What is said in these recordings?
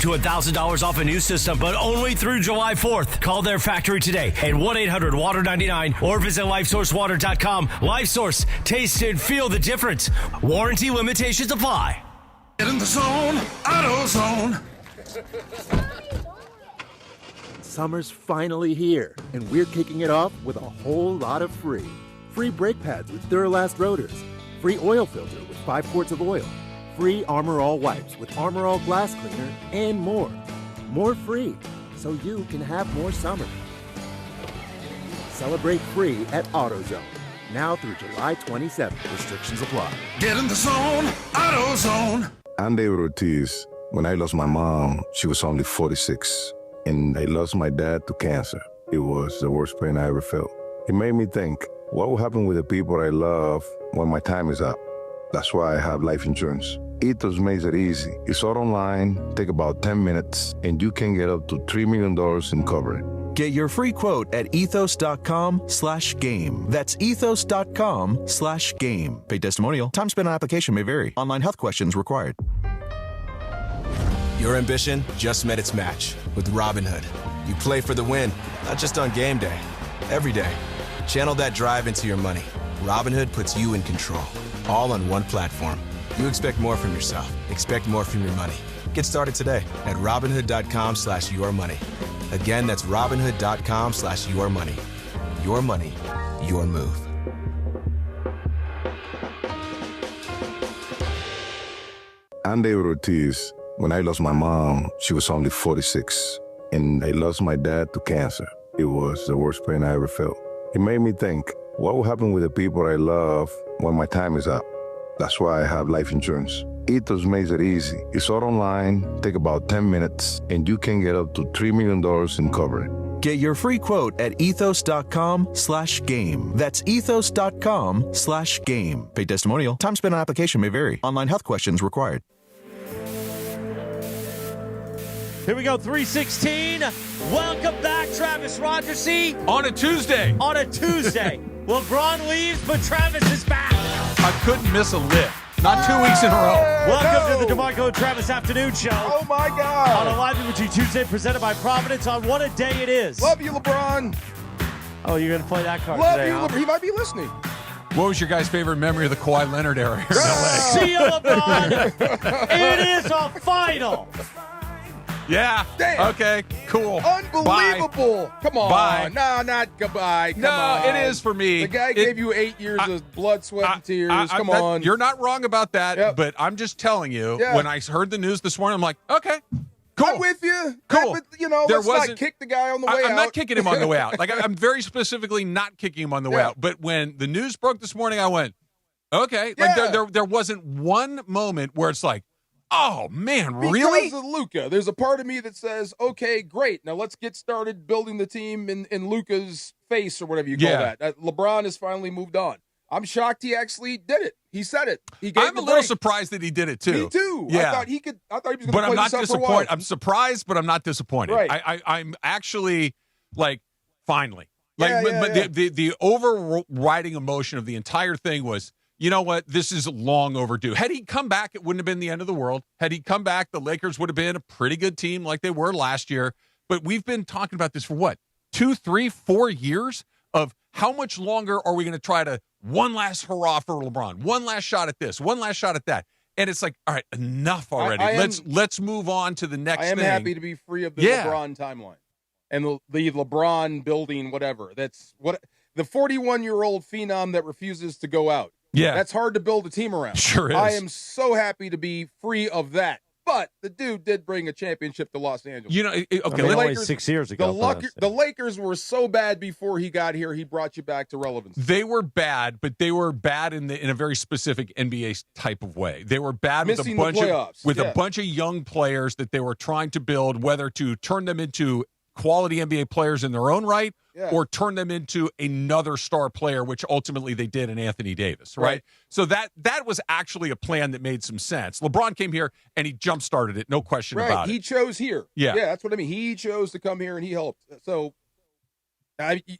to $1,000 off a new system, but only through July 4th. Call their factory today at 1-800-WATER99 or visit LifeSourceWater.com. LifeSource, taste and feel the difference. Warranty limitations apply. Get in the zone, AutoZone. Summer's finally here, and we're kicking it off with a whole lot of free. Free brake pads with Duralast rotors. Free oil filter with 5 quarts of oil. Free Armor All wipes with Armor All glass cleaner, and more. More free, so you can have more summer. Celebrate free at AutoZone. Now through July 27th. Restrictions apply. Get in the zone, AutoZone. I'm David Ortiz. When I lost my mom, she was only 46. And I lost my dad to cancer. It was the worst pain I ever felt. It made me think, what will happen with the people I love when my time is up? That's why I have life insurance. Ethos makes it easy. It's all online, take about 10 minutes, and you can get up to $3 million in coverage. Get your free quote at ethos.com/game. That's ethos.com/game. Paid testimonial. Time spent on application may vary. Online health questions required. Your ambition just met its match with Robinhood. You play for the win, not just on game day, every day. Channel that drive into your money. Robinhood puts you in control, all on one platform. You expect more from yourself. Expect more from your money. Get started today at Robinhood.com/yourmoney. Again, that's Robinhood.com/yourmoney. Your money, your move. I'm David Ortiz. When I lost my mom, she was only 46. And I lost my dad to cancer. It was the worst pain I ever felt. It made me think, what will happen with the people I love when my time is up? That's why I have life insurance. Ethos makes it easy. It's all online, take about 10 minutes, and you can get up to $3 million in coverage. Get your free quote at ethos.com/game. That's ethos.com/game. Paid testimonial. Time spent on application may vary. Online health questions required. Here we go, 3:16. Welcome back, Travis Rogersy. On a Tuesday. LeBron leaves, but Travis is back. I couldn't miss a lift. Not 2 weeks in a row. Welcome to the DeMarco and Travis Afternoon Show. Oh, my God. On a live imaging Tuesday presented by Providence on What a Day It Is. Love you, LeBron. Oh, you're going to play that card Love today, you, huh? LeBron. He might be listening. What was your guys' favorite memory of the Kawhi Leonard era here in LA? See you, LeBron. It is a final. Yeah. Damn. Okay. Cool. Unbelievable. Bye. Come on. Bye. No, not goodbye. Come No, on. it is for me. The guy gave you 8 years of blood, sweat, and tears. Come that, on. You're not wrong about that, Yep. but I'm just telling you, Yeah. when I heard the news this morning, I'm like, okay, cool. I'm with you. Cool. But, let's not kick the guy on the way out. I'm not kicking him on the way out. Like, I'm very specifically not kicking him on the way Yeah. out. But when the news broke this morning, I went, okay. Yeah. Like, there wasn't one moment where it's like, oh, man, really? Because of Luka. There's a part of me that says, okay, great. Now let's get started building the team in Luka's face or whatever you call that. LeBron has finally moved on. I'm shocked he actually did it. He said it. He gave I'm a little surprised that he did it, too. Me too. Yeah. I thought he was going to play But I'm not this out for a while. disappointed. I'm surprised, but I'm not disappointed. Right. I'm actually, like, finally. Yeah, Like, the overriding emotion of the entire thing was, you know what? This is long overdue. Had he come back, it wouldn't have been the end of the world. Had he come back, the Lakers would have been a pretty good team like they were last year. But we've been talking about this for what? 2, 3, 4 years of how much longer are we going to try to one last hurrah for LeBron, one last shot at this, one last shot at that. And it's like, all right, enough already. Let's move on to the next thing. I am happy to be free of the LeBron timeline and the LeBron building, whatever. That's what the 41-year-old phenom that refuses to go out. Yeah. That's hard to build a team around. Sure is. I am so happy to be free of that. But the dude did bring a championship to Los Angeles. You know, okay, only 6 years ago. The Lakers were so bad before he got here, he brought you back to relevance. They were bad, but they were bad in a very specific NBA type of way. They were bad with Missing the playoffs. a bunch of young players that they were trying to build, whether to turn them into quality NBA players in their own right, or turn them into another star player, which ultimately they did in Anthony Davis, right? So that was actually a plan that made some sense. LeBron came here and he jump-started it, no question about it. He chose here. Yeah, that's what I mean. He chose to come here and he helped. So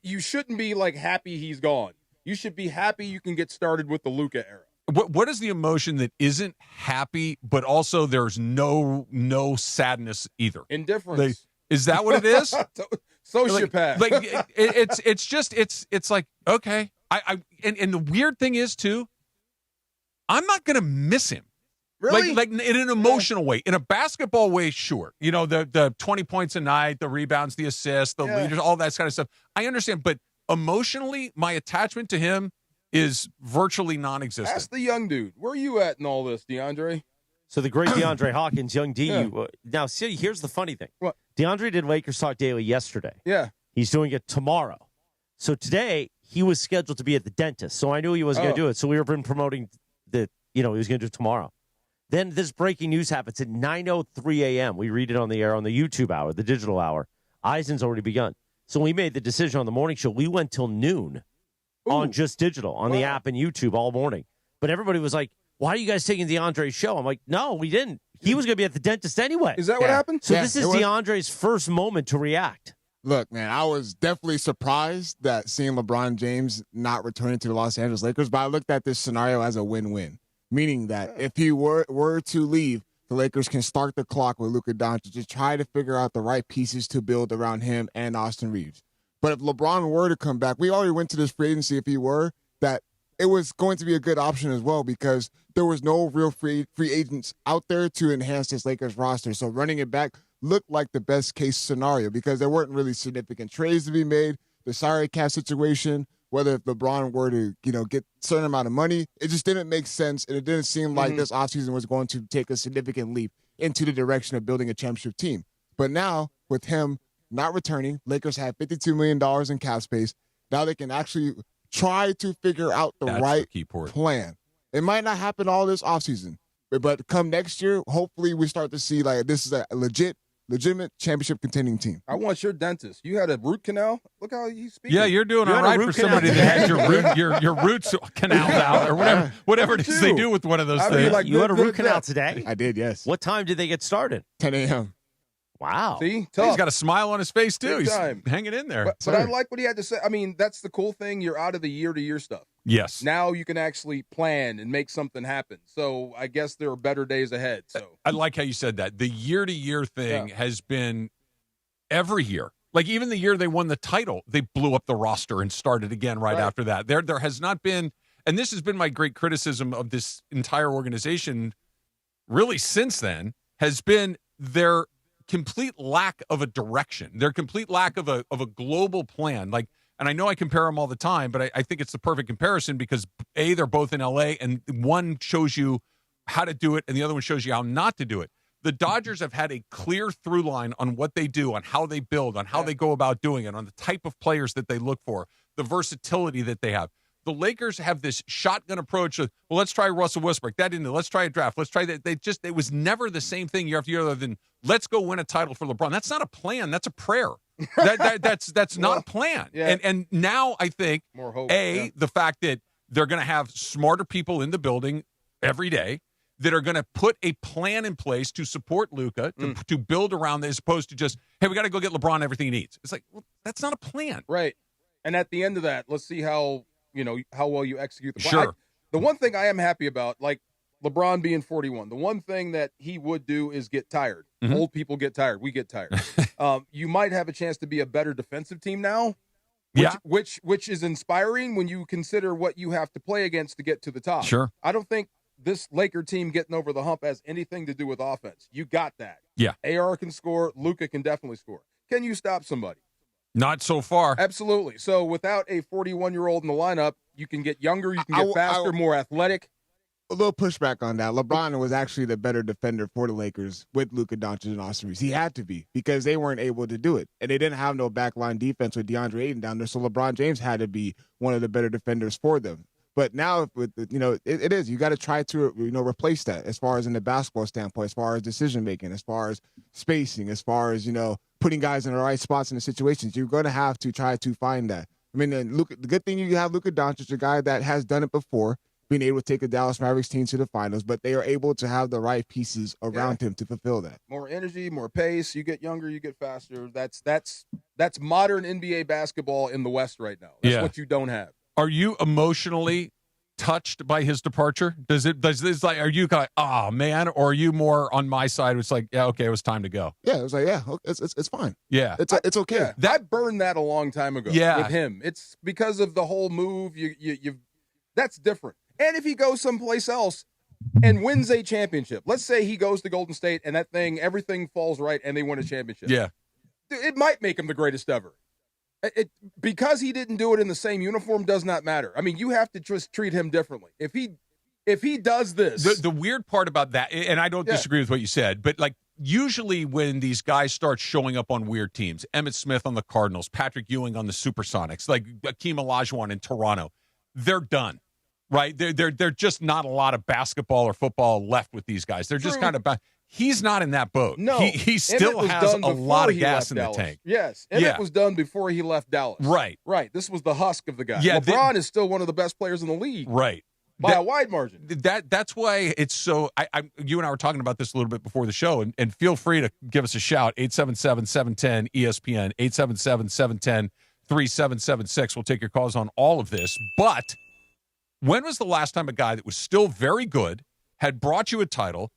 you shouldn't be like happy he's gone. You should be happy you can get started with the Luka era. what is the emotion that isn't happy, but also there's no sadness either? Indifference. Is that what it is? Sociopath. It's like, okay. And the weird thing is too, I'm not gonna miss him. Really? Like in an emotional way. In a basketball way, sure. You know, the 20 points a night, the rebounds, the assists, the leaders, all that kind of stuff. I understand, but emotionally, my attachment to him is virtually non-existent. Ask the young dude. Where are you at in all this, DeAndre? So the great DeAndre Hawkins, young D. Yeah. Now, see, here's the funny thing. What? DeAndre did Lakers Talk Daily yesterday. Yeah. He's doing it tomorrow. So today, he was scheduled to be at the dentist. So I knew he wasn't going to do it. So we were promoting he was going to do it tomorrow. Then this breaking news happens at 9:03 a.m. We read it on the air on the YouTube hour, the digital hour. Eisen's already begun. So we made the decision on the morning show. We went till noon on just digital, on the app and YouTube all morning. But everybody was like, why are you guys taking DeAndre's show? I'm like, no, we didn't. He was going to be at the dentist anyway. Is that what happened? So this is DeAndre's first moment to react. Look, man, I was definitely surprised that seeing LeBron James not returning to the Los Angeles Lakers, but I looked at this scenario as a win-win, meaning that if he were to leave, the Lakers can start the clock with Luka Doncic to try to figure out the right pieces to build around him and Austin Reeves. But if LeBron were to come back, we already went to this free agency, if he were, that it was going to be a good option as well because there was no real free agents out there to enhance this Lakers roster. So running it back looked like the best case scenario because there weren't really significant trades to be made. The salary cap situation, whether if LeBron were to, get a certain amount of money, it just didn't make sense. And it didn't seem like this offseason was going to take a significant leap into the direction of building a championship team. But now with him not returning, Lakers have $52 million in cap space. Now they can actually try to figure out the right plan. It might not happen all this offseason, but come next year, hopefully we start to see like this is a legitimate championship contending team. I want your dentist. You had a root canal? Look how he's speaking. Yeah, you're doing all right for somebody that has your roots canaled out or whatever it is they do with one of those things. You had a root canal today? I did, yes. What time did they get started? 10 a.m. Wow. See? He's got a smile on his face, too. He's hanging in there. But I like what he had to say. I mean, that's the cool thing. You're out of the year-to-year stuff. Yes. Now you can actually plan and make something happen. So I guess there are better days ahead. So I like how you said that. The year-to-year thing has been every year. Like even the year they won the title, they blew up the roster and started again right after that. There has not been, and this has been my great criticism of this entire organization really since then, has been their complete lack of a direction, their complete lack of a global plan. Like, and I know I compare them all the time, but I think it's the perfect comparison because A, they're both in LA and one shows you how to do it and the other one shows you how not to do it. The Dodgers have had a clear through line on what they do, on how they build, on how they go about doing it, on the type of players that they look for, the versatility that they have. The Lakers have this shotgun approach of, well, let's try Russell Westbrook. That didn't. Let's try a draft. Let's try that. It was never the same thing year after year other than let's go win a title for LeBron. That's not a plan. That's a prayer. That's not a plan. Yeah. And now I think, more hope, the fact that they're going to have smarter people in the building every day that are going to put a plan in place to support Luka, to build around this, as opposed to just, hey, we got to go get LeBron everything he needs. It's like, well, that's not a plan. Right. And at the end of that, let's see how well you execute the plan. Sure. The one thing I am happy about, like LeBron being 41, the one thing that he would do is get tired. Old people get tired. We get tired. You might have a chance to be a better defensive team now, which is inspiring when you consider what you have to play against to get to the top. Sure. I don't think this Laker team getting over the hump has anything to do with offense. You got that. Yeah. AR can score. Luka can definitely score. Can you stop somebody? Not so far. Absolutely. So without a 41-year-old in the lineup, you can get younger, you can get faster, more athletic. A little pushback on that. LeBron was actually the better defender for the Lakers with Luka Doncic and Austin Reeves. He had to be because they weren't able to do it. And they didn't have no backline defense with DeAndre Ayton down there, so LeBron James had to be one of the better defenders for them. But now, with it is. You got to try to replace that as far as in the basketball standpoint, as far as decision making, as far as spacing, as far as putting guys in the right spots in the situations. You're going to have to try to find that. I mean, the good thing you have Luka Doncic, a guy that has done it before, being able to take a Dallas Mavericks team to the finals, but they are able to have the right pieces around him to fulfill that. More energy, more pace. You get younger, you get faster. That's modern NBA basketball in the West right now. That's what you don't have. Are you emotionally touched by his departure? Does this like, are you kind of, oh man, or are you more on my side? It's like, yeah, okay, it was time to go. Yeah, it was like, yeah, it's fine. Yeah, it's okay. Yeah, I burned that a long time ago. Yeah. With him, it's because of the whole move. You that's different. And if he goes someplace else and wins a championship, let's say he goes to Golden State and everything falls right and they win a championship. Yeah, it might make him the greatest ever. Because he didn't do it in the same uniform does not matter. I mean, you have to just treat him differently. If he does this, the weird part about that, and I don't disagree with what you said, but like usually when these guys start showing up on weird teams, Emmitt Smith on the Cardinals, Patrick Ewing on the Supersonics, like Akeem Olajuwon in Toronto, they're done. Right? They're just not a lot of basketball or football left with these guys. They're just kind of he's not in that boat. No, he still has a lot of gas in the tank. Yes, Emmett was done before he left Dallas. Right. This was the husk of the guy. Yeah, LeBron is still one of the best players in the league. Right. By a wide margin. That's why it's so. You and I were talking about this a little bit before the show, and feel free to give us a shout. 877-710-ESPN, 877-710-3776. We'll take your calls on all of this. But when was the last time a guy that was still very good, had brought you a title,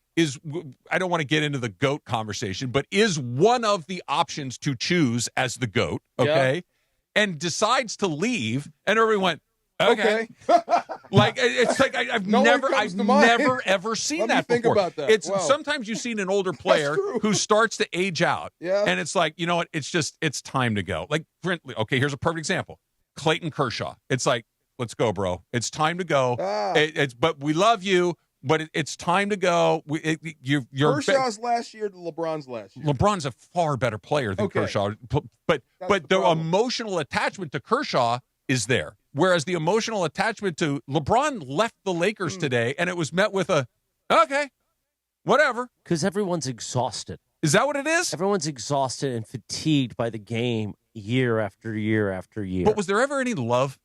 I don't want to get into the GOAT conversation, but is one of the options to choose as the GOAT, okay, and decides to leave, and everyone went, okay. Like, it's like I've never ever seen that before. Think about that. Sometimes you've seen an older player who starts to age out, and it's like, you know what, it's time to go. Like, okay, here's a perfect example. Clayton Kershaw. It's like, let's go, bro. It's time to go. But we love you, but it's time to go. You're Kershaw's last year to LeBron's last year. LeBron's a far better player than Kershaw, but the emotional attachment to Kershaw is there. Whereas the emotional attachment to LeBron left the Lakers today, and it was met with okay, whatever. Because everyone's exhausted. Is that what it is? Everyone's exhausted and fatigued by the game year after year after year. But was there ever any love?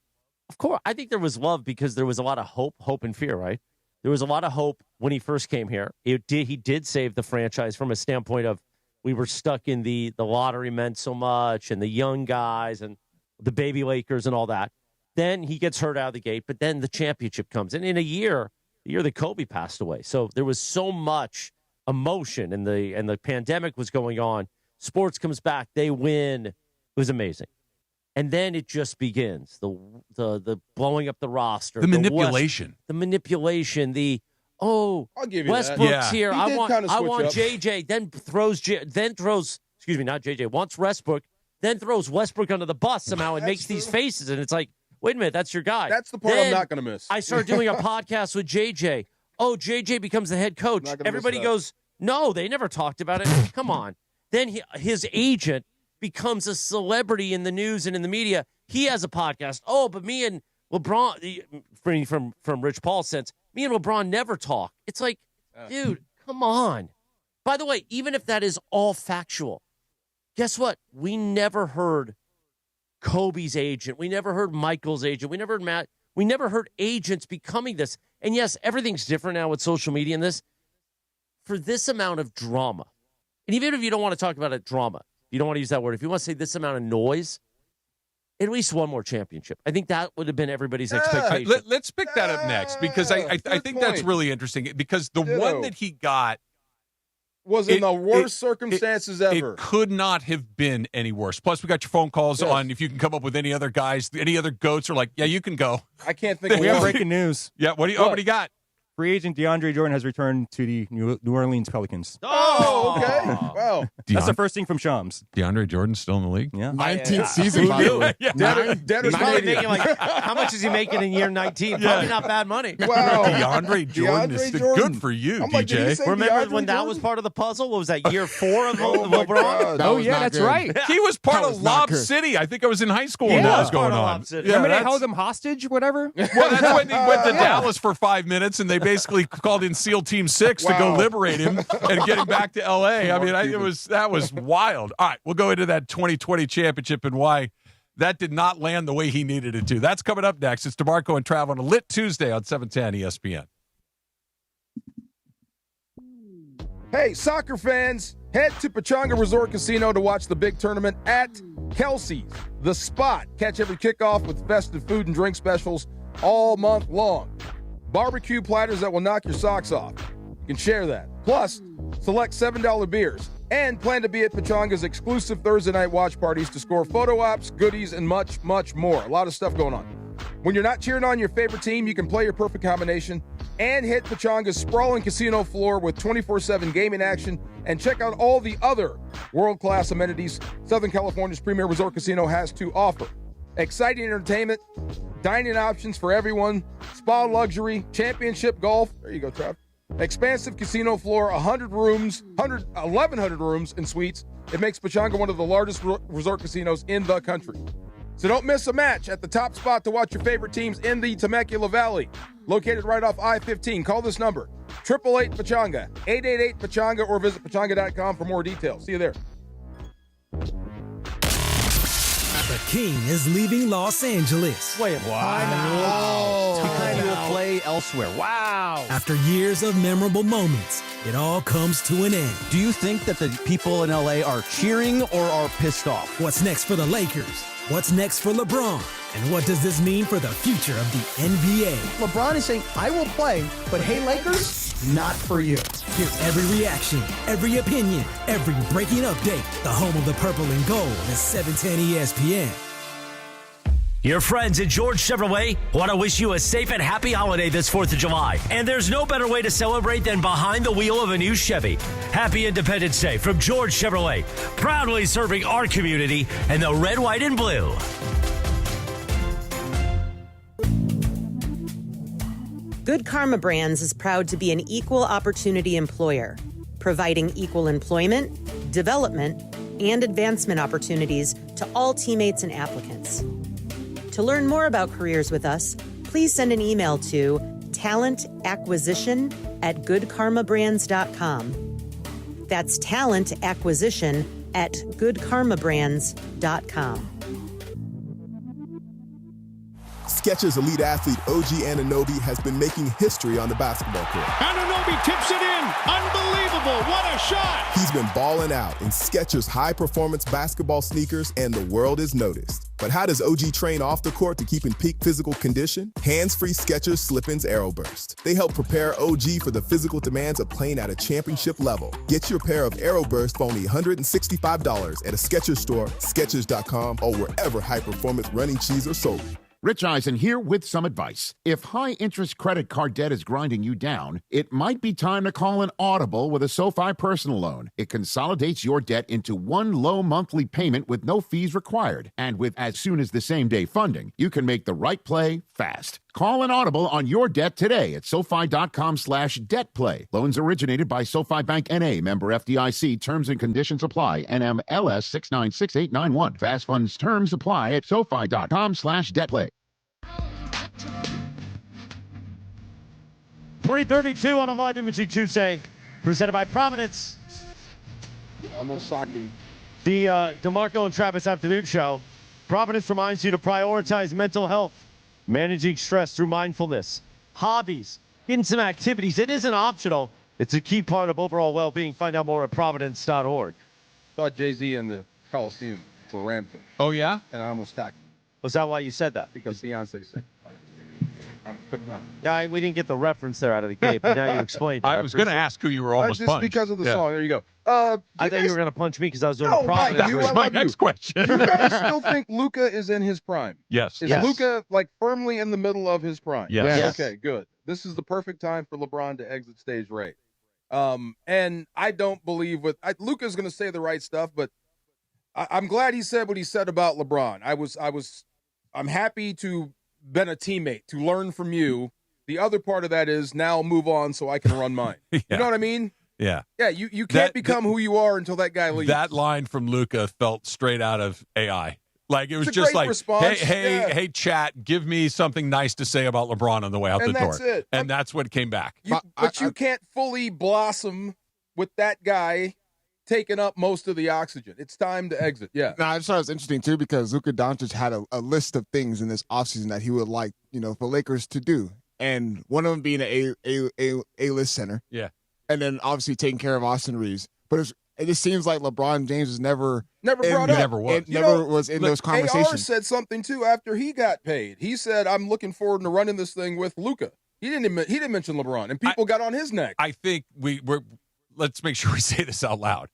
Of course. I think there was love because there was a lot of hope and fear, right? There was a lot of hope when he first came here. He did save the franchise from a standpoint of we were stuck in the lottery meant so much and the young guys and the baby Lakers and all that. Then he gets hurt out of the gate, but then the championship comes. And in the year that Kobe passed away. So there was so much emotion and the pandemic was going on. Sports comes back, they win. It was amazing. And then it just begins. The blowing up the roster. The manipulation. The manipulation. I'll give you Westbrook's here. I want JJ. Not JJ. Wants Westbrook. Then throws Westbrook under the bus somehow and makes these faces. And it's like, wait a minute, that's your guy. That's the part I'm not going to miss. I started doing a podcast with JJ. Oh, JJ becomes the head coach. Everybody goes, no, they never talked about it. Come on. Then his agent becomes a celebrity in the news and in the media. He has a podcast. Oh, but me and LeBron, from Rich Paul's sense, me and LeBron never talk. It's like, dude, come on. By the way, even if that is all factual, guess what? We never heard Kobe's agent. We never heard Michael's agent. We never heard Matt. We never heard agents becoming this. And yes, everything's different now with social media and this. For this amount of drama, and even if you don't want to talk about it, drama, you don't want to use that word. If you want to say this amount of noise, at least one more championship. I think that would have been everybody's expectation. Let's pick that up next because I think that's really interesting because the one that he got was in the worst circumstances ever. It could not have been any worse. Plus, we got your phone calls on if you can come up with any other guys, any other GOATs are like, yeah, you can go. I can't think of We have breaking news. Yeah, what do you got? Free agent DeAndre Jordan has returned to the New Orleans Pelicans. Oh, okay. Wow. That's the first thing from Shams. DeAndre Jordan's still in the league? Yeah. 19th season, by the way. He's probably making how much is he making in year 19? Probably not bad money. Wow. DeAndre Jordan is good for you, DJ. Remember when that was part of the puzzle? What was that, year 4 of LeBron? Oh, yeah, that's right. He was part of Lob City. I think I was in high school when that was going on. Remember they held him hostage, whatever? Well, that's when he went to Dallas for 5 minutes, and they basically called in SEAL Team 6 to go liberate him and get him back to L.A. I mean, that was wild. All right, we'll go into that 2020 championship and why that did not land the way he needed it to. That's coming up next. It's DeMarco and Travel on a lit Tuesday on 710 ESPN. Hey, soccer fans, head to Pechanga Resort Casino to watch the big tournament at Kelsey's, the spot. Catch every kickoff with festive food and drink specials all month long. Barbecue platters that will knock your socks off. You can share that. Plus, select $7 beers. And plan to be at Pechanga's exclusive Thursday night watch parties to score photo ops, goodies, and much, much more. A lot of stuff going on. When you're not cheering on your favorite team, you can play your perfect combination and hit Pechanga's sprawling casino floor with 24/7 gaming action and check out all the other world-class amenities Southern California's premier resort casino has to offer. Exciting entertainment, dining options for everyone, spa luxury, championship golf. There you go, Trav. Expansive casino floor, 100 rooms, 1,100 rooms and suites. It makes Pechanga one of the largest resort casinos in the country. So don't miss a match at the top spot to watch your favorite teams in the Temecula Valley. Located right off I-15. Call this number, 888-PECHANGA, 888-PECHANGA, or visit Pechanga.com for more details. See you there. The King is leaving Los Angeles. Wait, wow. Because he will play elsewhere. Wow. After years of memorable moments, it all comes to an end. Do you think that the people in LA are cheering or are pissed off? What's next for the Lakers? What's next for LeBron? And what does this mean for the future of the NBA? LeBron is saying, I will play, but hey, Lakers, not for you. Hear every reaction, every opinion, every breaking update. The home of the purple and gold is 710 ESPN. Your friends at George Chevrolet want to wish you a safe and happy holiday this 4th of July. And there's no better way to celebrate than behind the wheel of a new Chevy. Happy Independence Day from George Chevrolet, proudly serving our community in the red, white, and blue. Good Karma Brands is proud to be an equal opportunity employer, providing equal employment, development, and advancement opportunities to all teammates and applicants. To learn more about careers with us, please send an email to talentacquisition@goodkarmabrands.com. That's talentacquisition@goodkarmabrands.com. Skechers elite athlete OG Anunoby has been making history on the basketball court. Anunoby tips it in. Unbelievable. What a shot. He's been balling out in Skechers high-performance basketball sneakers, and the world is noticed. But how does OG train off the court to keep in peak physical condition? Hands-free Skechers Slip-ins Aeroburst. They help prepare OG for the physical demands of playing at a championship level. Get your pair of Aeroburst for only $165 at a Skechers store, Skechers.com, or wherever high-performance running shoes are sold. Rich Eisen here with some advice. If high-interest credit card debt is grinding you down, it might be time to call an audible with a SoFi personal loan. It consolidates your debt into one low monthly payment with no fees required. And with as soon as the same-day funding, you can make the right play fast. Call an audible on your debt today at SoFi.com/debtplay. Loans originated by SoFi Bank N.A., member FDIC. Terms and conditions apply. NMLS 696891. Fast funds terms apply at SoFi.com/debtplay. 3:32 on a Live Imaging Tuesday, presented by Providence. Almost socking. The DeMarco and Travis Afternoon Show. Providence reminds you to prioritize mental health, managing stress through mindfulness, hobbies, getting some activities. It isn't optional. It's a key part of overall well-being. Find out more at providence.org. Thought Jay-Z in the Coliseum for Rampton. Oh, yeah? And I almost tacked him. Was that why you said that? Because Beyonce said. Yeah, we didn't get the reference there out of the gate, but now you explained it. I was going to ask who you were almost just punched. because of the Yeah. song. There you go. I thought you were going to punch me because I was doing a Providence. That was my next question. Do you guys still think Luka is in his prime? Yes. Is Yes. Luka like firmly in the middle of his prime? Yes. Yes. Okay, good. This is the perfect time for LeBron to exit stage right. And I don't believe Luka's going to say the right stuff, but I'm glad he said what he said about LeBron. I'm happy to been a teammate, to learn from you. The other part of that is now move on so I can run mine. Yeah. You know what I mean? Yeah. Yeah, you can't become who you are until that guy leaves. That line from Luka felt straight out of AI. Like it was It's a just great like, response. hey, chat, give me something nice to say about LeBron on the way out And the that's door. it. And that's what came back. But you can't fully blossom with that guy taking up most of the oxygen. It's time to exit. Yeah. No, I just thought it was interesting too because Luka Doncic had a list of things in this offseason that he would like, for Lakers to do. And one of them being an A-list center. Yeah. And then obviously taking care of Austin Reeves. But it's it just seems like LeBron James was never brought up. Never was. Was in those conversations. AR said something too after he got paid. He said, "I'm looking forward to running this thing with Luka." He didn't mention LeBron, and people got on his neck. I think let's make sure we say this out loud.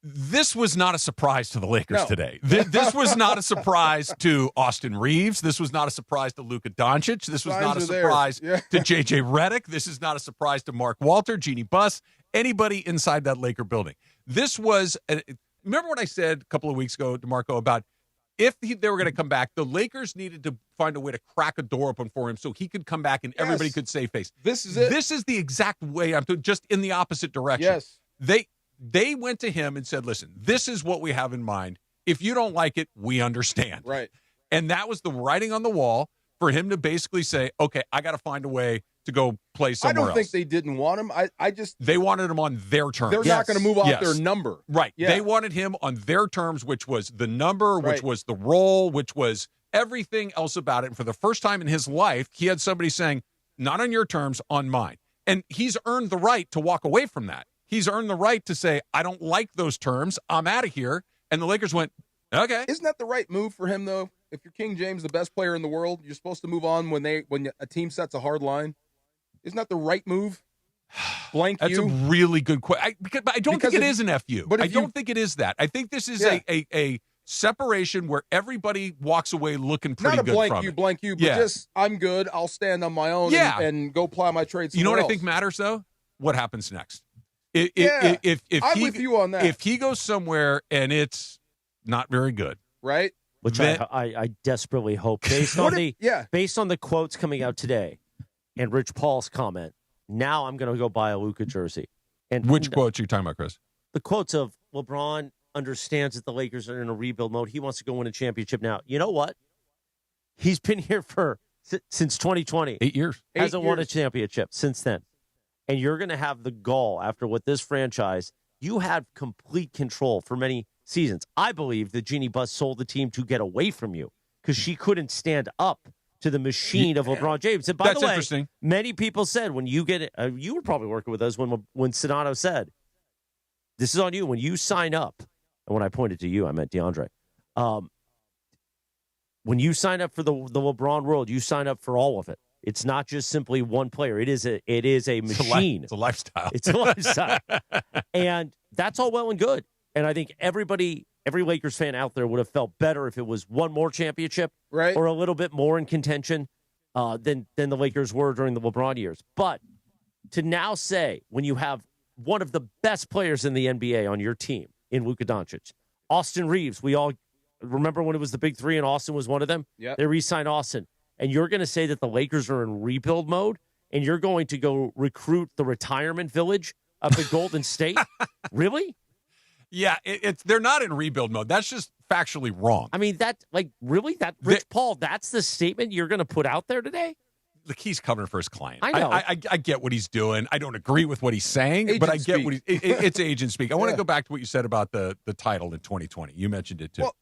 This was not a surprise to the Lakers today. This was not a surprise to Austin Reeves. This was not a surprise to Luka Doncic. This was not a surprise to JJ Redick. This is not a surprise to Mark Walter, Jeannie Buss, anybody inside that Laker building. This was, remember what I said a couple of weeks ago, DeMarco, about if they were going to come back, the Lakers needed to find a way to crack a door open for him so he could come back and everybody could save face. This is it. This is the exact way I'm doing, just in the opposite direction. Yes. They went to him and said, listen, this is what we have in mind. If you don't like it, we understand. Right. And that was the writing on the wall for him to basically say, okay, I got to find a way to go play somewhere else. I don't think they didn't want him. They wanted him on their terms. They're not going to move off their number. Right. Yeah. They wanted him on their terms, which was the number, which was the role, which was everything else about it. And for the first time in his life, he had somebody saying, not on your terms, on mine. And he's earned the right to walk away from that. He's earned the right to say, I don't like those terms. I'm out of here. And the Lakers went, okay. Isn't that the right move for him, though? If you're King James, the best player in the world, you're supposed to move on when a team sets a hard line. Isn't that the right move? Blank That's you? a really good question. But I don't think it is an FU. But I don't think it is that. I think this is a separation where everybody walks away looking pretty good from it. Not a blank you, but just, I'm good. I'll stand on my own and go ply my trade somewhere You know what else. I think matters, though? What happens next? I'm with you on that. If he goes somewhere and it's not very good, right? Which I desperately hope, based on the quotes coming out today, and Rich Paul's comment. Now I'm going to go buy a Luka jersey. And which quotes are you talking about, Chris? The quotes of LeBron understands that the Lakers are in a rebuild mode. He wants to go win a championship now. You know what? He's been here since 2020. 8 years. Hasn't won a championship since then. And you're going to have the gall after what this franchise, you had complete control for many seasons. I believe that Jeannie Buss sold the team to get away from you because she couldn't stand up to the machine of LeBron James. And by the way, interesting. Many people said when you get it, you were probably working with us when Sonato said, this is on you. When you sign up, and when I pointed to you, I meant DeAndre. When you sign up for the LeBron world, you sign up for all of it. It's not just simply one player. It is a machine. It's a lifestyle. It's a lifestyle. And that's all well and good. And I think every Lakers fan out there would have felt better if it was one more championship or a little bit more in contention than the Lakers were during the LeBron years. But to now say, when you have one of the best players in the NBA on your team in Luka Doncic, Austin Reeves, we all remember when it was the big three and Austin was one of them? Yep. They re-signed Austin. And you're going to say that the Lakers are in rebuild mode and you're going to go recruit the retirement village up at Golden State? Really? Yeah, they're not in rebuild mode. That's just factually wrong. I mean, Rich Paul, that's the statement you're going to put out there today? Look, he's covering for his client. I know. I get what he's doing. I don't agree with what he's saying, but I get what it's agent speak. I want to go back to what you said about the title in 2020. You mentioned it, too. Well,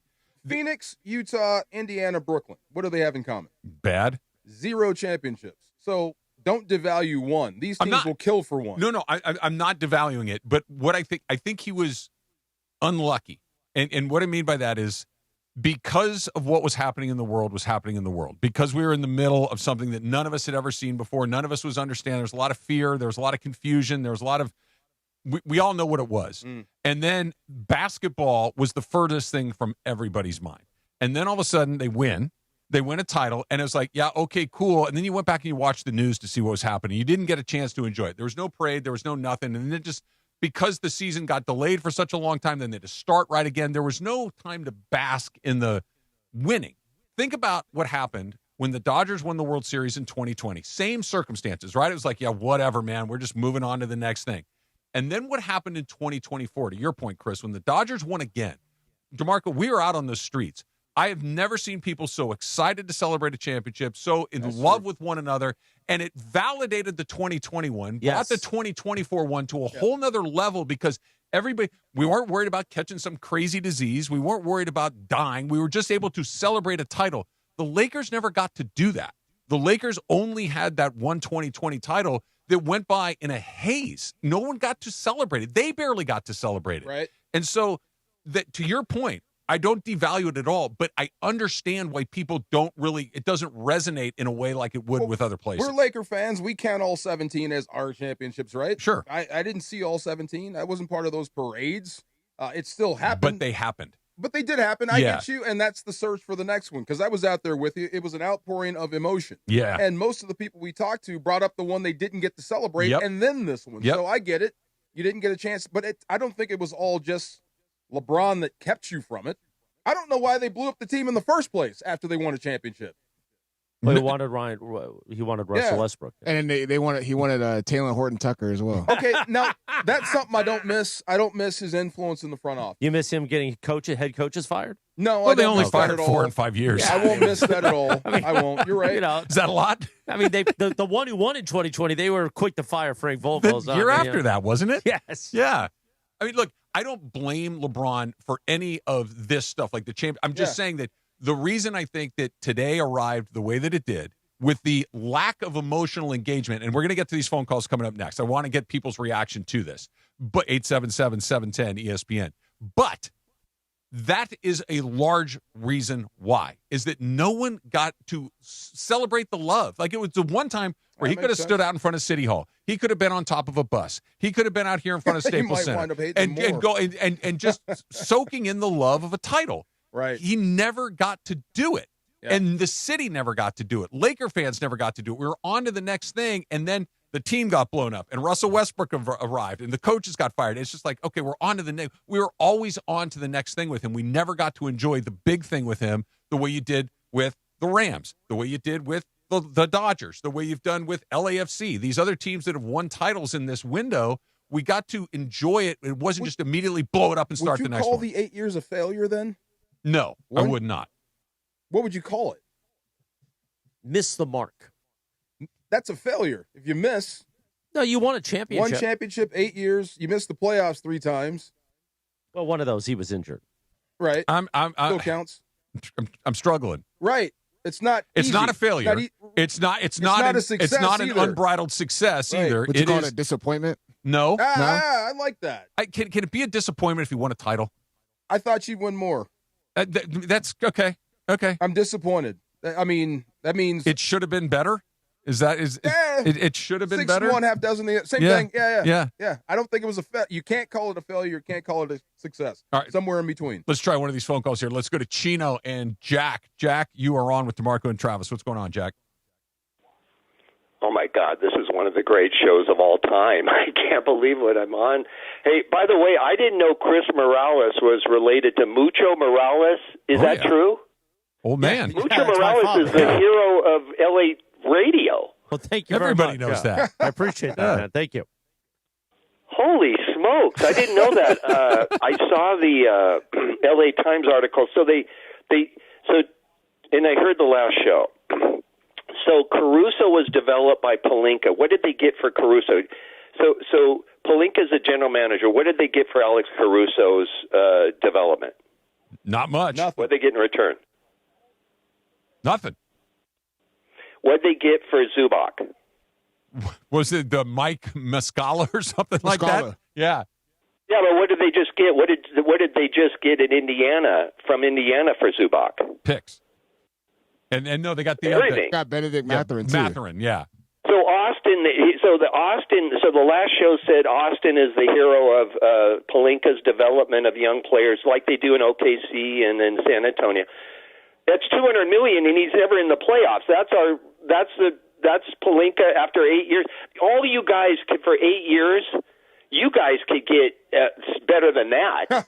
Phoenix, Utah, Indiana, Brooklyn. What do they have in common? Bad. 0 championships. So don't devalue one. These teams will kill for one. No, I'm not devaluing it. But what I think he was unlucky. And what I mean by that is because of what was happening in the world, because we were in the middle of something that none of us had ever seen before. None of us was understanding. There was a lot of fear. There was a lot of confusion. There was a lot of we all know what it was. And then basketball was the furthest thing from everybody's mind. And then all of a sudden they win a title, and it was like, yeah, okay, cool. And then you went back and you watched the news to see what was happening. You didn't get a chance to enjoy it. There was no parade. There was no nothing. And then just because the season got delayed for such a long time, then they had to start right again. There was no time to bask in the winning. Think about what happened when the Dodgers won the World Series in 2020. Same circumstances, right? It was like, yeah, whatever, man. We're just moving on to the next thing. And then what happened in 2024, to your point, Chris, when the Dodgers won again? DeMarco, we were out on the streets. I have never seen people so excited to celebrate a championship, so in love with one another, and it validated the 2021, brought the 2024 one to a whole nother level because we weren't worried about catching some crazy disease. We weren't worried about dying. We were just able to celebrate a title. The Lakers never got to do that. The Lakers only had that one 2020 title that went by in a haze. No one got to celebrate it. They barely got to celebrate it. Right. And so, that to your point, I don't devalue it at all, but I understand why people it doesn't resonate in a way like it would with other places. We're Laker fans. We count all 17 as our championships, right? Sure. I didn't see all 17. I wasn't part of those parades. It still happened. But they happened. But they did happen. I get you, and that's the search for the next one, because I was out there with you. It was an outpouring of emotion. Yeah. And most of the people we talked to brought up the one they didn't get to celebrate, and then this one. Yep. So I get it. You didn't get a chance, but I don't think it was all just LeBron that kept you from it. I don't know why they blew up the team in the first place after they won a championship. Well, he wanted Russell Westbrook, and he wanted Taylor Horton Tucker as well. Okay, now that's something I don't miss. I don't miss his influence in the front office. You miss him getting head coaches fired? No, well, they only fired 4 in 5 years. Yeah, I won't miss that at all. I won't. You're right. Is that a lot? I mean, the one who won in 2020, they were quick to fire Frank Vogel. The year after that, wasn't it? Yes. Yeah. I mean, look, I don't blame LeBron for any of this stuff, like the champ. I'm just saying that the reason I think that today arrived the way that it did, with the lack of emotional engagement, and we're going to get to these phone calls coming up next. I want to get people's reaction to this, but 877-710-ESPN. But that is a large reason why, is that no one got to celebrate the love. Like, it was the one time where he could have stood out in front of City Hall. He could have been on top of a bus. He could have been out here in front of Staples Center and just soaking in the love of a title. Right. He never got to do it. Yeah. And the city never got to do it. Laker fans never got to do it. We were on to the next thing, and then the team got blown up, and Russell Westbrook arrived, and the coaches got fired. It's just like, okay, we're on to the next. We were always on to the next thing with him. We never got to enjoy the big thing with him the way you did with the Rams, the way you did with the Dodgers, the way you've done with LAFC. These other teams that have won titles in this window, we got to enjoy it. It wasn't just immediately blow it up and start the next one. Would you call the 8 years a failure then? No, I would not. What would you call it? Miss the mark. That's a failure. If you miss. No, you won a championship. One championship, 8 years. You missed the playoffs 3 times. Well, one of those, he was injured. Right. Still counts. I'm struggling. Right. It's not. It's easy. not a failure. It's not a success. It's not an unbridled success either. Would you call it a disappointment? No. I like that. Can it be a disappointment if you won a title? I thought you'd win more. That's okay. Okay. I'm disappointed. I mean, that means it should have been better. It should have been better? 6 1/2 dozen. Same thing. Yeah. I don't think it was you can't call it a failure. You can't call it a success. All right. Somewhere in between. Let's try one of these phone calls here. Let's go to Chino and Jack. Jack, you are on with DeMarco and Travis. What's going on, Jack? Oh, my God, this is one of the great shows of all time. I can't believe what I'm on. Hey, by the way, I didn't know Chris Morales was related to Mucho Morales. Is that true? Old man. Mucho Morales is the hero of L.A. radio. Well, thank you Everybody very much. knows that. I appreciate that, man. Thank you. Holy smokes. I didn't know that. I saw the L.A. Times article. So and I heard the last show. So Caruso was developed by Pelinka. What did they get for Caruso? So Pelinka's a general manager. What did they get for Alex Caruso's development? Not much. What did they get in return? Nothing. What did they get for Zubac? Was it the Mike Muscala or something like that? Yeah. Yeah, but what did they just get? What did they just get in Indiana from Indiana for Zubac? Picks. And no, they got the everything. Got Benedict Mathurin too. Mathurin, yeah. So the last show said Austin is the hero of Pelinka's development of young players, like they do in OKC and in San Antonio. That's $200 million, and he's never in the playoffs. That's Pelinka after 8 years. All of you guys for 8 years, you guys could get better than that.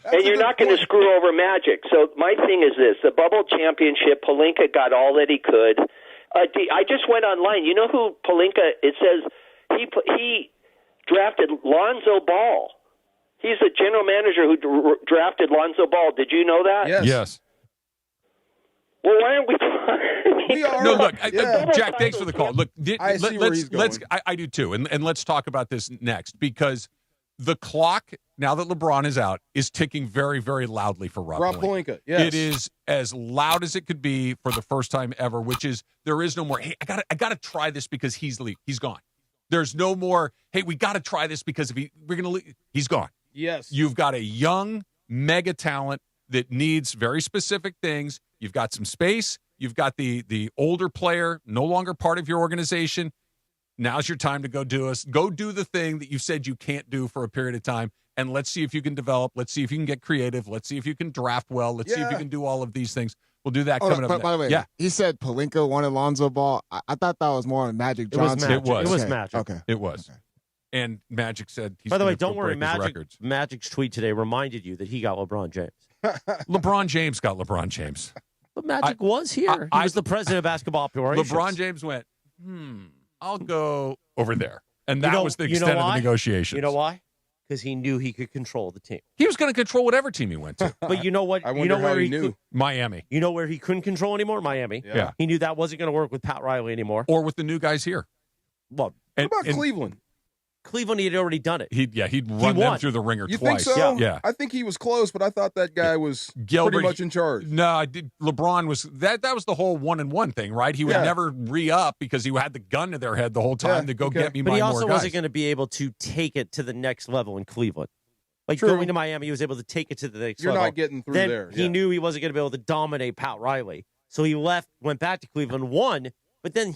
And you're not going to screw over Magic. So my thing is this: the bubble championship, Pelinka got all that he could. I just went online. You know who Pelinka? It says he drafted Lonzo Ball. He's the general manager who drafted Lonzo Ball. Did you know that? Yes. Well, why aren't we? We are. No, look, Jack. Thanks for the call. Look, I see where he's going. I do too, and let's talk about this next, because The clock, now that LeBron is out, is ticking very, very loudly for Rob Pelinka. Yes. It is as loud as it could be for the first time ever, which is there is no more, hey, I gotta try this because he's gone. There's no more, hey, we got to try this because if we're going to leave. He's gone. Yes. You've got a young mega talent that needs very specific things. You've got some space. You've got the older player, no longer part of your organization. Now's your time to go do the thing that you said you can't do for a period of time, and let's see if you can develop. Let's see if you can get creative. Let's see if you can draft well. Let's see if you can do all of these things. We'll do that coming up. By the way, he said Pelinka wanted Lonzo Ball. I thought that was more on Magic Johnson. It was Magic. Okay. It was. Okay. And Magic said he's By the way, don't worry, Magic's tweet today reminded you that he got LeBron James. LeBron James got LeBron James. But Magic was here. He was the president of basketball operations. LeBron James went, I'll go over there. And that was the extent of the negotiations. You know why? Because he knew he could control the team. He was going to control whatever team he went to. But you know what? I wonder how he knew. Miami. You know where he couldn't control anymore? Miami. Yeah. He knew that wasn't going to work with Pat Riley anymore. Or with the new guys here. Well, what about Cleveland? Cleveland, he had already done it. He'd run them through the ringer you twice. Think so? Yeah. I think he was close, but I thought that guy was pretty much in charge. No, I did. LeBron was that was the whole 1-and-1 thing, right? He would never re-up because he had the gun to their head the whole time to go get me but my more guys. But he also wasn't going to be able to take it to the next level in Cleveland. Like going to Miami, he was able to take it to the next level. You're not getting through there. He knew he wasn't going to be able to dominate Pat Riley. So he left, went back to Cleveland, won, but then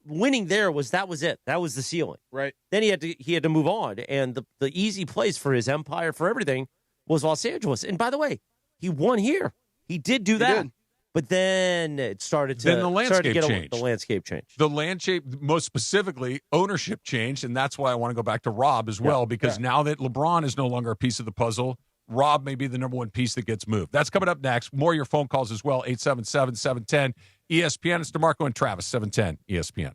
winning there was it. That was the ceiling. Right. Then he had to move on, and the easy place for his empire, for everything, was Los Angeles. And by the way, he won here. He did do that. But then it started to the landscape changed. The landscape changed. The landscape, most specifically, ownership changed, and that's why I want to go back to Rob as well, because now that LeBron is no longer a piece of the puzzle, Rob may be the number one piece that gets moved. That's coming up next. More of your phone calls as well, 877-710 ESPN. It's DeMarco and Travis, 710 ESPN.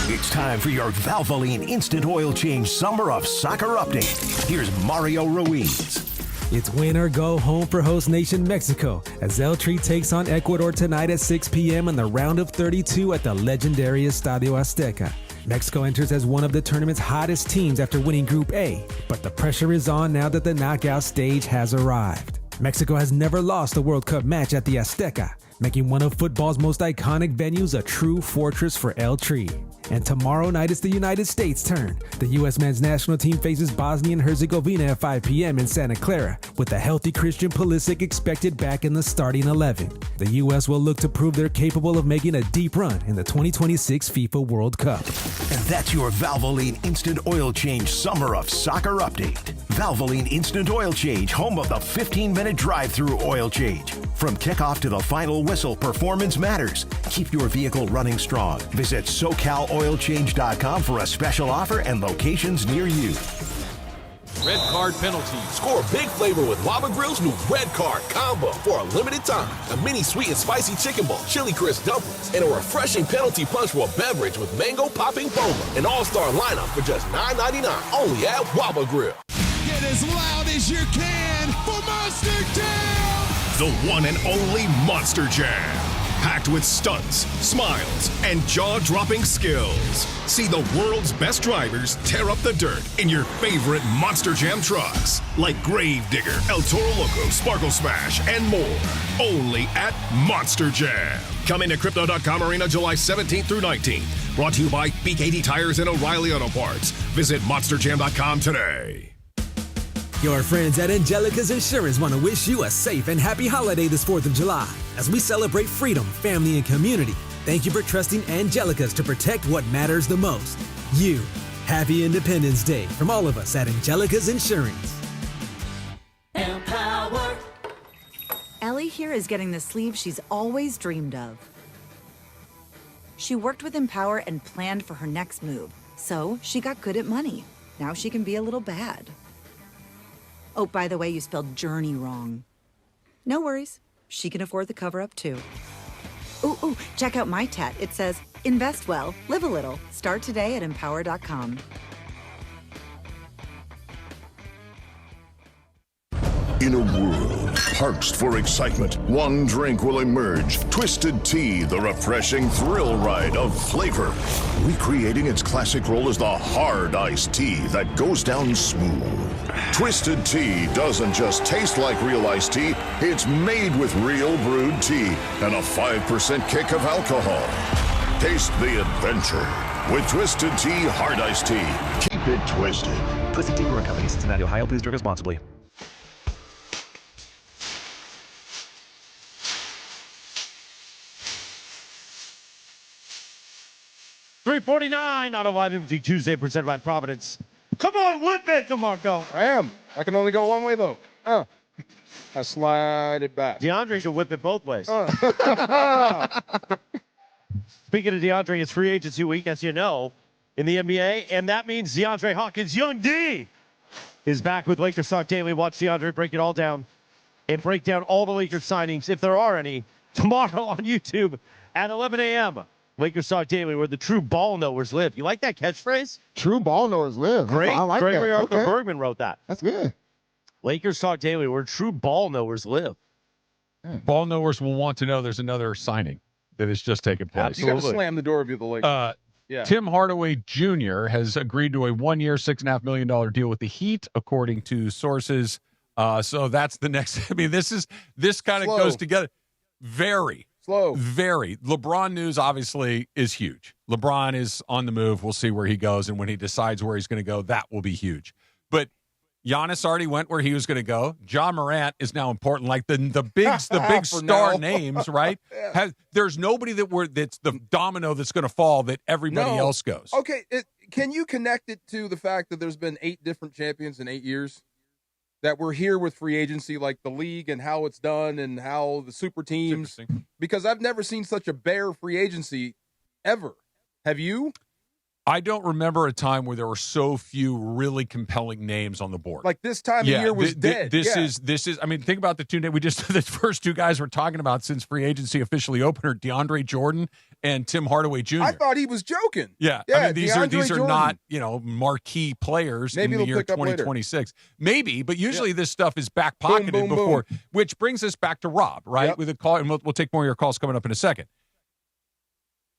It's time for your Valvoline Instant Oil Change Summer of Soccer Update. Here's Mario Ruiz. It's win or go home for host nation Mexico as El Tri takes on Ecuador tonight at 6 p.m. in the round of 32 at the legendary Estadio Azteca. Mexico enters as one of the tournament's hottest teams after winning Group A, but the pressure is on now that the knockout stage has arrived. Mexico has never lost a World Cup match at the Azteca, making one of football's most iconic venues a true fortress for El Tri. And tomorrow night it's the United States' turn. The U.S. men's national team faces Bosnia and Herzegovina at 5 p.m. in Santa Clara, with the healthy Christian Pulisic expected back in the starting 11. The U.S. will look to prove they're capable of making a deep run in the 2026 FIFA World Cup. And that's your Valvoline Instant Oil Change Summer of Soccer Update. Valvoline Instant Oil Change, home of the 15-minute drive-through oil change. From kickoff to the final whistle, performance matters. Keep your vehicle running strong. Visit SoCalOilChange.com for a special offer and locations near you. Red card penalty. Score big flavor with Lava Grill's new Red Card combo for a limited time. A mini sweet and spicy chicken bowl, chili crisp dumplings, and a refreshing penalty punch for a beverage with mango popping boba. An all-star lineup for just $9.99 only at Waba Grill. Get as loud as you can for Monster Jam! The one and only Monster Jam. Packed with stunts, smiles, and jaw-dropping skills. See the world's best drivers tear up the dirt in your favorite Monster Jam trucks. Like Gravedigger, El Toro Loco, Sparkle Smash, and more. Only at Monster Jam. Coming to Crypto.com Arena July 17th through 19th. Brought to you by BKD Tires and O'Reilly Auto Parts. Visit MonsterJam.com today. Your friends at Angelica's Insurance want to wish you a safe and happy holiday this 4th of July. As we celebrate freedom, family, and community, thank you for trusting Angelica's to protect what matters the most. You. Happy Independence Day from all of us at Angelica's Insurance. Empower. Ellie here is getting the sleeve she's always dreamed of. She worked with Empower and planned for her next move, so she got good at money. Now she can be a little bad. Oh, by the way, you spelled journey wrong. No worries. She can afford the cover-up, too. Ooh, check out my tat. It says, invest well, live a little. Start today at Empower.com. In a world parched for excitement, one drink will emerge. Twisted Tea, the refreshing thrill ride of flavor. Recreating its classic role as the hard iced tea that goes down smooth. Twisted Tea doesn't just taste like real iced tea, it's made with real brewed tea and a 5% kick of alcohol. Taste the adventure with Twisted Tea Hard Iced Tea. Keep it twisted. Twisted Tea Brewing Company, Cincinnati, Ohio. Please drink responsibly. $3.49 on a live MG Tuesday presented by Providence. Come on, whip it, DeMarco. I am. I can only go one way, though. I slide it back. DeAndre should whip it both ways. Speaking of DeAndre, it's free agency week, as you know, in the NBA, and that means DeAndre Hawkins, Young D, is back with Lakers Talk Daily. Watch DeAndre break it all down and break down all the Lakers signings, if there are any, tomorrow on YouTube at 11 a.m. Lakers Talk Daily, where the true ball knowers live. You like that catchphrase? True ball knowers live. Great. I like Gregory that. Arthur Okay. Bergman wrote that. That's good. Lakers Talk Daily, where true ball knowers live. Ball knowers will want to know there's another signing that has just taken place. You got to slam the door if you're the Lakers. Yeah. Tim Hardaway Jr. has agreed to a 1-year, $6.5 million deal with the Heat, according to sources. So that's the next. I mean, this kind of goes together. Very slow. Very. LeBron news obviously is huge. LeBron is on the move. We'll see where he goes, and when he decides where he's going to go, that will be huge. But Giannis already went where he was going to go. Ja Morant is now important. Like the big star names, right? Yeah. There's nobody that's the domino that's going to fall that everybody else goes. Okay, can you connect it to the fact that there's been 8 different champions in 8 years? That we're here with free agency, like the league and how it's done and how the super teams. Because I've never seen such a bare free agency ever. Have you? I don't remember a time where there were so few really compelling names on the board. Like this time of year was dead. This is. I mean, think about the two names the first two guys we're talking about since free agency officially opened are DeAndre Jordan and Tim Hardaway Jr. I thought he was joking. Yeah. I mean, these are not not marquee players in the year 2026. Maybe, but usually this stuff is back pocketed before. Boom. Which brings us back to Rob, right? Yep. With a call, and we'll take more of your calls coming up in a second.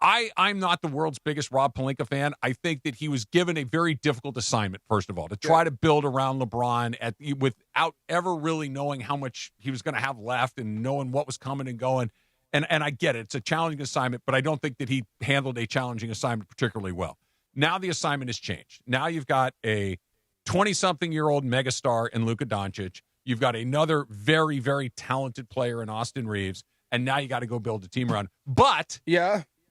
I'm not the world's biggest Rob Pelinka fan. I think that he was given a very difficult assignment, first of all, to try to build around LeBron without ever really knowing how much he was going to have left and knowing what was coming and going. And I get it. It's a challenging assignment, but I don't think that he handled a challenging assignment particularly well. Now the assignment has changed. Now you've got a 20-something-year-old megastar in Luka Doncic. You've got another very, very talented player in Austin Reeves, and now you got to go build a team around. But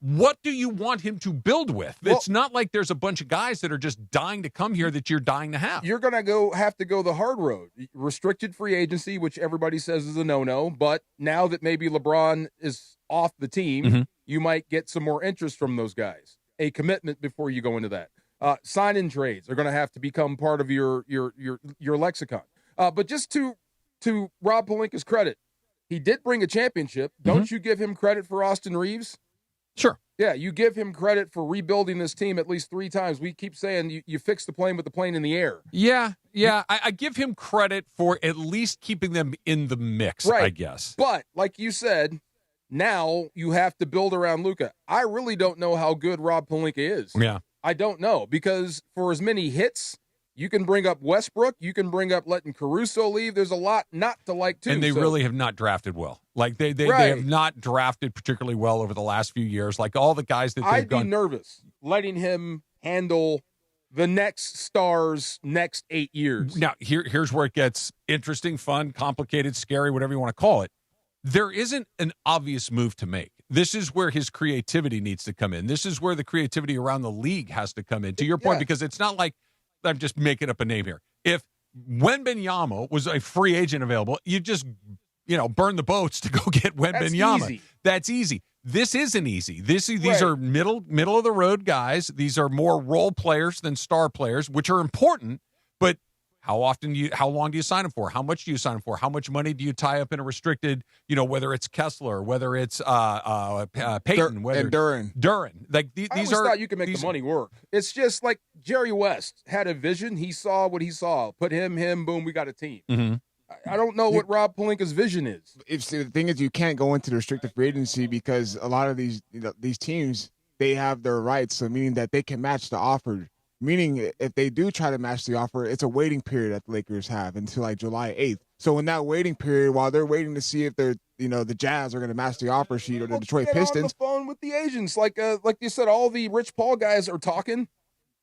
what do you want him to build with? Well, it's not like there's a bunch of guys that are just dying to come here that you're dying to have. You're going to have to go the hard road. Restricted free agency, which everybody says is a no-no, but now that maybe LeBron is off the team, you might get some more interest from those guys. A commitment before you go into that. Sign-in trades are going to have to become part of your lexicon. But just to Rob Pelinka's credit, he did bring a championship. Don't you give him credit for Austin Reeves? Sure. Yeah, you give him credit for rebuilding this team at least 3 times. We keep saying you fix the plane with the plane in the air. Yeah. I give him credit for at least keeping them in the mix, right. I guess. But, like you said, now you have to build around Luka. I really don't know how good Rob Pelinka is. Yeah. I don't know, because for as many hits, you can bring up Westbrook. You can bring up letting Caruso leave. There's a lot not to like, too. And they really have not drafted well. Like, they have not drafted particularly well over the last few years. Like, all the guys that they've I'd be nervous letting him handle the next star's next 8 years. Now, here's where it gets interesting, fun, complicated, scary, whatever you want to call it. There isn't an obvious move to make. This is where his creativity needs to come in. This is where the creativity around the league has to come in, to your point, because it's not like I'm just making up a name here. If Wembanyama was a free agent available, you just, burn the boats to go get Wembanyama. That's easy. This isn't easy. These are middle of the road guys. These are more role players than star players, which are important. But how long do you sign them for? How much do you sign them for? How much money do you tie up in a restricted? Whether it's Kessler, whether it's Peyton, and Duran. Like I always thought you could make the money work. It's just like Jerry West had a vision. He saw what he saw. Put him, boom, we got a team. Mm-hmm. I don't know what Rob Pelinka's vision is. The thing is, you can't go into the restricted free agency because a lot of these teams, they have their rights, so meaning that they can match the offer. Meaning, if they do try to match the offer, it's a waiting period that the Lakers have until like July 8th. So in that waiting period, while they're waiting to see if they're, the Jazz are going to match the offer sheet or the Detroit Pistons, on the phone with the agents, like you said, all the Rich Paul guys are talking.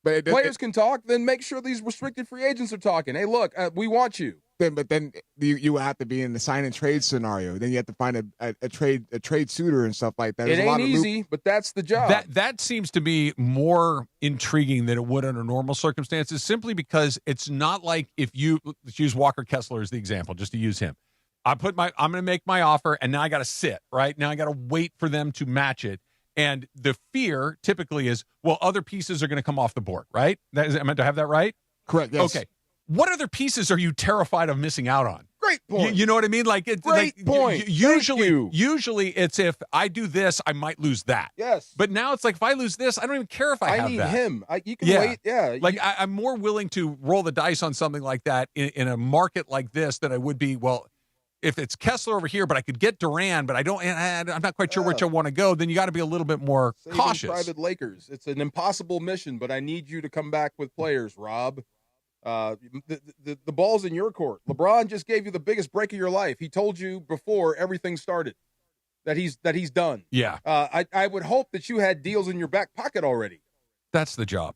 But players can talk. Then make sure these restricted free agents are talking. Hey, look, we want you. Then you would have to be in the sign and trade scenario. Then you have to find a trade suitor and stuff like that. It ain't easy, but that's the job. That seems to be more intriguing than it would under normal circumstances, simply because it's not like let's use Walker Kessler as the example, just to use him. I'm going to make my offer, and now I got to sit, right? Now I got to wait for them to match it. And the fear typically is, well, other pieces are going to come off the board, right? Am I to have that right? Correct. Yes. Okay. What other pieces are you terrified of missing out on? Great point. You know what I mean? Like, Great point. Usually it's if I do this, I might lose that. Yes. But now it's like, if I lose this, I don't even care if I have need that. him. You can wait. Yeah. Like, I'm more willing to roll the dice on something like that in a market like this than I would be, well, if it's Kessler over here, but I could get Duran, but I'm not quite sure which I want to go, then you got to be a little bit more cautious. Private Lakers. It's an impossible mission, but I need you to come back with players, Rob. The ball's in your court. LeBron just gave you the biggest break of your life. He told you before everything started that he's done. Yeah. I would hope that you had deals in your back pocket already. That's the job.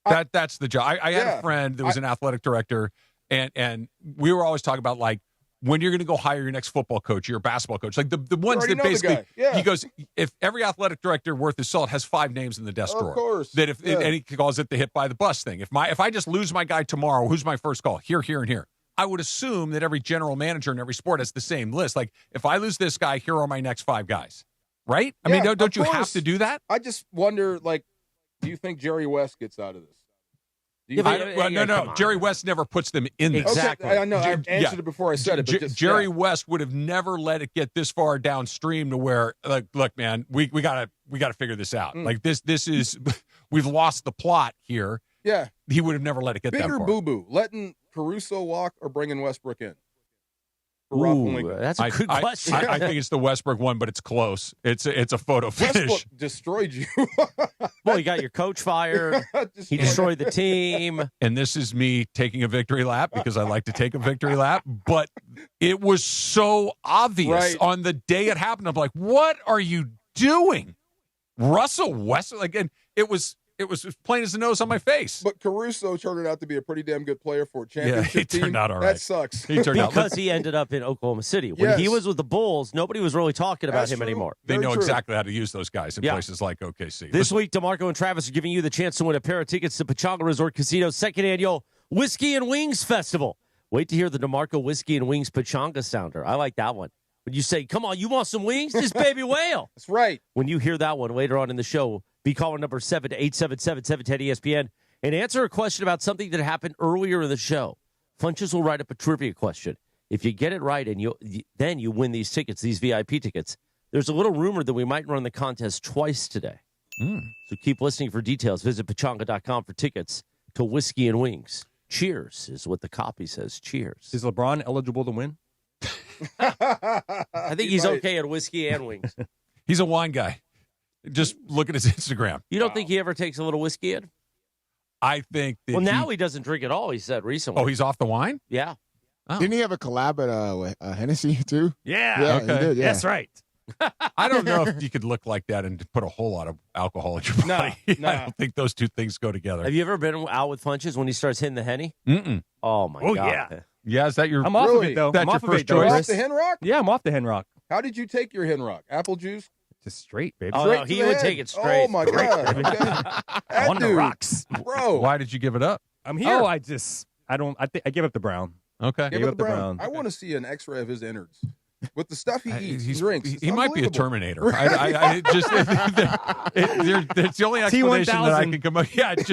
That's the job. I had a friend that was an athletic director, and we were always talking about, like, when you're going to go hire your next football coach, your basketball coach, like the ones that basically, he goes, if every athletic director worth his salt has 5 names in the desk drawer, of course, that and he calls it the hit by the bus thing. If I just lose my guy tomorrow, who's my first call? Here, and here. I would assume that every general manager in every sport has the same list. Like, if I lose this guy, here are my next 5 guys, right? I mean, don't you have to do that? I just wonder, like, do you think Jerry West gets out of this? No. Jerry West never puts them in this. Exactly. Okay, I know. I answered it before I said it. But Jerry West would have never let it get this far downstream to where, like, look, man, we gotta figure this out. Like, this is we've lost the plot here. Yeah. He would have never let it get that far. Bigger boo-boo, letting Caruso walk or bringing Westbrook in? Ooh, that's a good question. I think it's the Westbrook one, but it's close. It's a photo finish. Westbrook destroyed you. Well, you got your coach fired. He destroyed the team. And this is me taking a victory lap because I like to take a victory lap. But it was so obvious on the day it happened. I'm like, what are you doing? Russell Westbrook? Like, and it was as plain as the nose on my face. But Caruso turned out to be a pretty damn good player for a championship team. He turned out all right. That sucks. He turned out because he ended up in Oklahoma City. When he was with the Bulls, nobody was really talking about him anymore. They know exactly how to use those guys in places like OKC. This week, DeMarco and Travis are giving you the chance to win a pair of tickets to Pechanga Resort Casino's 2nd annual Whiskey and Wings Festival. Wait to hear the DeMarco Whiskey and Wings Pechanga sounder. I like that one. When you say, come on, you want some wings? This baby whale. That's right. When you hear that one later on in the show, be caller number 7-877-710-ESPN and answer a question about something that happened earlier in the show. Funches will write up a trivia question. If you get it right, and then you win these tickets, these VIP tickets. There's a little rumor that we might run the contest twice today. So keep listening for details. Visit Pechanga.com for tickets to Whiskey and Wings. Cheers is what the copy says. Cheers. Is LeBron eligible to win? I think he's okay at whiskey and wings. He's a wine guy. Just look at his Instagram. You don't think he ever takes a little whiskey in? I think that now he doesn't drink at all, he said recently. Oh, he's off the wine? Yeah. Oh. Didn't he have a collab at Hennessy, too? Yeah. Okay. He did, That's right. I don't know if you could look like that and put a whole lot of alcohol in your body. No. I don't think those two things go together. Have you ever been out with Funches when he starts hitting the Henny? Mm-mm. Oh, my God. Yeah. Yeah, is that your... I'm off of it, though. That's I'm off your of first it, though. choice? You're off the Hen Rock? Yeah, I'm off the Hen Rock. How did you take your Hen Rock? Apple juice? Just straight, baby. Oh, Straight no, to he the would head. take it straight. Oh, my God. Okay. On the rocks. Bro. Why did you give it up? I'm here. Oh, I give up the brown. Okay. Give Give it up the the brown. brown. I want to see an x-ray of his innards. With the stuff he eats and drinks. He might be a unbelievable. Terminator. It's the only explanation that I can come up. Yeah, it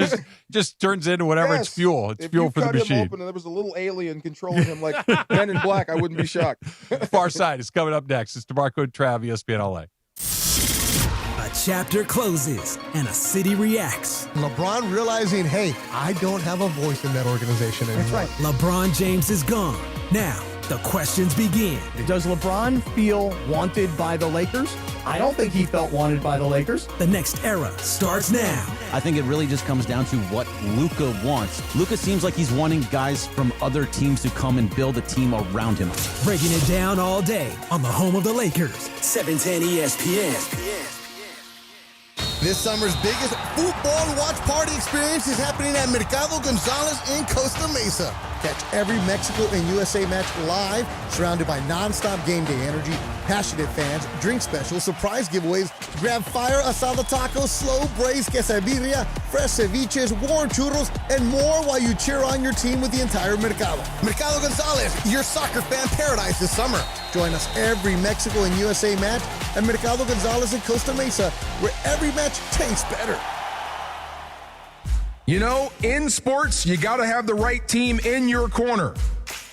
just turns into whatever. Yes. It's fuel. It's if fuel you for the cut him machine. open and there was a little alien controlling him like Men in Black, I wouldn't be shocked. Far Side is coming up next. It's DeMarco and Trav, ESPN LA. A chapter closes and a city reacts. LeBron realizing, hey, I don't have a voice in that organization anymore. That's right. LeBron James is gone. Now, The questions begin. Does LeBron feel wanted by the Lakers? I don't think he felt wanted by the Lakers. The next era starts now. I think it really just comes down to what Luka wants. Luka seems like he's wanting guys from other teams to come and build a team around him. Breaking it down all day on the home of the Lakers, 710 ESPN. This summer's biggest football watch party experience is happening at Mercado Gonzalez in Costa Mesa. Catch every Mexico and USA match live, surrounded by nonstop game day energy, passionate fans, drink specials, surprise giveaways, grab fire asada tacos, slow braised quesadilla, fresh ceviches, warm churros, and more while you cheer on your team with the entire Mercado. Mercado Gonzalez, your soccer fan paradise this summer. Join us every Mexico and USA match at Mercado Gonzalez in Costa Mesa, where every match tastes better. You know, in sports, you got to have the right team in your corner.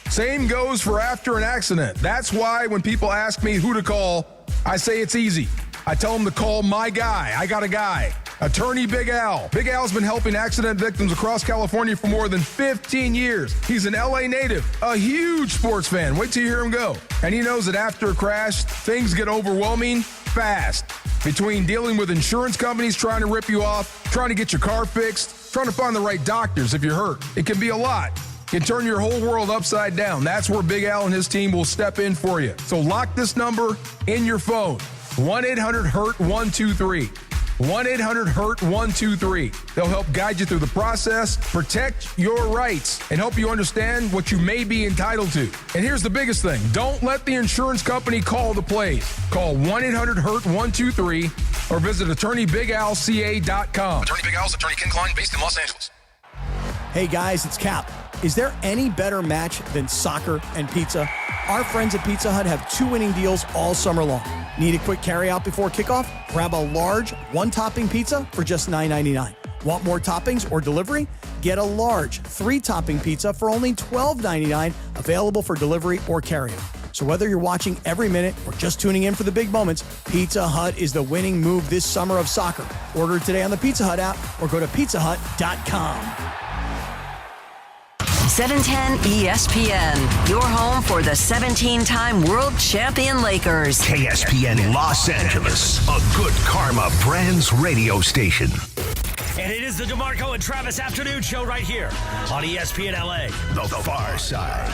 Same goes for after an accident. That's why when people ask me who to call, I say it's easy. I tell them to call my guy. I got a guy. Attorney Big Al. Big Al's been helping accident victims across California for more than 15 years. He's an LA native, a huge sports fan. Wait till you hear him go. And he knows that after a crash, things get overwhelming fast. Between dealing with insurance companies trying to rip you off, trying to get your car fixed, trying to find the right doctors if you're hurt, it can be a lot. It can turn your whole world upside down. That's where Big Al and his team will step in for you. So lock this number in your phone. 1-800-HURT-123. 1-800-HURT-123. They'll help guide you through the process, protect your rights, and help you understand what you may be entitled to. And here's the biggest thing. Don't let the insurance company call the plays. Call 1-800-HURT-123 or visit attorneybigalca.com. Attorney Big Al's attorney Ken Klein, based in Los Angeles. Hey guys, it's Cap. Is there any better match than soccer and pizza? Our friends at Pizza Hut have 2 winning deals all summer long. Need a quick carryout before kickoff? Grab a large 1-topping pizza for just $9.99. Want more toppings or delivery? Get a large 3-topping pizza for only $12.99, available for delivery or carryout. So whether you're watching every minute or just tuning in for the big moments, Pizza Hut is the winning move this summer of soccer. Order today on the Pizza Hut app or go to pizzahut.com. 710 ESPN, your home for the 17-time world champion Lakers. KSPN Los Angeles, a Good Karma Brands radio station. And it is the DeMarco and Travis Afternoon Show right here on ESPN LA. The Far Side.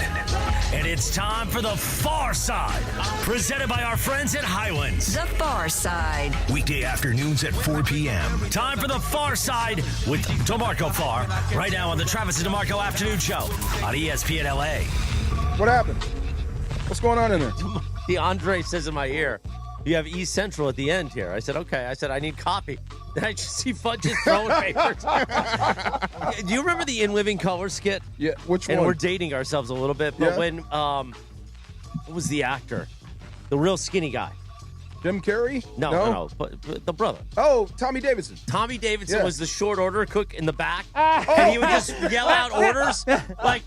And it's time for The Far Side, presented by our friends at Highlands. The Far Side. Weekday afternoons at 4 p.m. Time for The Far Side with DeMarco Far, right now on the Travis and DeMarco Afternoon Show on ESPN LA. What happened? What's going on in there? DeAndre says in my ear, you have East Central at the end here. I said, okay. I said, I need coffee. Then I just see Fudges throwing papers. Do you remember the In Living Color skit? Yeah, which one? And we're dating ourselves a little bit, but when, what was the actor? The real skinny guy. Jim Carrey? No. But the brother. Oh, Tommy Davidson. Tommy Davidson was the short order cook in the back, and he would just yell out orders like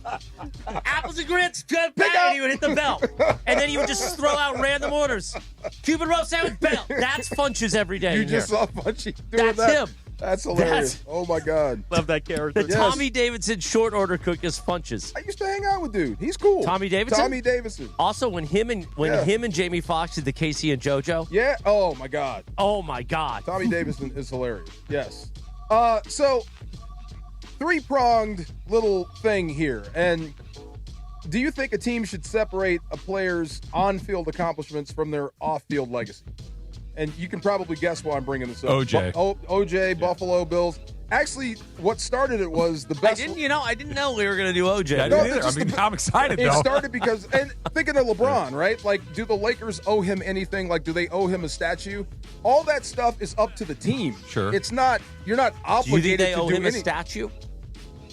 apples and grits, and he would hit the bell, and then he would just throw out random orders. Cuban roast sandwich, bell. That's Funches every day. You just saw Funchy doing That's that. him. That's hilarious. Oh my God. Love that character. The Tommy Davidson short order cook is Funches. I used to hang out with dude. He's cool. Tommy Davidson? Tommy Davidson. Also, when him and Jamie Foxx did the Casey and JoJo. Yeah. Oh my God. Oh my God. Tommy Davidson is hilarious. Yes. So 3-pronged little thing here. And do you think a team should separate a player's on-field accomplishments from their off-field legacy? And you can probably guess why I'm bringing this up. OJ. OJ, Buffalo Bills. Actually, what started it was the best. I didn't know we were going to do OJ. I didn't either. I'm excited, It though. started because, and thinking of LeBron, right? Like, do the Lakers owe him anything? Like, do they owe him a statue? All that stuff is up to the team. Sure. It's not, you're not Do you obligated think they owe to do him anything. a statue?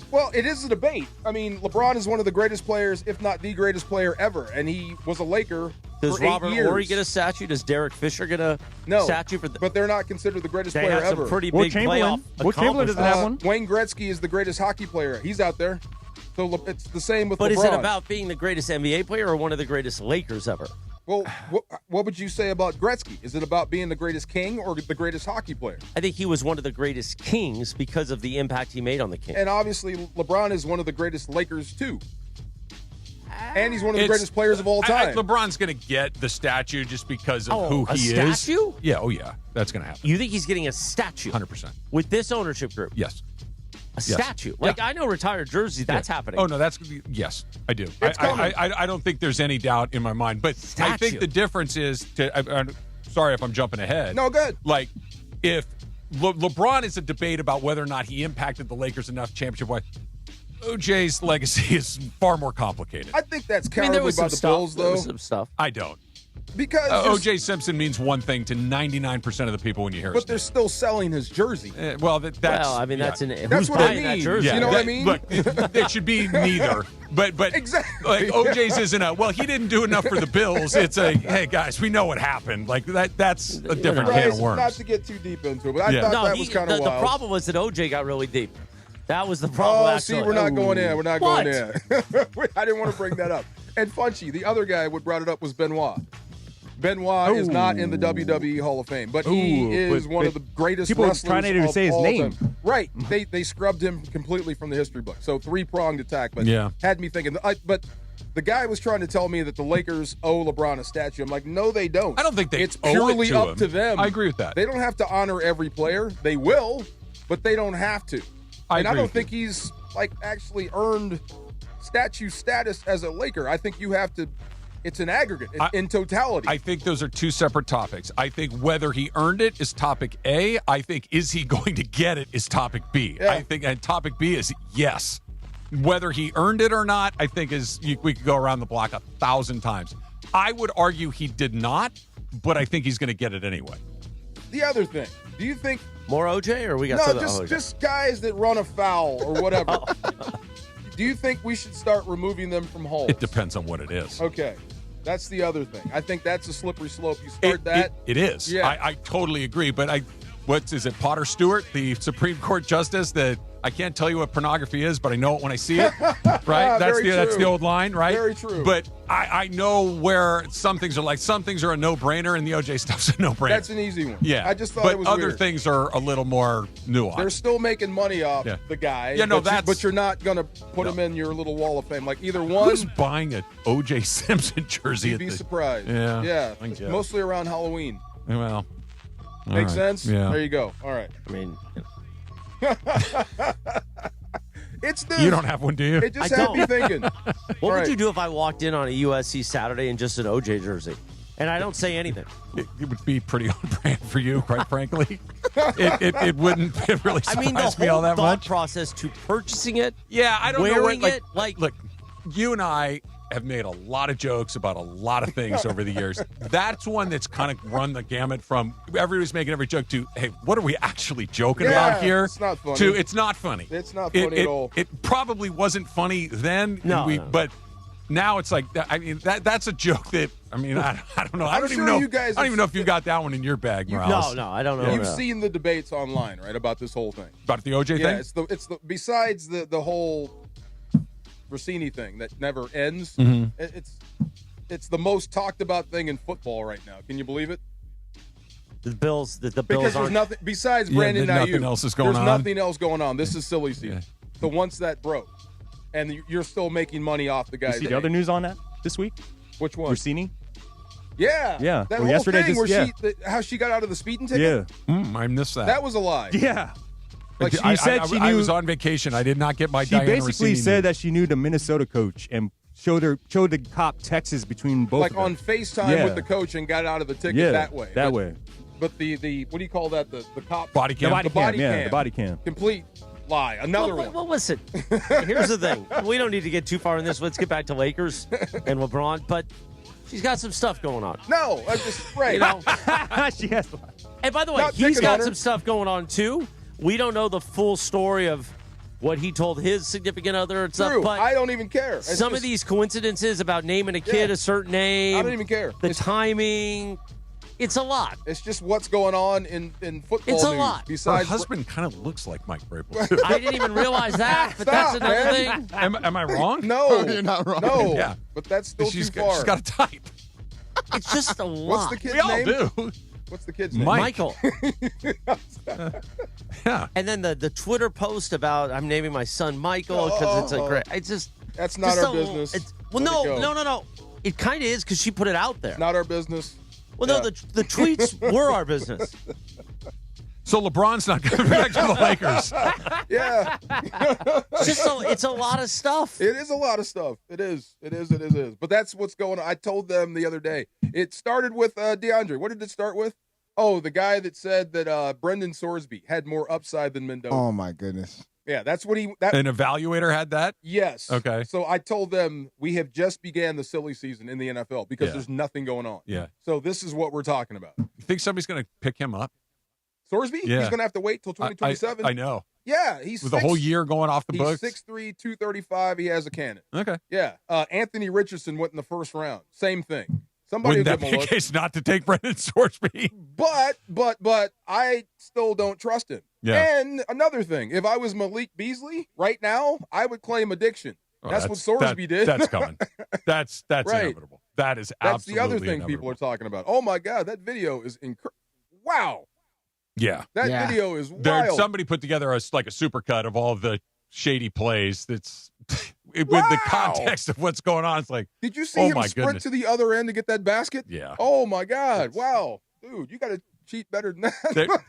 Well, it is a debate. I mean, LeBron is one of the greatest players, if not the greatest player ever, and he was a Laker Does for 8 Robert years. Horry get a statue? Does Derek Fisher get a statue for but they're not considered the greatest They player had some ever. pretty big playoff accomplishments. Wayne Gretzky is the greatest hockey player. He's out there. So it's the same with But LeBron. is it about being the greatest NBA player or one of the greatest Lakers ever? Well, what would you say about Gretzky? Is it about being the greatest king or the greatest hockey player? I think he was one of the greatest Kings because of the impact he made on the Kings. And obviously, LeBron is one of the greatest Lakers, too. And he's one of the greatest players of all time. LeBron's going to get the statue just because of who he is. A statue? Yeah, yeah. That's going to happen. You think he's getting a statue? 100%. With this ownership group? Yes. A statue? I know retired jersey, that's happening. Oh, no, yes, I do. I don't think there's any doubt in my mind. But I think the difference is, I'm sorry if I'm jumping ahead. No, good. Like, if LeBron is a debate about whether or not he impacted the Lakers enough championship-wise, OJ's legacy is far more complicated. I think that's cowardly by the Bulls, though. There was some stuff. I don't. Because O.J. Simpson means one thing to 99% of the people when you hear his But they're still selling his jersey. that's... Well, I mean, that's who's what buying I that mean. jersey? You know what I mean? Look, it should be neither. But exactly. Like, O.J.'s isn't he didn't do enough for the Bills. It's hey, guys, we know what happened. Like, that's a different can of worms. Not to get too deep into it, but I thought that was kind of wild. The problem was that O.J. got really deep. That was the problem. Oh, see, we're not going in. We're not going in. I didn't want to bring that up. And Funchy, the other guy who brought it up was Benoit. Benoit is not in the WWE Hall of Fame, but he is one of the greatest wrestlers trying to even say his name. Time. Right. They scrubbed him completely from the history book. So three-pronged attack, but had me thinking. But the guy was trying to tell me that the Lakers owe LeBron a statue. I'm like, no, they don't. I don't think It's owe purely it to up him. to them. I agree with that. They don't have to honor every player. They will, but they don't have to. I don't think he's actually earned statue status as a Laker. I think you have to. It's an aggregate in totality. I think those are two separate topics. I think whether he earned it is topic A. I think is he going to get it is topic B. Yeah. I think and topic B is yes. Whether he earned it or not, I think we could go around the block 1,000 times. I would argue he did not, but I think he's going to get it anyway. The other thing, do you think more OJ or we got just guys that run afoul or whatever? Do you think we should start removing them from holes? It depends on what it is. Okay. That's the other thing. I think that's a slippery slope. You start that. It is. Yeah. I totally agree. But what is it, Potter Stewart, the Supreme Court Justice, that I can't tell you what pornography is, but I know it when I see it. Right? That's the old line, right? Very true. But I know where some things are a no-brainer, and the OJ stuff's a no-brainer. That's an easy one. Yeah. I just thought it was other weird. things are a little more nuanced. They're still making money off the guy. Yeah, no, but you're not going to put him in your little wall of fame. Like either one. Who's buying an OJ Simpson jersey? You'd be surprised. Yeah. Mostly around Halloween. Well. Makes sense? Yeah. There you go. All right. I mean, you don't have one, do you? It just had me thinking. What would you do if I walked in on a USC Saturday in just an OJ jersey? And I don't say anything. It would be pretty on brand for you, quite frankly. It wouldn't really surprise me all that thought much. Process to purchasing it. Yeah, I don't know wearing what, it. Look, you and I have made a lot of jokes about a lot of things over the years. That's one that's kind of run the gamut from everybody's making every joke to, hey, what are we actually joking about here? It's not funny. To it's not funny. It's not funny at all. It probably wasn't funny then. But now it's like, I mean, that's a joke that, I mean, I don't know. I don't even know if you got that one in your bag, Morales. No, I don't know. You've seen the debates online, right, about this whole thing. About the OJ thing? Yeah, it's the besides the whole Rossini thing that never ends. Mm-hmm. It's the most talked about thing in football right now. Can you believe it? The Bills because there's nothing besides Brandon Ayuk. Nothing else is going on. There's nothing else going on. This is silly season. Yeah. So once that broke, and you're still making money off the guys. You see the other news on that this week? Which one? Rossini? Yeah. Yeah. That whole yesterday thing how she got out of the speeding ticket? Yeah. I missed that. That was a lie. Yeah. Like she said she knew. I was on vacation. I did not get my Diana She basically Rossini said that she knew the Minnesota coach and showed the cop texts between both like of them. on FaceTime with the coach and got out of the ticket that way. That way. But the what do you call that? The cop body cam. The body cam. Complete lie. Another one. Well, listen. Here's the thing. We don't need to get too far in this. Let's get back to Lakers and LeBron. But she's got some stuff going on. No, I just right. You know? She has. And by the way, he's got some stuff going on too. We don't know the full story of what he told his significant other and stuff. True. But I don't even care. Some of these coincidences about naming a kid a certain name. I don't even care. The timing. It's a lot. It's just what's going on in football It's a news. lot. Besides, her husband kind of looks like Mike Vrabel, too. I didn't even realize that, but that's another thing. Am I wrong? No, you're not wrong. No, yeah, but that's still too far. She's got a type. It's just a lot. What's the kid's we name? all do. What's the kid's name? Michael. Yeah. And then the Twitter post about I'm naming my son Michael because it's a great. It's just that's not our business. Well, no. It kind of is because she put it out there. It's not our business. Well, no, the tweets were our business. So LeBron's not coming back to the Lakers. Yeah. It's a lot of stuff. It is a lot of stuff. It is. But that's what's going on. I told them the other day. It started with DeAndre. What did it start with? Oh, the guy that said that Brendan Sorsby had more upside than Mendoza. Oh, my goodness. Yeah, that's what An evaluator had that? Yes. Okay. So I told them we have just began the silly season in the NFL because there's nothing going on. Yeah. So this is what we're talking about. You think somebody's going to pick him up? Sorsby? Yeah. He's going to have to wait till 2027. I know. Yeah, he's with the whole year going off the books. He's 6'3", 235. He has a cannon. Okay. Yeah. Anthony Richardson went in the first round. Same thing. Somebody Wouldn't that be a case not to take Brendan Sorsby? But I still don't trust him. Yeah. And another thing, if I was Malik Beasley right now, I would claim addiction. That's what Sorsby did. That's coming. That's right. inevitable. That is That's absolutely the other thing inevitable. people are talking about. Oh my God, that video is incredible. Wow. Yeah. That video is wild. Somebody put together a supercut of all of the shady plays that's with the context of what's going on. It's like, did you see him sprint to the other end to get that basket? Yeah. Oh my God. Wow. Dude, you got to cheat better than that.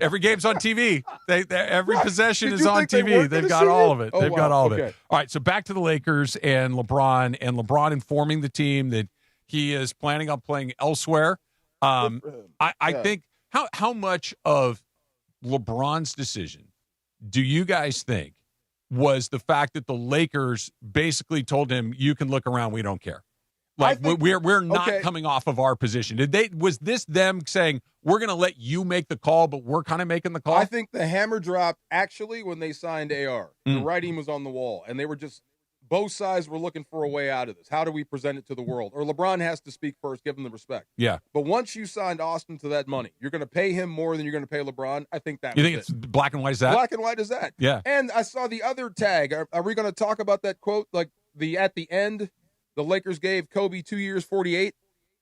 Every game's on TV. Every possession Did is you on think they TV. weren't They've gonna got see all it? of it. Oh, They've got wow. all of Okay. it. All right, so back to the Lakers and LeBron informing the team that he is planning on playing elsewhere. I think how much of LeBron's decision do you guys think was the fact that the Lakers basically told him, you can look around, we don't care? Like, we're not coming off of our position. Was this them saying, we're going to let you make the call, but we're kind of making the call? I think the hammer dropped actually when they signed AR. The writing was on the wall, and they were just both sides were looking for a way out of this. How do we present it to the world? Or LeBron has to speak first, give him the respect. Yeah. But once you signed Austin to that money, you're going to pay him more than you're going to pay LeBron. I think that. You think it's black and white as that? Black and white as that. Yeah. And I saw the other tag. Are we going to talk about that quote? Like at the end, the Lakers gave Kobe 2 years, 48.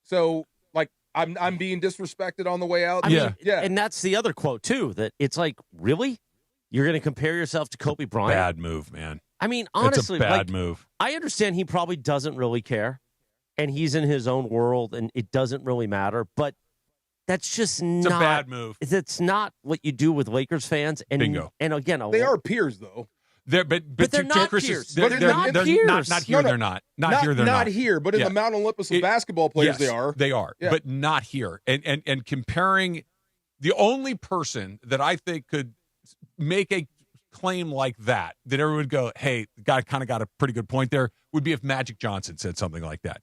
So like I'm being disrespected on the way out. I mean, and that's the other quote too. That it's like, really, you're going to compare yourself to Kobe Bryant? Bad move, man. I mean, honestly, it's a bad move. I understand he probably doesn't really care, and he's in his own world, and it doesn't really matter. But that's just It's a bad move. That's not what you do with Lakers fans. And, Bingo. And again, they are peers, though. But they're not peers. They're not Not peers. here. They're not. Not here. They're not. Not here, but in the Mount Olympus of basketball players, yes, they are. They are, but not here. And comparing, the only person that I think could make a claim like that everyone would go, hey, the guy kind of got a pretty good point there, would be if Magic Johnson said something like that,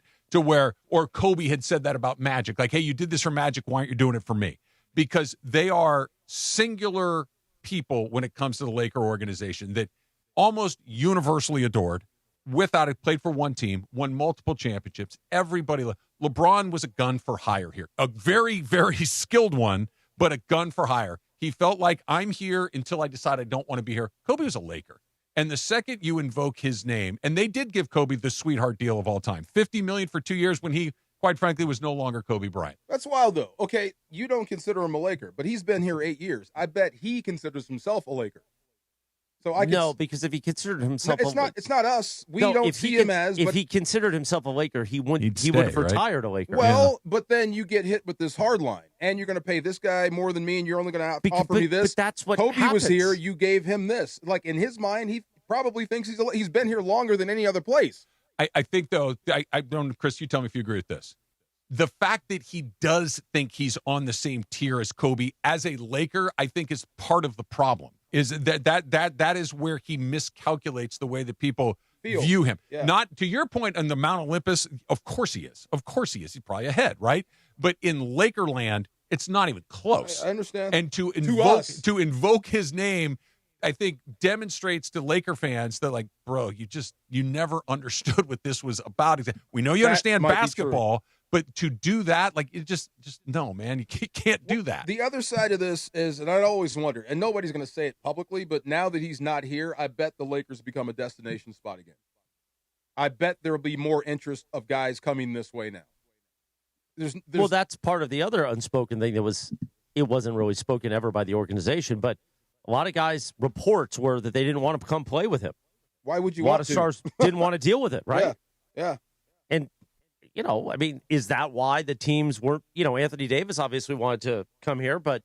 or Kobe had said that about Magic, like, hey, you did this for Magic, why aren't you doing it for me? Because they are singular people when it comes to the Laker organization that almost universally adored, without it, played for one team, won multiple championships. Everybody, LeBron was a gun for hire here, a very, very skilled one, but a gun for hire. He felt like, I'm here until I decide I don't want to be here. Kobe was a Laker. And the second you invoke his name, and they did give Kobe the sweetheart deal of all time, $50 million for 2 years when he, quite frankly, was no longer Kobe Bryant. That's wild, though. Okay, you don't consider him a Laker, but he's been here 8 years. I bet he considers himself a Laker. So No, because if he considered himself, it's not us. We don't see him as. If he considered himself a Laker, he would have retired a Laker. Well, but then you get hit with this hard line, and you're going to pay this guy more than me, and you're only going to offer me this. But that's what Kobe happens. was here. You gave him this. Like in his mind, he probably thinks he's been here longer than any other place. I think, though, I don't, Chris, you tell me if you agree with this. The fact that he does think he's on the same tier as Kobe as a Laker, I think, is part of the problem. Is that is where he miscalculates the way that people view him. Yeah. Not to your point on the Mount Olympus. Of course he is. Of course he is. He's probably ahead, right? But in Lakerland, it's not even close. I understand. And to invoke his name, I think demonstrates to Laker fans that, like, bro, you never understood what this was about. We know you understand basketball, but to do that, like, it just no, man, you can't do that. The other side of this is, and I always wonder, and nobody's going to say it publicly, but now that he's not here, I bet the Lakers become a destination spot again. I bet there will be more interest of guys coming this way now. Well, that's part of the other unspoken thing it wasn't really spoken ever by the organization, but a lot of guys' reports were that they didn't want to come play with him. Why would you want want to? A lot of stars didn't want to deal with it, right? Yeah. And, I mean, is that why the teams weren't, Anthony Davis obviously wanted to come here, but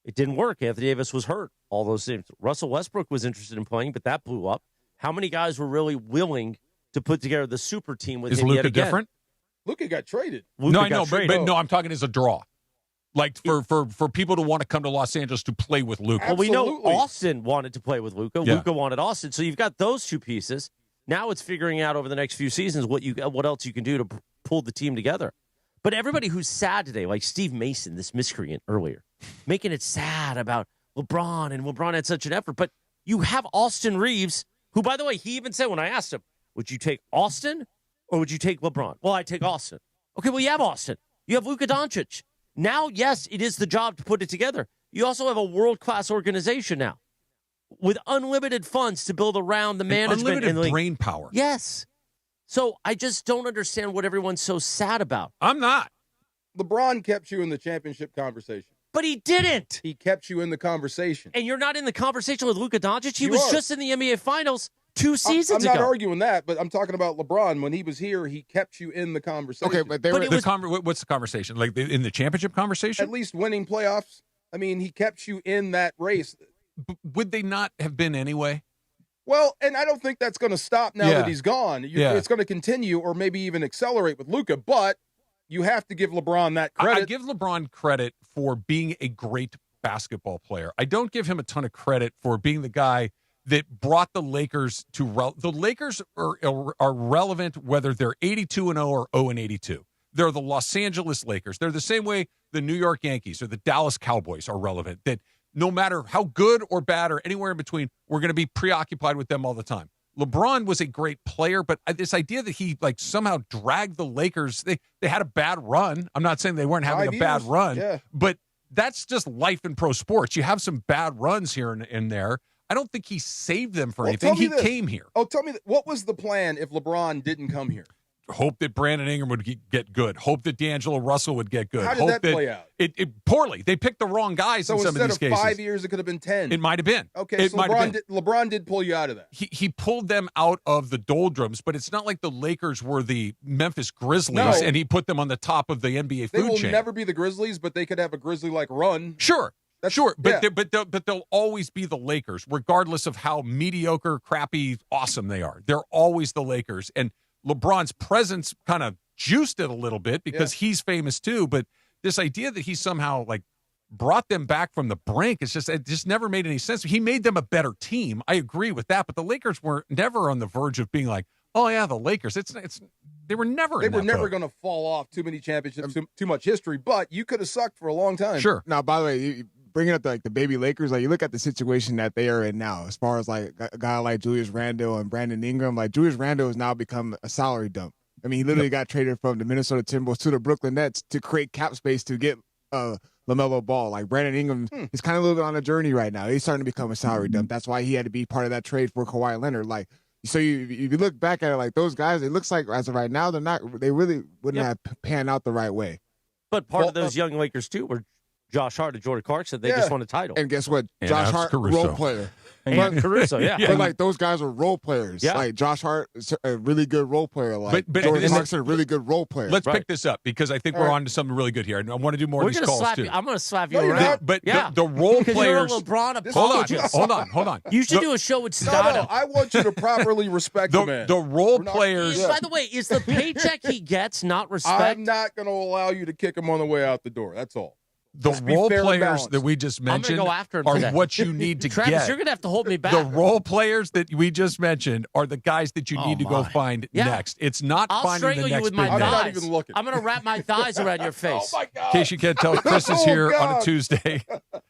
it didn't work. Anthony Davis was hurt. All those things. Russell Westbrook was interested in playing, but that blew up. How many guys were really willing to put together the super team with him yet again? Different? Luka got traded. No, I know, but no, I'm talking as a draw. Like for people to want to come to Los Angeles to play with Luka. Well, we know Austin wanted to play with Luka. Yeah. Luka wanted Austin. So you've got those two pieces. Now it's figuring out over the next few seasons what else you can do to pull the team together. But everybody who's sad today, like Steve Mason, this miscreant earlier, making it sad about LeBron, and LeBron had such an effort. But you have Austin Reeves, who, by the way, he even said when I asked him, would you take Austin or would you take LeBron? Well, I take Austin. Okay, well, you have Austin. You have Luka Doncic. Now, yes, it is the job to put it together. You also have a world-class organization now with unlimited funds to build around the management. Unlimited brain power. Yes. So I just don't understand what everyone's so sad about. I'm not. LeBron kept you in the championship conversation. But he didn't. He kept you in the conversation. And you're not in the conversation with Luka Doncic? He You was are. just in the NBA Finals 2 seasons ago. I'm not arguing that, but I'm talking about LeBron. When he was here, he kept you in the conversation. Okay, but what's the conversation? Like in the championship conversation? At least winning playoffs. I mean, he kept you in that race. Would they not have been anyway? Well, and I don't think that's going to stop now that he's gone. Yeah. It's going to continue or maybe even accelerate with Luka, but you have to give LeBron that credit. I give LeBron credit for being a great basketball player. I don't give him a ton of credit for being the guy that brought the Lakers to the Lakers are relevant whether they're 82-0 or 0-82. They're the Los Angeles Lakers. They're the same way the New York Yankees or the Dallas Cowboys are relevant, that no matter how good or bad or anywhere in between, we're going to be preoccupied with them all the time. LeBron was a great player, but this idea that he somehow dragged the Lakers, they had a bad run. I'm not saying they weren't having 5 a bad years, run, yeah. but that's just life in pro sports. You have some bad runs here and there. I don't think he saved them for anything. He came here. Oh, tell me, what was the plan if LeBron didn't come here? Hope that Brandon Ingram would get good. Hope that D'Angelo Russell would get good. How did Hope that play out? It poorly. They picked the wrong guys So in some of these instead cases. of 5 years, it could have been 10. It might have been. Okay, so LeBron did pull you out of that. He pulled them out of the doldrums, but it's not like the Lakers were the Memphis Grizzlies and he put them on the top of the NBA They food will chain. never be the Grizzlies, but they could have a Grizzly-like run. Sure. Sure, but yeah. they'll always be the Lakers, regardless of how mediocre, crappy, awesome they are. They're always the Lakers, and LeBron's presence kind of juiced it a little bit because he's famous too. But this idea that he somehow brought them back from the brink, it just never made any sense. He made them a better team. I agree with that, but the Lakers were never on the verge of being like, oh yeah, the Lakers. They were never. They were never going to fall off. Too many championships, too much history. But you could have sucked for a long time. Sure. Now, by the way, bringing up the baby Lakers, you look at the situation that they are in now, as far as a guy like Julius Randle and Brandon Ingram. Julius Randle has now become a salary dump. I mean, he literally got traded from the Minnesota Timberwolves to the Brooklyn Nets to create cap space to get LaMelo Ball. Brandon Ingram is kind of a little bit on a journey right now. He's starting to become a salary dump. That's why he had to be part of that trade for Kawhi Leonard. So if you look back at it, those guys, it looks like as of right now, they really wouldn't have panned out the right way. But part of those young Lakers too were Josh Hart and Jordan Clarkson. They just won a title. And guess what? Josh Hart, Caruso. role player. And Caruso, yeah. But those guys are role players. Yeah. Josh Hart is a really good role player. But Jordan Clarkson, a really good role player. Let's pick this up because I think we're on to something really good here. I want to do more of these calls too. I'm going to slap you around. But the role players. You're a LeBron apologist. Hold on. You should do a show with Stano. No, I want you to properly respect the man. The role players. By the way, is the paycheck he gets not respect? I'm not going to allow you to kick him on the way out the door. That's all. The role players that we just mentioned go after him are today. what you need to Travis, get. you're going to have to hold me back. The role players that we just mentioned are the guys that you need to go find next. It's not I'll finding strangle the you next with my big man. thighs. I'm not even looking. I'm going to wrap my thighs around your face. Oh, my God. In case you can't tell, Chris is here on God. a Tuesday.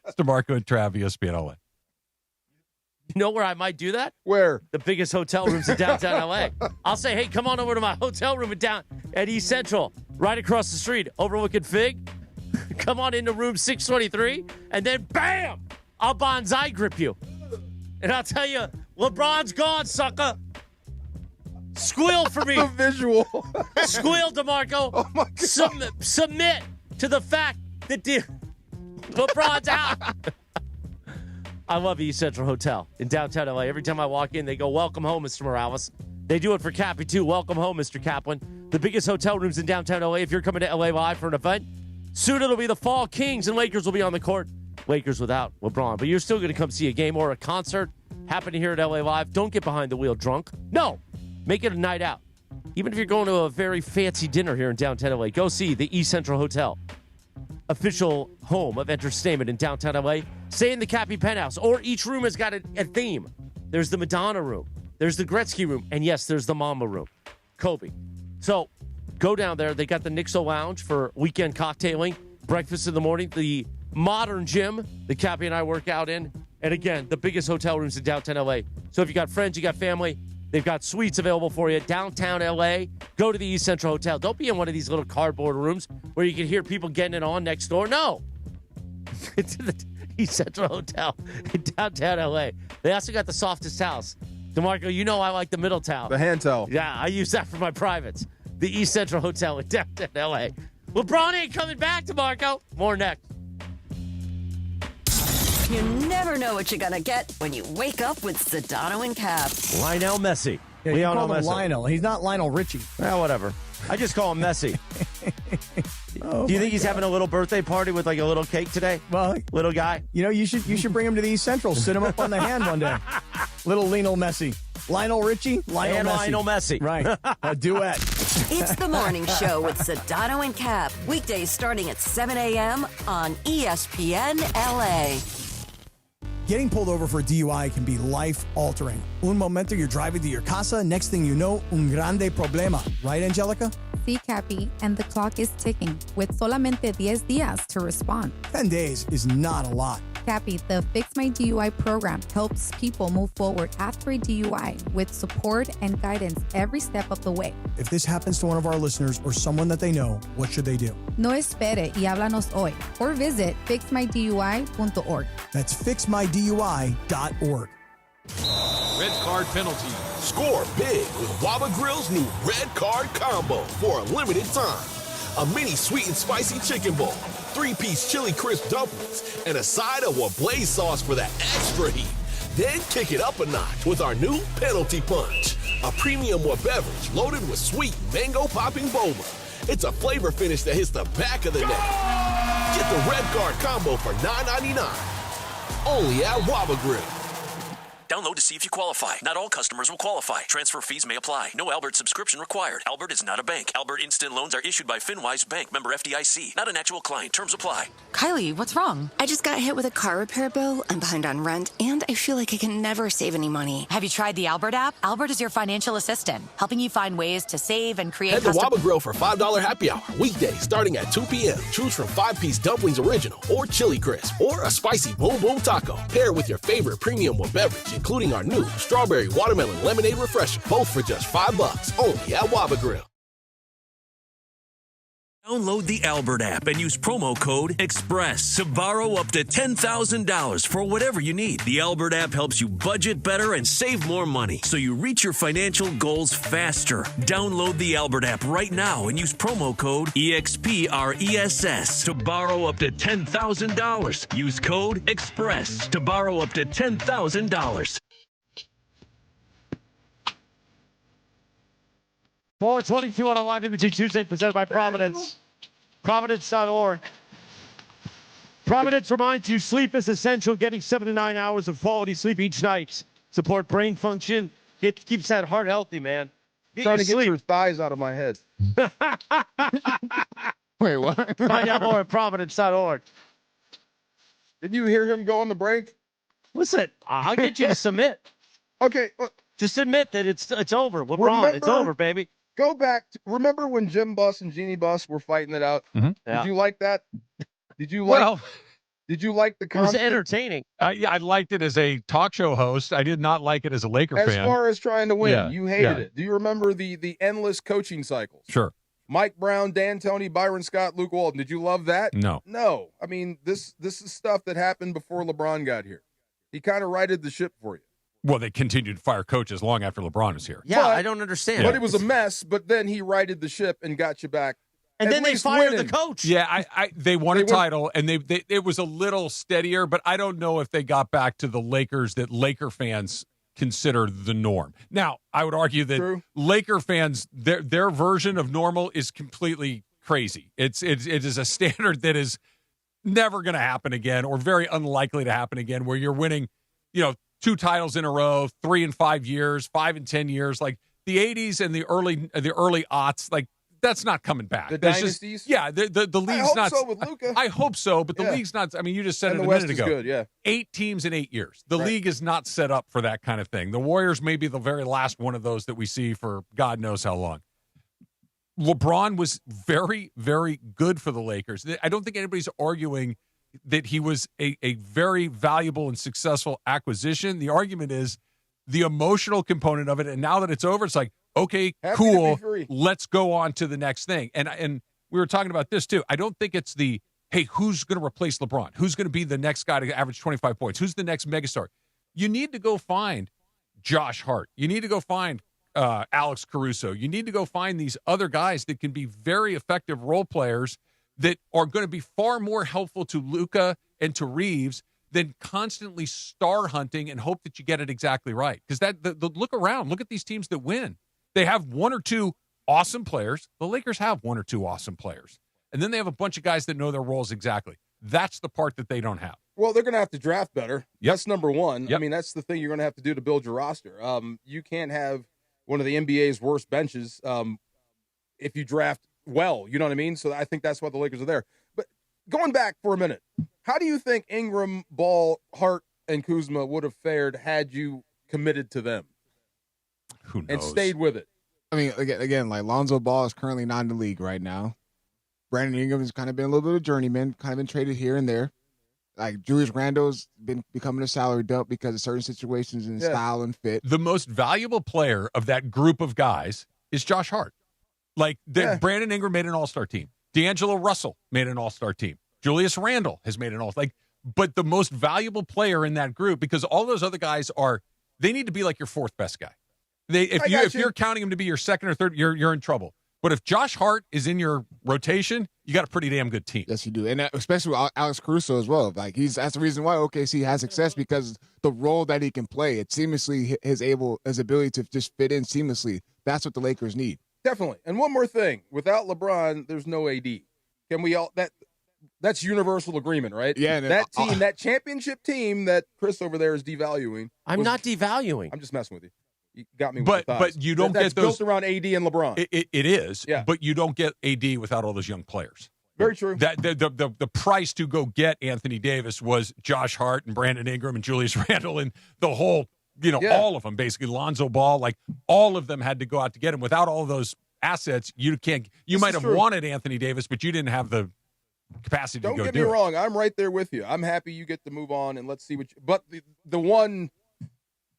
It's DeMarco and Trav, ESPN LA. You know where I might do that? Where? The biggest hotel rooms in downtown LA. I'll say, hey, come on over to my hotel room at East Central, right across the street, overlooking Fig. Come on into room 623, and then bam, I'll bonsai grip you. And I'll tell you, LeBron's gone, sucker. Squeal for me. The visual. Squeal, DeMarco. Oh, my God. Submit to the fact that LeBron's out. I love East Central Hotel in downtown LA. Every time I walk in, they go, welcome home, Mr. Morales. They do it for Cappy, too. Welcome home, Mr. Kaplan. The biggest hotel rooms in downtown LA. If you're coming to LA live for an event, soon it'll be the Fall Kings, and Lakers will be on the court. Lakers without LeBron. But you're still going to come see a game or a concert happening here at LA Live. Don't get behind the wheel drunk. No. Make it a night out. Even if you're going to a very fancy dinner here in downtown LA, go see the East Central Hotel, official home of entertainment in downtown LA. Stay in the Cappy Penthouse, or each room has got a theme. There's the Madonna room. There's the Gretzky room. And yes, there's the Mama room. Kobe. So go down there. They got the Nixo Lounge for weekend cocktailing, breakfast in the morning, the modern gym that Cappy and I work out in. And again, the biggest hotel rooms in downtown LA. So if you got friends, you got family, they've got suites available for you. Downtown LA, go to the East Central Hotel. Don't be in one of these little cardboard rooms where you can hear people getting it on next door. No. It's the East Central Hotel in downtown LA. They also got the softest towels. DeMarco, you know I like the middle towel. The hand towel. Yeah, I use that for my privates. The East Central Hotel in downtown LA. LeBron ain't coming back, DeMarco. More next. You never know what you're going to get when you wake up with Sedano and Cap. Lionel Messi. Yeah, We you all call know him Messi. Lionel. He's not Lionel Richie. Well, whatever. I just call him Messi. Do you think he's having a little birthday party with like a little cake today? Well, little guy. You know, you should bring him to the East Central. Sit him up on the hand one day. Little Lionel Messi. Lionel Richie, Lionel Messi. Right. A duet. It's the morning show with Sedano and Cap. Weekdays starting at 7 a.m. on ESPN LA. Getting pulled over for a DUI can be life-altering. Un momento, you're driving to your casa. Next thing you know, un grande problema. Right, Angelica? Sí, Cappy, and the clock is ticking with solamente 10 días to respond. 10 days is not a lot. Cappy, the Fix My DUI program helps people move forward after a DUI with support and guidance every step of the way. If this happens to one of our listeners or someone that they know, what should they do? No espere y háblanos hoy or visit fixmydui.org. That's fixmydui.org. Red card penalty. Score big with Waba Grill's new red card combo for a limited time. A mini sweet and spicy chicken bowl, 3-piece chili crisp dumplings, and a side of Wablaze sauce for that extra heat. Then kick it up a notch with our new penalty punch, a premium beverage loaded with sweet mango popping boba. It's a flavor finish that hits the back of the neck. Get the red card combo for $9.99. Only at Waba Grill. Download to see if you qualify. Not all customers will qualify. Transfer fees may apply. No Albert subscription required. Albert is not a bank. Albert Instant Loans are issued by FinWise Bank, member FDIC. Not an actual client. Terms apply. Kylie, what's wrong? I just got hit with a car repair bill. I'm behind on rent, and I feel like I can never save any money. Have you tried the Albert app? Albert is your financial assistant, helping you find ways to save and create. Head to Waba Grill for $5 happy hour. Weekdays starting at 2 p.m. Choose from 5-piece dumplings original or chili crisp or a spicy boom boom taco. Pair with your favorite premium beverage, including our new strawberry watermelon lemonade refresher. Both for just $5. Only at Waba Grill. Download the Albert app and use promo code EXPRESS to borrow up to $10,000 for whatever you need. The Albert app helps you budget better and save more money so you reach your financial goals faster. Download the Albert app right now and use promo code EXPRESS to borrow up to $10,000. Use code EXPRESS to borrow up to $10,000. 422 on a live imaging Tuesday presented by Providence. Providence.org. Providence reminds you sleep is essential. Getting 7 to 9 hours of quality sleep each night. Support brain function. It keeps that heart healthy, man. Trying to get your thighs out of my head. Wait, what? Find out more at Providence.org. Did you hear him go on the break? Listen, I'll get you to submit. Okay. Just admit that it's over. We're wrong. It's over, baby. Go back. Remember when Jim Buss and Jeannie Buss were fighting it out? Mm-hmm. Did you like that? Did you like? Did you like the? It was entertaining. I liked it as a talk show host. I did not like it as a Laker fan. As far as trying to win, Yeah, you hated yeah. it. Do you remember the endless coaching cycles? Sure. Mike Brown, Dan Toney, Byron Scott, Luke Walton. Did you love that? No. No. I mean, this is stuff that happened before LeBron got here. He kind of righted the ship for you. Well, they continued to fire coaches long after LeBron was here. Yeah, I don't understand. But it was a mess, but then he righted the ship and got you back. And then they fired the coach. Yeah, they won a title, and they it was a little steadier, but I don't know if they got back to the Lakers that Laker fans consider the norm. Now, I would argue that Laker fans, their version of normal is completely crazy. It is a standard that is never going to happen again, or very unlikely to happen again, where you're winning, 2 titles in a row, 3 in 5 years, 5 in 10 years. Like the 80s and the early aughts, like that's not coming back. The dynasties? The league's not. I hope so with Luka. I hope so, but the league's not. I mean, you just said And it the a minute West is ago. good, yeah. 8 teams in 8 years. The league is not set up for that kind of thing. The Warriors may be the very last one of those that we see for God knows how long. LeBron was very, very good for the Lakers. I don't think anybody's arguing that he was a very valuable and successful acquisition. The argument is the emotional component of it. And now that it's over, it's like, okay, cool, let's go on to the next thing. And we were talking about this too. I don't think it's hey, who's going to replace LeBron? Who's going to be the next guy to average 25 points? Who's the next megastar? You need to go find Josh Hart. You need to go find Alex Caruso. You need to go find these other guys that can be very effective role players that are going to be far more helpful to Luka and to Reeves than constantly star hunting and hope that you get it exactly right. Because the look around, look at these teams that win. They have 1 or 2 awesome players. The Lakers have 1 or 2 awesome players. And then they have a bunch of guys that know their roles exactly. That's the part that they don't have. Well, they're going to have to draft better. Yep. That's number one. Yep. I mean, that's the thing you're going to have to do to build your roster. You can't have one of the NBA's worst benches if you draft well. You know what I mean? So I think that's why the Lakers are there. But going back for a minute, how do you think Ingram, Ball, Hart, and Kuzma would have fared had you committed to them? Who knows? And stayed with it. I mean, again, like Lonzo Ball is currently not in the league right now. Brandon Ingram has kind of been a little bit of a journeyman, kind of been traded here and there. Like Julius Randle's been becoming a salary dump because of certain situations and style and fit. The most valuable player of that group of guys is Josh Hart. Like Brandon Ingram made an all-star team. D'Angelo Russell made an all-star team. Julius Randle has made an all-star. But the most valuable player in that group, because all those other guys they need to be like your 4th best guy. If you're counting him to be your 2nd or 3rd, you're in trouble. But if Josh Hart is in your rotation, you got a pretty damn good team. Yes, you do. And especially with Alex Caruso as well. Like that's the reason why OKC has success, because the role that he can play, it seamlessly his ability to just fit in seamlessly. That's what the Lakers need. Definitely. And one more thing. Without LeBron, there's no AD. Can we all that's universal agreement, right? Yeah. That team, that championship team that Chris over there is devaluing. I'm not devaluing. I'm just messing with you. You got me with the thoughts. But you don't that's get those built around AD and LeBron. It is, yeah. But you don't get AD without all those young players. Very true. That the price to go get Anthony Davis was Josh Hart and Brandon Ingram and Julius Randle and the whole, all of them, basically Lonzo Ball, like all of them had to go out to get him. Without all of those assets, you can't. You might have wanted Anthony Davis, but you didn't have the capacity to go do it. Don't get me wrong. I'm right there with you. I'm happy you get to move on and let's see what. But the one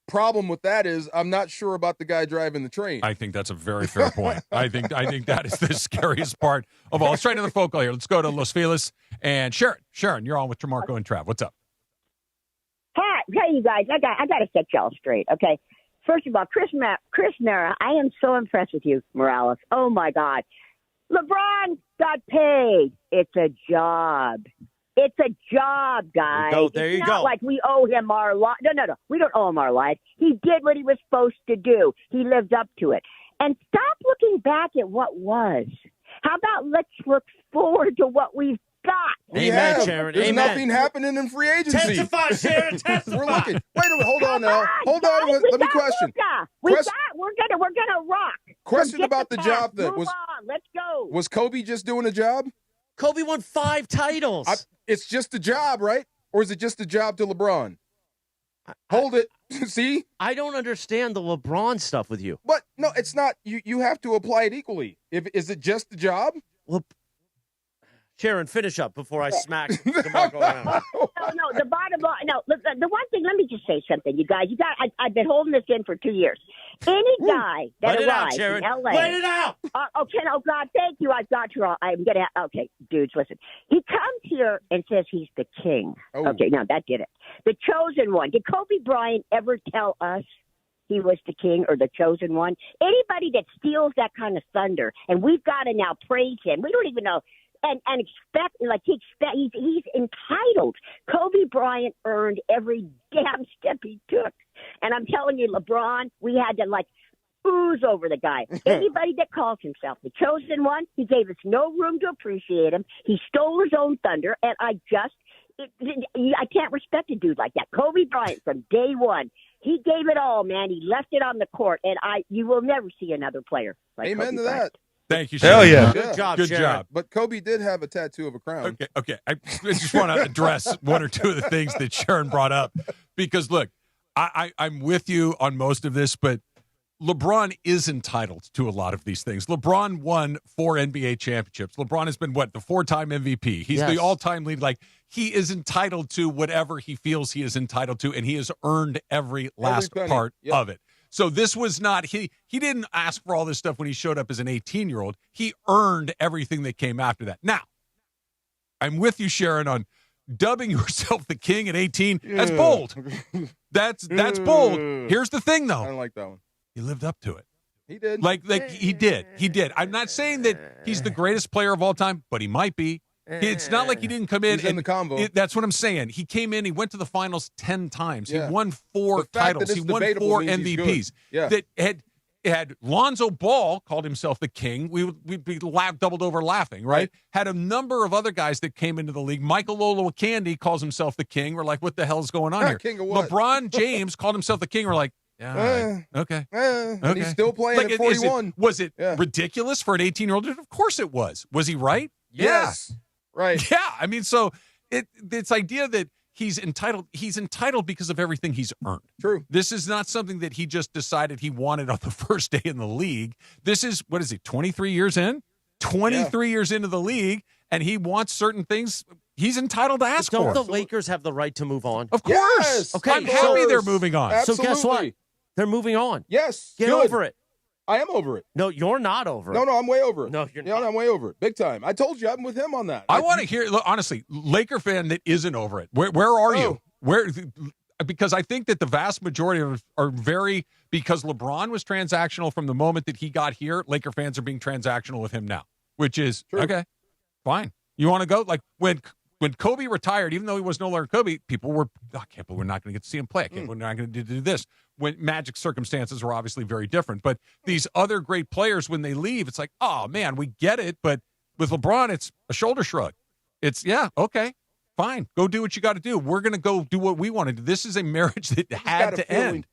problem with that is I'm not sure about the guy driving the train. I think that's a very fair point. I think that is the scariest part of all. Let's try another phone call here. Let's go to Los Feliz and Sharon. Sharon, you're on with Tramarco and Trav. What's up? Hi, hey you guys. I got to set y'all straight. Okay, first of all, Chris Mara, I am so impressed with you, Morales. Oh my God, LeBron got paid. It's a job. It's a job, guys. There you it's go. not like we owe him our life. No. We don't owe him our life. He did what he was supposed to do. He lived up to it. And stop looking back at what was. How about let's look forward to what we've got? Amen, Sharon. There's Amen. nothing happening in free agency. Testify, Sharon. Testify. We're looking. Wait a minute. Hold on now. Hold on. Let me question. We're gonna rock. Question Forget about the past. job that Move was. on. Let's go. Was Kobe just doing a job? Kobe won 5 titles. It's just a job, right? Or is it just a job to LeBron? Hold it. See? I don't understand the LeBron stuff with you. But no, it's not. You have to apply it equally. Is it just a job? Well, Sharon, finish up before I smack DeMarco around. No, the bottom line. No, the one thing. Let me just say something, you guys. I've been holding this in for 2 years. Any guy that arrives in L.A. Let it out. Okay. Oh God, thank you. I've got you. I'm gonna. Okay, dudes, listen. He comes here and says he's the king. Oh. Okay, now that did it. The chosen one. Did Kobe Bryant ever tell us he was the king or the chosen one? Anybody that steals that kind of thunder, and we've got to now praise him. We don't even know. And expect, like, he's entitled. Kobe Bryant earned every damn step he took. And I'm telling you, LeBron, we had to ooze over the guy. Anybody that calls himself the chosen one, he gave us no room to appreciate him. He stole his own thunder, and I can't respect a dude like that. Kobe Bryant, from day one, he gave it all, man. He left it on the court, and you will never see another player like Amen Kobe to Bryant. that. Thank you, Hell Sharon. yeah. Good job, Good Sharon. job. But Kobe did have a tattoo of a crown. Okay. I just want to address one or two of the things that Sharon brought up. Because, look, I'm with you on most of this, but LeBron is entitled to a lot of these things. LeBron won 4 NBA championships. LeBron has been, the 4-time MVP. He's the all-time lead. He is entitled to whatever he feels he is entitled to, and he has earned every last part of it. So this was not, he didn't ask for all this stuff when he showed up as an 18-year-old. He earned everything that came after that. Now, I'm with you, Sharon, on dubbing yourself the king at 18. That's bold. That's bold. Here's the thing, though. I don't like that one. He lived up to it. He did. He did. I'm not saying that he's the greatest player of all time, but he might be. It's not like he didn't come in. He's in the combo. That's what I'm saying. He came in. He went to the finals 10 times. Yeah. He won 4 titles. He won 4 MVPs. Yeah. That had Lonzo Ball called himself the king. We'd be doubled over laughing, right? Had a number of other guys that came into the league. Michael Olowokandi calls himself the king. We're like, what the hell is going on here? King of what? LeBron James called himself the king. We're like, yeah, okay. And he's still playing at 41. Was it ridiculous for an 18-year-old? Of course it was. Was he right? Yes. Yeah. Right. Yeah. I mean, so it's idea that he's entitled because of everything he's earned. True. This is not something that he just decided he wanted on the first day in the league. This is, 23 years in? 23 years into the league, and he wants certain things he's entitled to ask for. Don't the Lakers have the right to move on? Of course. Yes, okay. I'm happy they're moving on. Absolutely. So guess what? They're moving on. Yes. Get good. over it. I am over it. No, you're not over it. No, I'm way over it. No, you're not. I'm way over it. Big time. I told you I'm with him on that. I want to hear, honestly, Laker fan that isn't over it. Where are you? Because I think that the vast majority are because LeBron was transactional from the moment that he got here. Laker fans are being transactional with him now, which is, True. Okay, fine. You want to go? Like when Kobe retired, even though he was no longer Kobe, people were, I can't believe we're not going to get to see him play. I can't believe we're not going to do this. When Magic's circumstances were obviously very different. But these other great players, when they leave, it's like, oh, man, we get it. But with LeBron, it's a shoulder shrug. It's, okay, fine. Go do what you got to do. We're going to go do what we want to do. This is a marriage that had to end.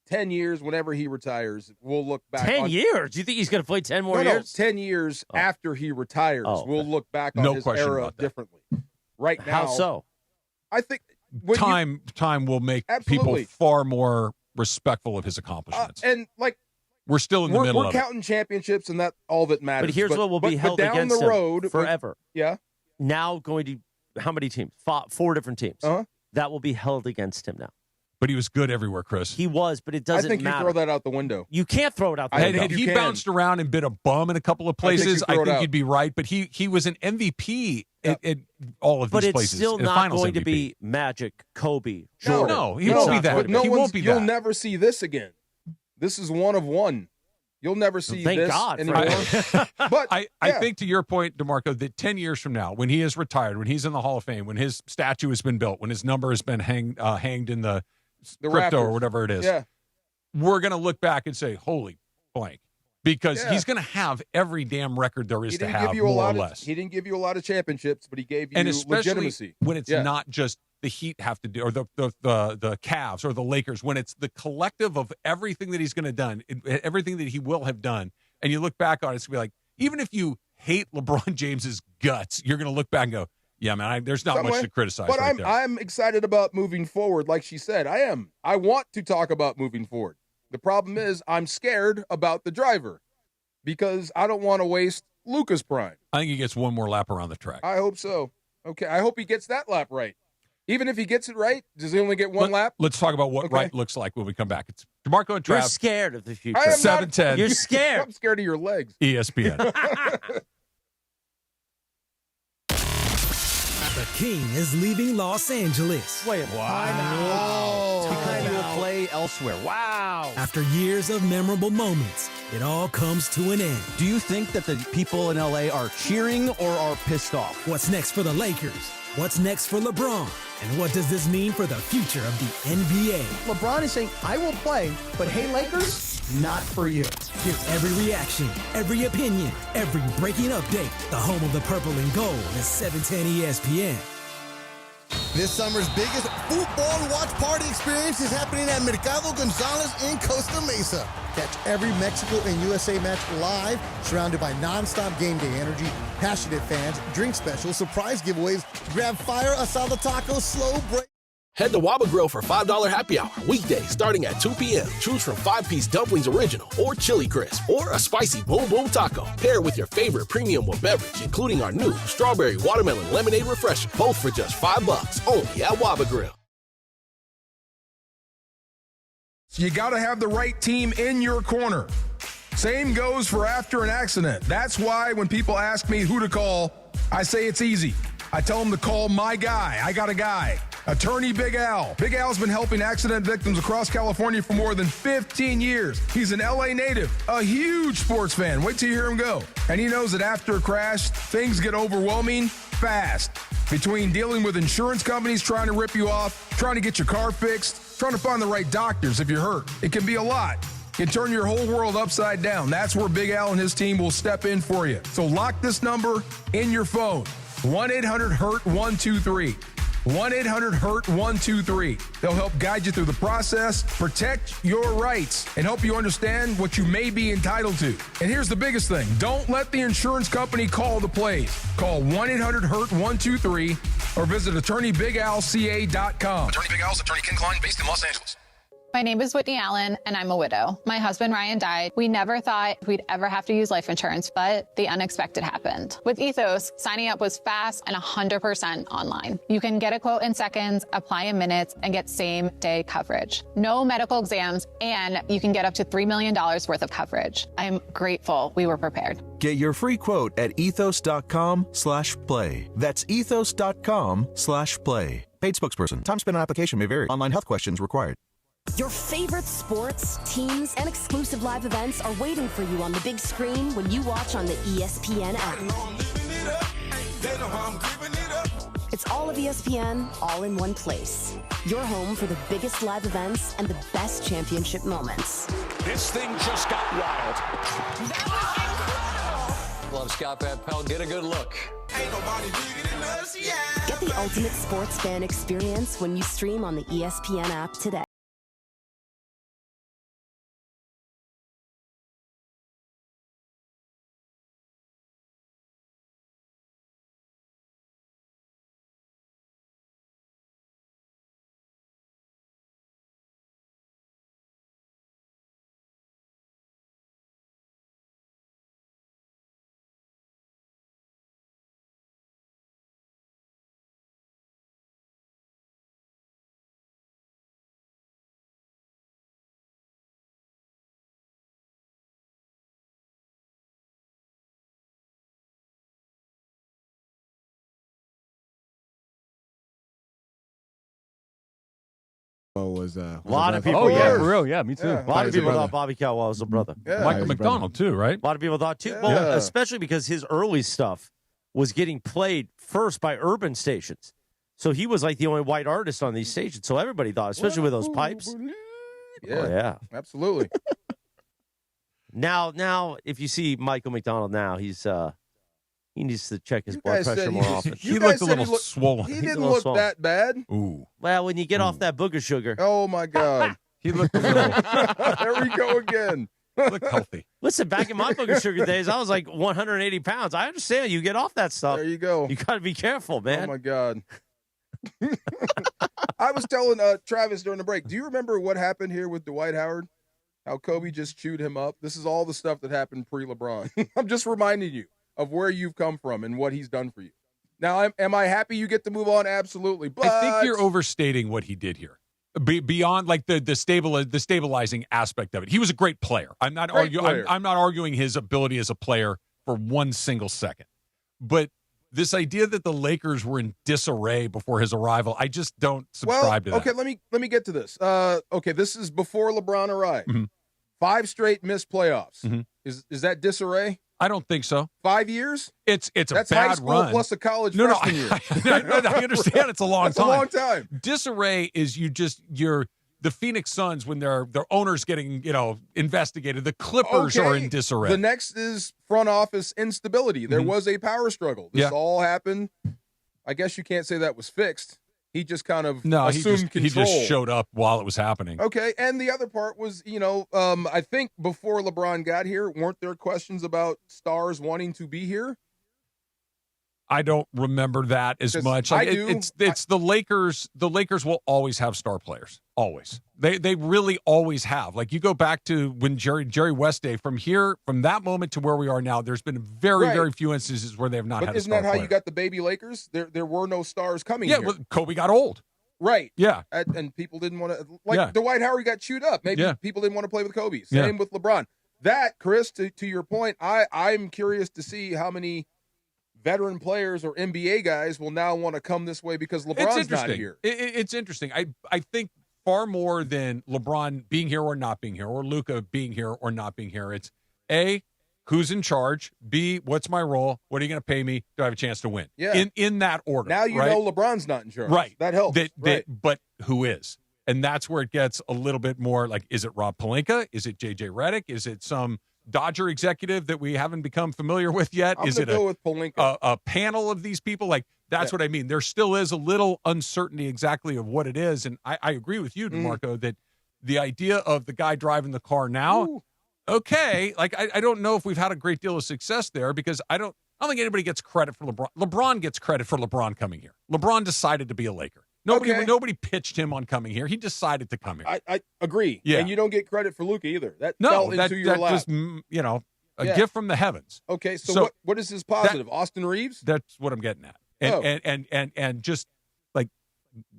10 years, whenever he retires, we'll look back 10 years? Do you think he's going to play 10 more years? 10 years after he retires, we'll look back on his era differently. Right now. How so? I think time will make people far more respectful of his accomplishments. And we're still in the middle of it. We're counting championships, and that all that matters. But here's what will be held down against the road him forever. Yeah. Now going to, how many teams? 4 different teams. That will be held against him now. But he was good everywhere, Chris. He was, but it doesn't matter. I think you throw that out the window. You can't throw it out the window. Had he bounced around and been a bum in a couple of places, I think you'd be right. But he was an MVP at all of these places. But it's still not going to be Magic, Kobe, Jordan. No, he won't be that. He won't be that. You'll never see this again. This is one of one. You'll never see this anymore. But I think, to your point, DeMarco, that 10 years from now, when he is retired, when he's in the Hall of Fame, when his statue has been built, when his number has been hanged in the crypto Raptors. or whatever it is, we're going to look back and say, holy blank. Because he's going to have every damn record there is to have, more or less. He didn't give you a lot of championships, but he gave you and especially legitimacy. When it's not just the Heat have to do, or the Cavs or the Lakers, when it's the collective of everything that he's going to done, everything that he will have done, and you look back on it, it's going to be like, even if you hate LeBron James's guts, you're going to look back and go, yeah, man, there's not much to criticize. But right there. I'm excited about moving forward. Like she said, I am. I want to talk about moving forward. The problem is I'm scared about the driver because I don't want to waste Luka's prime. I think he gets one more lap around the track. I hope so. Okay, I hope he gets that lap right. Even if he gets it right, does he only get one lap? Let's talk about what right looks like when we come back. It's DeMarco and Trav. You're scared of the future. 710. You're scared. I'm scared of your legs. ESPN. The King is leaving Los Angeles. Wait, Time out. play elsewhere. Wow. After years of memorable moments, it all comes to an end. Do you think that the people in LA are cheering or are pissed off? What's next for the Lakers? What's next for LeBron? And what does this mean for the future of the NBA? LeBron is saying, I will play, but hey, Lakers, not for you. Hear every reaction, every opinion, every breaking update. The home of the purple and gold is 710 ESPN. This summer's biggest football watch party experience is happening at Mercado Gonzalez in Costa Mesa. Catch every Mexico and USA match live, surrounded by nonstop game day energy, passionate fans, drink specials, surprise giveaways, grab fire asada tacos, slow break. Head to Waba Grill for $5 happy hour weekdays starting at 2 p.m. Choose from 5-piece dumplings original or chili crisp or a spicy boom boom taco. Pair with your favorite premium one beverage, including our new strawberry watermelon lemonade refresher, both for just $5 only at Waba Grill. You got to have the right team in your corner. Same goes for after an accident. That's why when people ask me who to call, I say it's easy. I tell them to call my guy. I got a guy. Attorney Big Al. Big Al's been helping accident victims across California for more than 15 years. He's an LA native, a huge sports fan. Wait till you hear him go. And he knows that after a crash, things get overwhelming fast. Between dealing with insurance companies trying to rip you off, trying to get your car fixed, trying to find the right doctors if you're hurt, it can be a lot. It can turn your whole world upside down. That's where Big Al and his team will step in for you. So lock this number in your phone. 1-800-HURT-123. 1-800-HURT-123. They'll help guide you through the process, protect your rights, and help you understand what you may be entitled to. And here's the biggest thing. Don't let the insurance company call the plays. Call 1-800-HURT-123 or visit attorneybigalca.com. Attorney Big Al's attorney Ken Klein, based in Los Angeles. My name is Whitney Allen, and I'm a widow. My husband, Ryan, died. We never thought we'd ever have to use life insurance, but the unexpected happened. With Ethos, signing up was fast and 100% online. You can get a quote in seconds, apply in minutes, and get same-day coverage. No medical exams, and you can get up to $3 million worth of coverage. I'm grateful we were prepared. Get your free quote at ethos.com/play. That's ethos.com/play. Paid spokesperson. Time spent on application may vary. Online health questions required. Your favorite sports, teams, and exclusive live events are waiting for you on the big screen when you watch on the ESPN app. It's all of ESPN, all in one place. Your home for the biggest live events and the best championship moments. This thing just got wild. Love Scott Van Pelt. Get a good look. Ain't nobody bigger than us, yeah. Get the ultimate sports fan experience when you stream on the ESPN app today. Was a lot of people. Oh, yeah, for real. Yeah, me too. A lot of people thought Bobby Caldwell was a brother. Yeah. Michael McDonald, too, right? A lot of people thought, too. Well, especially because his early stuff was getting played first by urban stations. So he was like the only white artist on these stations. So everybody thought, especially with those pipes. Yeah, oh, yeah. Absolutely. Now, if you see Michael McDonald now, he needs to check his blood pressure more often. He looked a little swollen. He didn't look that bad. Ooh. Well, when you get off that booger sugar. Oh, my God. He looked a little. There we go again. Looked healthy. Listen, back in my booger sugar days, I was like 180 pounds. I understand. You get off that stuff. There you go. You got to be careful, man. Oh, my God. I was telling Travis during the break, do you remember what happened here with Dwight Howard? How Kobe just chewed him up? This is all the stuff that happened pre-LeBron. I'm just reminding you of where you've come from and what he's done for you. Now, am I happy you get to move on? Absolutely. But I think you're overstating what he did here. Beyond like the stabilizing aspect of it. He was a great player. I'm not arguing his ability as a player for one single second. But this idea that the Lakers were in disarray before his arrival, I just don't subscribe to that. Okay, let me get to this. Okay, this is before LeBron arrived. 5 straight missed playoffs. Is that disarray? I don't think so. 5 years? It's a That's bad high school run. plus a college freshman year. I understand it's a long That's time. a long time. Disarray is you're the Phoenix Suns when their owners getting investigated. The Clippers are in disarray. The next is front office instability. There was a power struggle. This all happened. I guess you can't say that was fixed. He just kind of assumed control. He just showed up while it was happening. Okay, and the other part was, I think before LeBron got here, weren't there questions about stars wanting to be here? I don't remember that as much. I do. It's the Lakers. The Lakers will always have star players. Always. They really always have. Like you go back to when Jerry West Day, from that moment to where we are now, there's been very few instances where they have not had a star player. Isn't that how you got the baby Lakers? There were no stars coming here. Yeah, well, Kobe got old. Right. Yeah. And people didn't want to, Dwight Howard got chewed up. Maybe people didn't want to play with Kobe. Same with LeBron. That, Chris, to your point, I'm curious to see how many veteran players or NBA guys will now want to come this way because LeBron's not here. It's interesting. I think far more than LeBron being here or not being here, or Luka being here or not being here. It's A, who's in charge? B, what's my role? What are you going to pay me? Do I have a chance to win? Yeah. In that order. Now you know LeBron's not in charge. Right. That helps. But who is? And that's where it gets a little bit more like, is it Rob Pelinka? Is it JJ Redick? Is it some Dodger executive that we haven't become familiar with yet? Is it with a panel of these people? Like, that's what I mean. There still is a little uncertainty exactly of what it is. And I agree with you, DeMarco, that the idea of the guy driving the car now, like, I don't know if we've had a great deal of success there because I don't think anybody gets credit for LeBron. LeBron gets credit for LeBron coming here. LeBron decided to be a Laker. Nobody pitched him on coming here. He decided to come here. I agree. Yeah. And you don't get credit for Luka either. That fell into your lap. Just, a gift from the heavens. Okay, so what is his positive? Austin Reeves? That's what I'm getting at. And just like,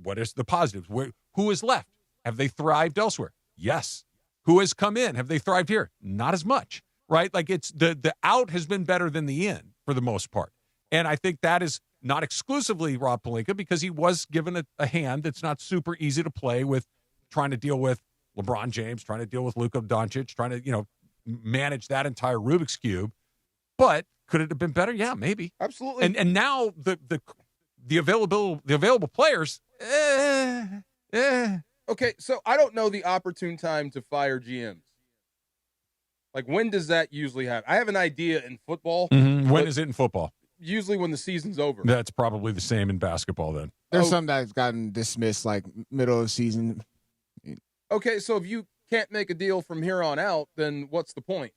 what is the positives? Who is left? Have they thrived elsewhere? Yes. Who has come in? Have they thrived here? Not as much, right? Like it's the out has been better than the in for the most part. And I think that is not exclusively Rob Pelinka because he was given a hand that's not super easy to play with, trying to deal with LeBron James, trying to deal with Luka Doncic, trying to, manage that entire Rubik's Cube. But could it have been better? Yeah, maybe. Absolutely. And now the available players. Okay, so I don't know the opportune time to fire GMs. Like, when does that usually happen? I have an idea in football. When is it in football? Usually when the season's over. That's probably the same in basketball then. There's some that's gotten dismissed, like middle of the season. Okay, so if you can't make a deal from here on out, then what's the point?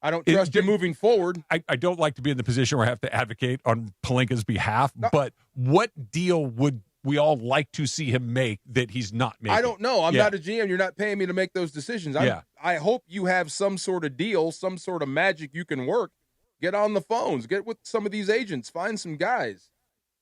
I don't trust you moving forward. I don't like to be in the position where I have to advocate on Pelinka's behalf, but what deal would we all like to see him make that he's not making? I don't know. I'm not a GM. You're not paying me to make those decisions. I hope you have some sort of deal, some sort of magic you can work. Get on the phones. Get with some of these agents. Find some guys.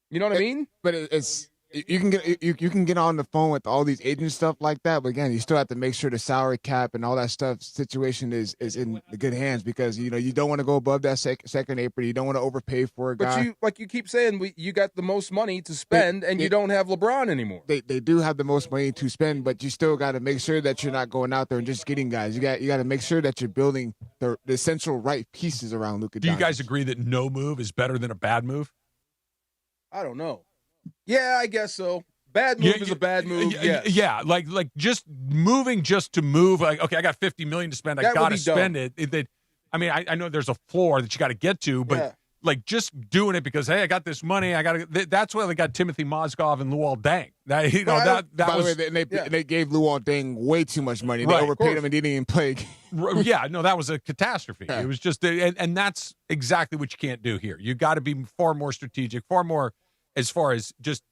You know what I mean? But it's you can get on the phone with all these agent stuff like that. But again, you still have to make sure the salary cap and all that stuff situation is in the good hands because you don't want to go above that second apron. You don't want to overpay for a guy. But you keep saying you got the most money to spend, and you don't have LeBron anymore. They do have the most money to spend, but you still got to make sure that you're not going out there and just getting guys. You got to make sure that you're building the essential right pieces around Luka. Do you guys agree that no move is better than a bad move? I don't know. Yeah, I guess so. Bad move is a bad move. Yes. Yeah, like just moving just to move. Like, okay, I got $50 million to spend. I got to spend it. I know there's a floor that you got to get to, but like just doing it because hey, I got this money. I got to. That's why they got Timothy Mozgov and Luol Deng. By the way, they gave Luol Deng way too much money. They overpaid him and didn't even play. Yeah, no, that was a catastrophe. It was just, and that's exactly what you can't do here. You got to be far more strategic, far more. As far as just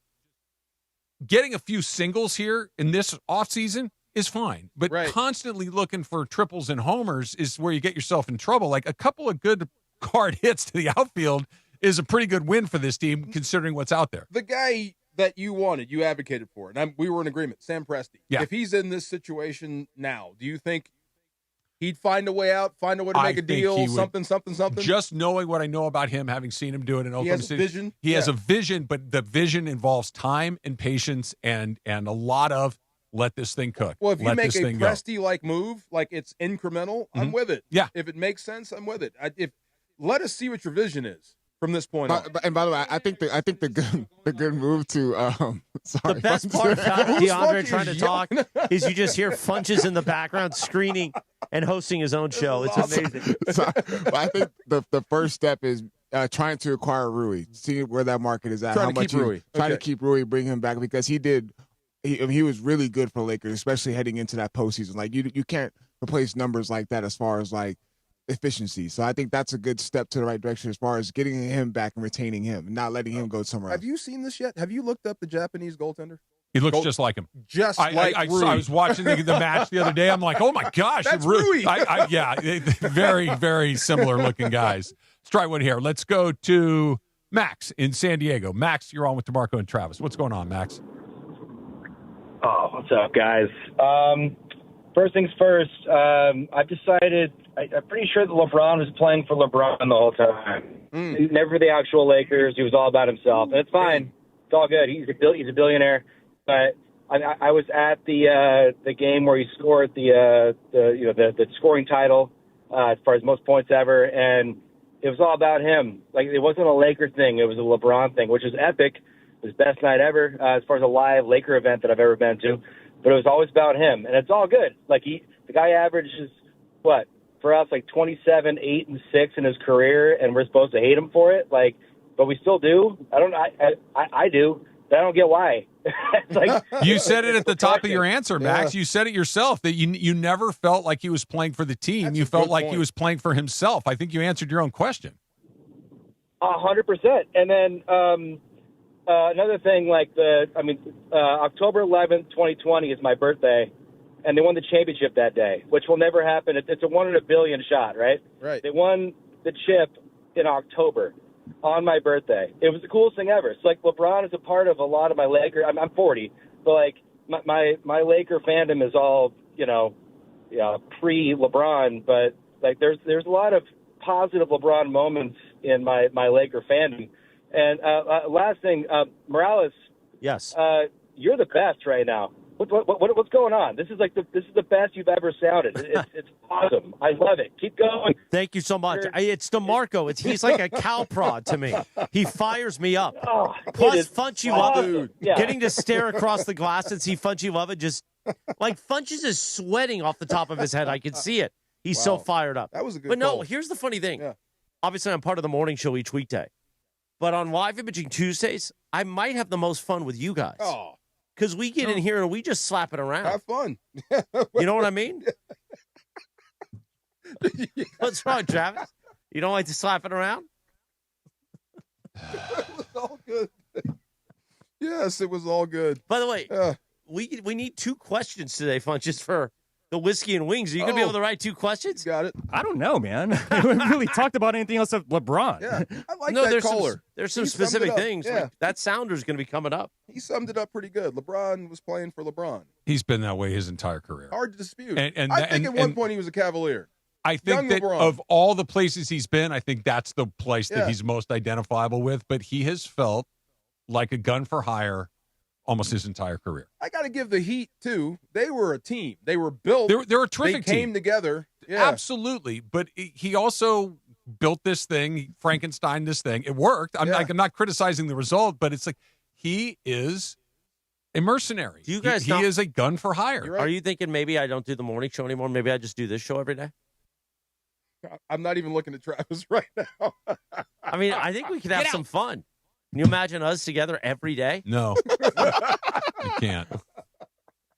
getting a few singles here in this offseason is fine. But constantly looking for triples and homers is where you get yourself in trouble. Like a couple of good hard hits to the outfield is a pretty good win for this team considering what's out there. The guy that you wanted, you advocated for, and we were in agreement, Sam Presti. Yeah. If he's in this situation now, do you think He'd find a way out, find a way to make a deal, something. Just knowing what I know about him, having seen him do it in Oklahoma City. Vision. He has a vision, but the vision involves time and patience and a lot of let this thing cook. Well, if you let make this a thing go. Presti-like move, like it's incremental, I'm with it. Yeah. If it makes sense, I'm with it. Let us see what your vision is from this point on. And by the way, I think the good move to sorry. The best part about DeAndre trying to talk is you just hear Funches in the background screening and hosting his own show. It's amazing. But I think the first step is trying to acquire Rui, see where that market is at. Trying to keep Rui, bring him back because he was really good for Lakers, especially heading into that postseason. Like you can't replace numbers like that as far as like efficiency. So I think that's a good step to the right direction as far as getting him back and retaining him, and not letting him go somewhere else. Have you seen this yet? Have you looked up the Japanese goaltender? He looks just like him. Like Rui. I was watching the match the other day. I'm like, oh my gosh, that's Rui. Yeah, very, very similar looking guys. Let's try one here. Let's go to Max in San Diego. Max, you're on with DeMarco and Travis. What's going on, Max? Oh, what's up, guys? First things first, I've decided, I'm pretty sure that LeBron was playing for LeBron the whole time. Never the actual Lakers. He was all about himself. And it's fine. It's all good. He's a billionaire. But I was at the game where he scored the scoring title as far as most points ever, and it was all about him. Like, it wasn't a Laker thing. It was a LeBron thing, which was epic. It was best night ever as far as a live Laker event that I've ever been to. But it was always about him, and it's all good. Like, the guy averages, what, for us, like 27, 8, and 6 in his career, and we're supposed to hate him for it? Like, but we still do? I do, but I don't get why. Like, you said it at the top of your answer, Max. Yeah. You said it yourself that you never felt like he was playing for the team. You felt like he was playing for himself. I think you answered your own question. 100%. And then another thing, October 11th, 2020 is my birthday, and they won the championship that day, which will never happen. It's a 1 in a billion shot, right? Right. They won the chip in October on my birthday. It was the coolest thing ever. It's like LeBron is a part of a lot of my Laker. I'm 40, but like my Laker fandom is all pre-LeBron. But like there's a lot of positive LeBron moments in my Laker fandom. And last thing, Morales. Yes. You're the best right now. What's going on? This is the best you've ever sounded. It's awesome. I love it. Keep going. Thank you so much. It's DeMarco. He's like a cow prod to me. He fires me up. Oh, plus, Funchy Love getting to stare across the glass and see Funchy Love just like Funches is sweating off the top of his head. I can see it. He's so fired up. That was a good. But call. no, here's the funny thing. Yeah. Obviously, I'm part of the morning show each weekday, but on Live Imaging Tuesdays, I might have the most fun with you guys. Oh. Because we get in here and we just slap it around. Have fun. You know what I mean? What's wrong, Travis? You don't like to slap it around? It was all good. Yes, it was all good. By the way, we need 2 questions today, Funches, for the whiskey and wings. Are you going to be able to write 2 questions? Got it. I don't know, man. We haven't really talked about anything else of LeBron. Yeah, I like that caller. There's some specific things. Yeah. Like that sounder's going to be coming up. He summed it up pretty good. LeBron was playing for LeBron. He's been that way his entire career. Hard to dispute. And I think at one point he was a Cavalier. I think that of all the places he's been, I think that's the place that he's most identifiable with. But he has felt like a gun for hire almost his entire career. I got to give the Heat, too. They were a team. They were built. They're a terrific team. They came together. Yeah. Absolutely. But he also built this thing, Frankenstein this thing. It worked. I'm not criticizing the result, but it's like he is a mercenary. Do you guys he is a gun for hire. Right. Are you thinking maybe I don't do the morning show anymore? Maybe I just do this show every day? I'm not even looking at Travis right now. I mean, I think we could have some fun. Can you imagine us together every day? No. I can't.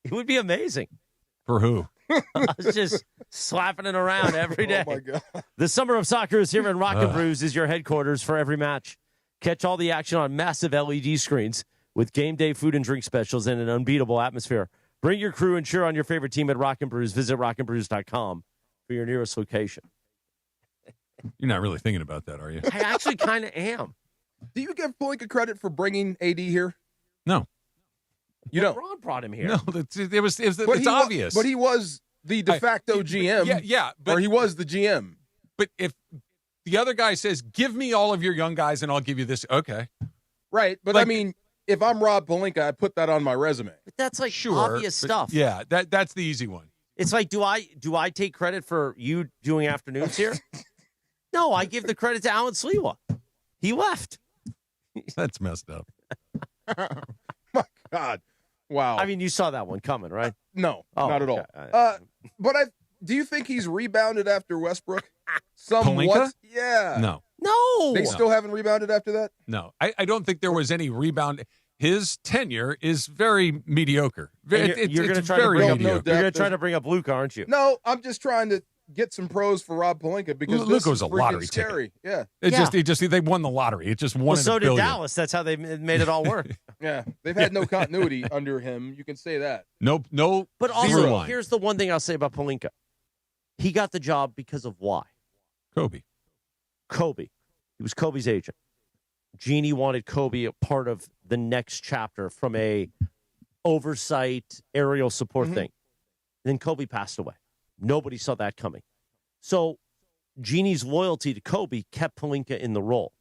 It would be amazing. For who? Us just slapping it around every day. Oh, my God. The Summer of Soccer is here, and Rock and Brews is your headquarters for every match. Catch all the action on massive LED screens with game day food and drink specials and an unbeatable atmosphere. Bring your crew and cheer on your favorite team at Rock and Brews. Visit rockandbrews.com for your nearest location. You're not really thinking about that, are you? I actually kind of am. Do you give Pelinka credit for bringing AD here? No. You don't. LeBron brought him here. No, it's obvious. But he was the de facto GM. Yeah, or he was the GM. But if the other guy says, give me all of your young guys and I'll give you this, okay. Right, but I mean, if I'm Rob Pelinka, I put that on my resume. But that's like obvious stuff. Yeah, that's the easy one. It's like, do I take credit for you doing afternoons here? No, I give the credit to Alan Sliwa. He left. That's messed up. My God. Wow. I mean, you saw that one coming, right? No, Oh, not at okay. all. But do you think he's rebounded after Westbrook? Somewhat. Pelinka? Yeah. No. They still haven't rebounded after that? No. I don't think there was any rebound. His tenure is very mediocre. You're going to try to bring up Luka, aren't you? No, I'm just trying to get some pros for Rob Pelinka because Luka was this a is lottery freaking scary. ticket. Yeah. They won the lottery. It just won. Well, so in a did billion. Dallas. That's how they made it all work. Yeah, they've had no continuity under him. You can say that. No. But also, here's the one thing I'll say about Pelinka. He got the job because of why? Kobe. He was Kobe's agent. Jeannie wanted Kobe a part of the next chapter from a oversight, aerial support thing. And then Kobe passed away. Nobody saw that coming. So Jeannie's loyalty to Kobe kept Pelinka in the role.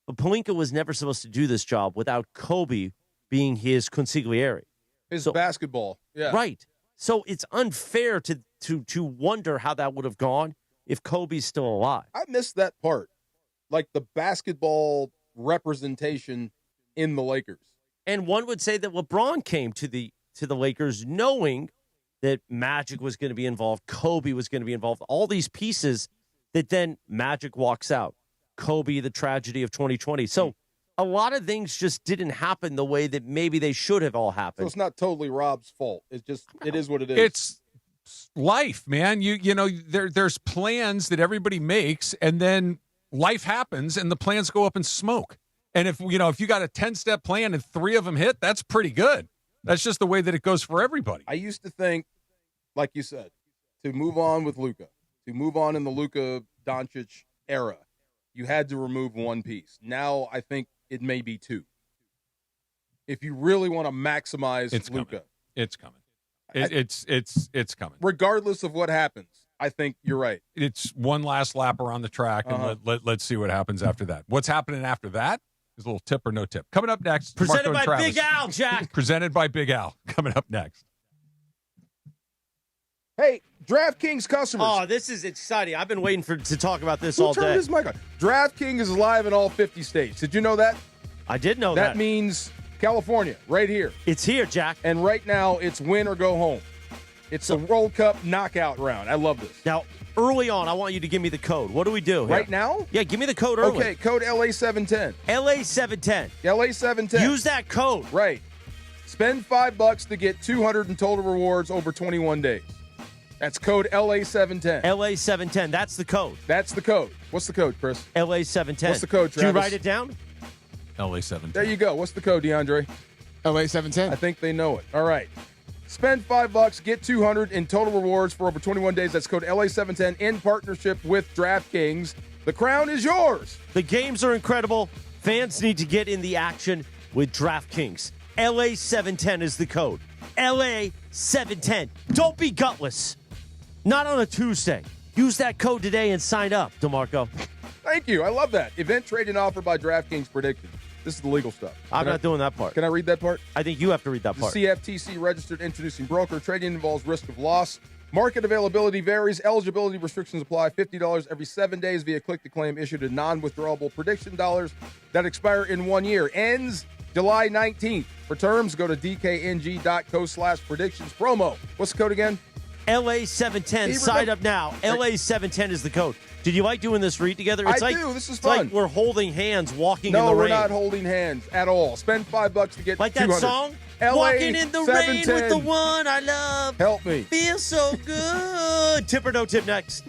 But Pelinka was never supposed to do this job without Kobe being his consigliere. His basketball. Yeah. Right. So it's unfair to wonder how that would have gone if Kobe's still alive. I missed that part. Like the basketball representation in the Lakers. And one would say that LeBron came to the Lakers knowing that Magic was going to be involved, Kobe was going to be involved, all these pieces that then Magic walks out. Kobe, the tragedy of 2020. So a lot of things just didn't happen the way that maybe they should have all happened. So it's not totally Rob's fault. It's just, it is what it is. It's life, man. You know, there's plans that everybody makes, and then life happens, and the plans go up in smoke. And if you got a 10-step plan and 3 of them hit, that's pretty good. That's just the way that it goes for everybody. I used to think, like you said, to move on with Luka, to move on in the Luka Doncic era, you had to remove one piece. Now I think it may be 2. If you really want to maximize Luka, it's coming. It's coming. Regardless of what happens, I think you're right. It's one last lap around the track, and let's see what happens after that. What's happening after that is a little tip or no tip. Coming up next, Presented Marco and by Travis. Big Al, Jack. Presented by Big Al. Coming up next. Hey, DraftKings customers. Oh, this is exciting. I've been waiting to talk about this Who all turned day. his mic on? DraftKings is live in all 50 states. Did you know that? I did know that. That means California, right here. It's here, Jack. And right now, it's win or go home. It's the World Cup knockout round. I love this. Now, early on, I want you to give me the code. What do we do here? Right now? Yeah, give me the code early. Okay, code LA710. LA710. LA710. Use that code. Right. Spend $5 to get $200 in total rewards over 21 days. That's code LA710. LA710. That's the code. That's the code. What's the code, Chris? LA710. What's the code, Travis? Did you write it down? LA710. There you go. What's the code, DeAndre? LA710. I think they know it. All right. Spend $5, get $200 in total rewards for over 21 days. That's code LA710 in partnership with DraftKings. The crown is yours. The games are incredible. Fans need to get in the action with DraftKings. LA710 is the code. LA710. Don't be gutless. Not on a Tuesday. Use that code today and sign up, DeMarco. Thank you. I love that. Event trading offer by DraftKings predicted. This is the legal stuff. I'm not doing that part. Can I read that part? I think you have to read that part. The CFTC registered introducing broker. Trading involves risk of loss. Market availability varies. Eligibility restrictions apply. $50 every 7 days via click-to-claim issued in non-withdrawable prediction dollars that expire in 1 year. Ends July 19th. For terms, go to dkng.co/predictions. Promo. What's the code again? LA710. Sign up now. LA710 is the code. Did you like doing this read together? It's I like, do. This is it's fun. like we're holding hands walking in the No, we're rain. not holding hands at all. Spend $5 to get Like $200. that song? LA Walking in the rain 710. with the one I love. Help me. Feels so good. Tip or no tip next.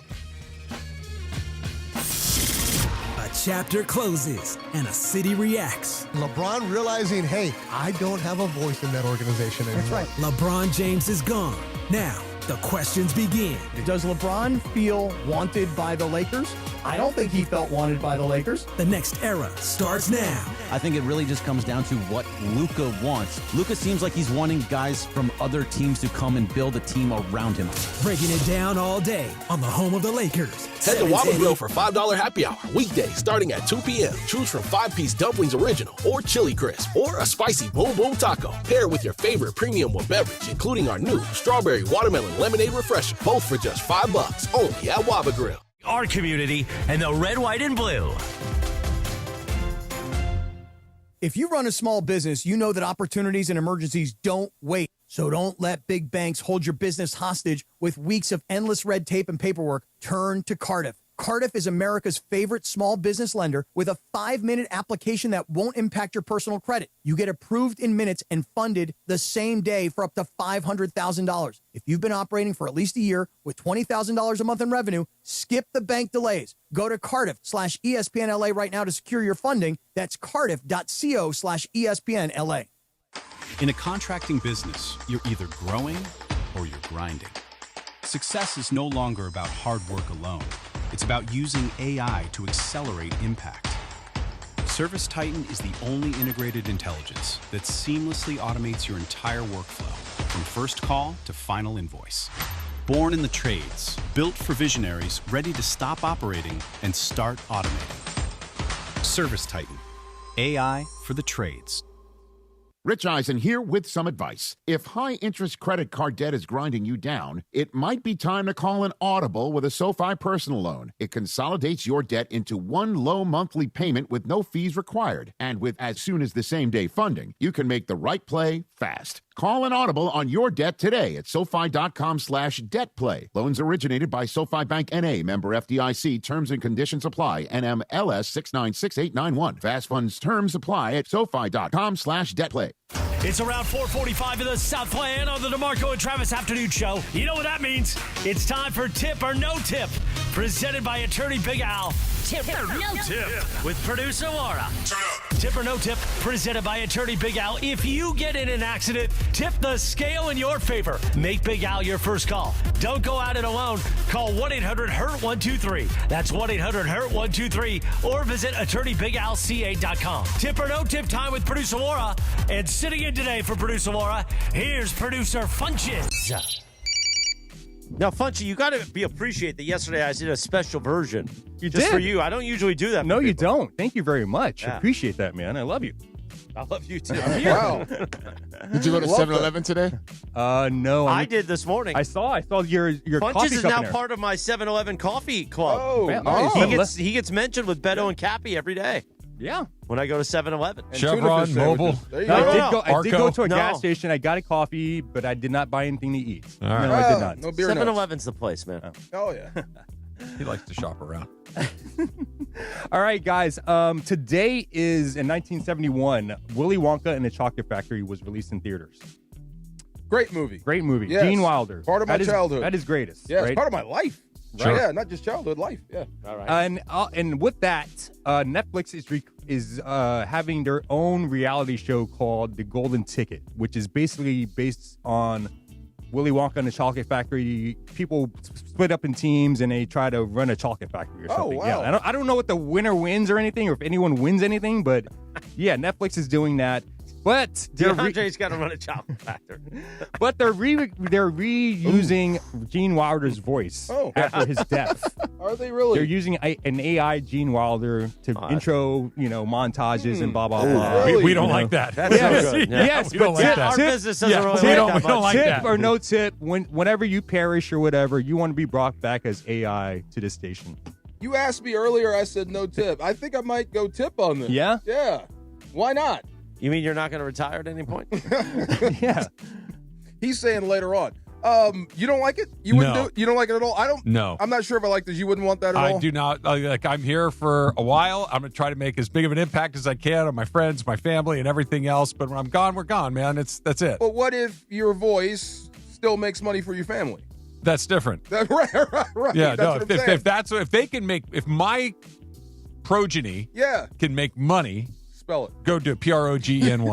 A chapter closes and a city reacts. LeBron realizing, hey, I don't have a voice in that organization anymore. LeBron James is gone. Now, The questions begin. Does LeBron feel wanted by the Lakers? I don't think he felt wanted by the Lakers. The next era starts now. I think it really just comes down to what Luka wants. Luka seems like he's wanting guys from other teams to come and build a team around him. Breaking it down all day on the home of the Lakers. Head to Waba Grill for $5 happy hour weekdays starting at 2 p.m. Choose from 5-piece dumplings original or chili crisp or a spicy boom boom taco. Pair with your favorite premium with beverage, including our new strawberry watermelon lemonade refresher, both for just $5 only at Waba Grill. Our community and the red, white, and blue. If you run a small business, you know that opportunities and emergencies don't wait. So don't let big banks hold your business hostage with weeks of endless red tape and paperwork. Turn to Cardiff. Cardiff is America's favorite small business lender with a 5-minute application that won't impact your personal credit. You get approved in minutes and funded the same day for up to $500,000. If you've been operating for at least a year with $20,000 a month in revenue, skip the bank delays. Go to Cardiff/ESPNLA right now to secure your funding. That's cardiff.co/ESPNLA. In a contracting business, you're either growing or you're grinding. Success is no longer about hard work alone. It's about using AI to accelerate impact. ServiceTitan is the only integrated intelligence that seamlessly automates your entire workflow, from first call to final invoice. Born in the trades, built for visionaries ready to stop operating and start automating. ServiceTitan, AI for the trades. Rich Eisen here with some advice. If high-interest credit card debt is grinding you down, it might be time to call an audible with a SoFi personal loan. It consolidates your debt into one low monthly payment with no fees required. And with as soon as the same-day funding, you can make the right play fast. Call an audible on your debt today at SoFi.com/debtplay. Loans originated by SoFi Bank N.A., member FDIC. Terms and conditions apply. NMLS 696891. Fast funds terms apply at SoFi.com/debtplay. It's around 4:45 in the Southland on the DeMarco and Travis Afternoon Show. You know what that means. It's time for Tip or No Tip, presented by attorney Big Al. Tip or No Tip with producer Laura. Tip or No Tip, presented by attorney Big Al. If you get in an accident, tip the scale in your favor. Make Big Al your first call. Don't go at it alone. Call 1-800-HURT-123. That's 1-800-HURT-123. Or visit attorneybigalca.com. Tip or No Tip time with producer Laura. And sitting in today for producer Laura, here's producer Funches. Now, Funchy, you got to appreciate that yesterday I did a special version. You just did. for you. I don't usually do that. No, you don't. Thank you very much. Yeah. Appreciate that, man. I love you. I love you too. Wow. Did you go to 7-Eleven today? No. I did this morning. I saw your Funches coffee is cup now in there. part of my 7-Eleven coffee club. Oh, nice. He gets mentioned with Beto and Cappy every day. Yeah. When I go to 7-Eleven. Chevron, Mobile. I did go to a gas station. I got a coffee, but I did not buy anything to eat. All right. No, I did not. No beer 7-Eleven's the place, man. Oh, yeah. He likes to shop around. All right, guys. Today is in 1971. Willy Wonka and the Chocolate Factory was released in theaters. Great movie. Great movie. Yes. Gene Wilder. Part of my childhood. That is greatest. Yeah, right? it's part of my life. Sure. Yeah, not just childhood, life. Yeah. All right. And with that, Netflix is having their own reality show called The Golden Ticket, which is basically based on Willy Wonka and the Chocolate Factory. People split up in teams and they try to run a chocolate factory or something. Wow. Yeah, I don't know what the winner wins or anything, or if anyone wins anything, but yeah, Netflix is doing that. But DeAndre's got to run a chocolate factory. But they're reusing Gene Wilder's voice after his death. Are they really? They're using an AI Gene Wilder to intro, montages and blah blah blah. Really? We don't like that. That's so good. Yeah. Yes, we don't like that. Our business doesn't really like that we don't like tip that. or no tip, whenever you perish or whatever, you want to be brought back as AI to the station. You asked me earlier, I said no tip. I think I might go tip on this. Yeah? Yeah. Why not? You mean you're not going to retire at any point? Yeah. He's saying later on. You don't like it? You wouldn't do it? You don't like it at all? I don't. No. I'm not sure if I like this. You wouldn't want that at all? I do not. I'm here for a while. I'm going to try to make as big of an impact as I can on my friends, my family, and everything else. But when I'm gone, we're gone, man. That's it. But what if your voice still makes money for your family? That's different. Right. Yeah, That's no. If they can make, if my progeny can make money, spell it. go do it. PROGENY.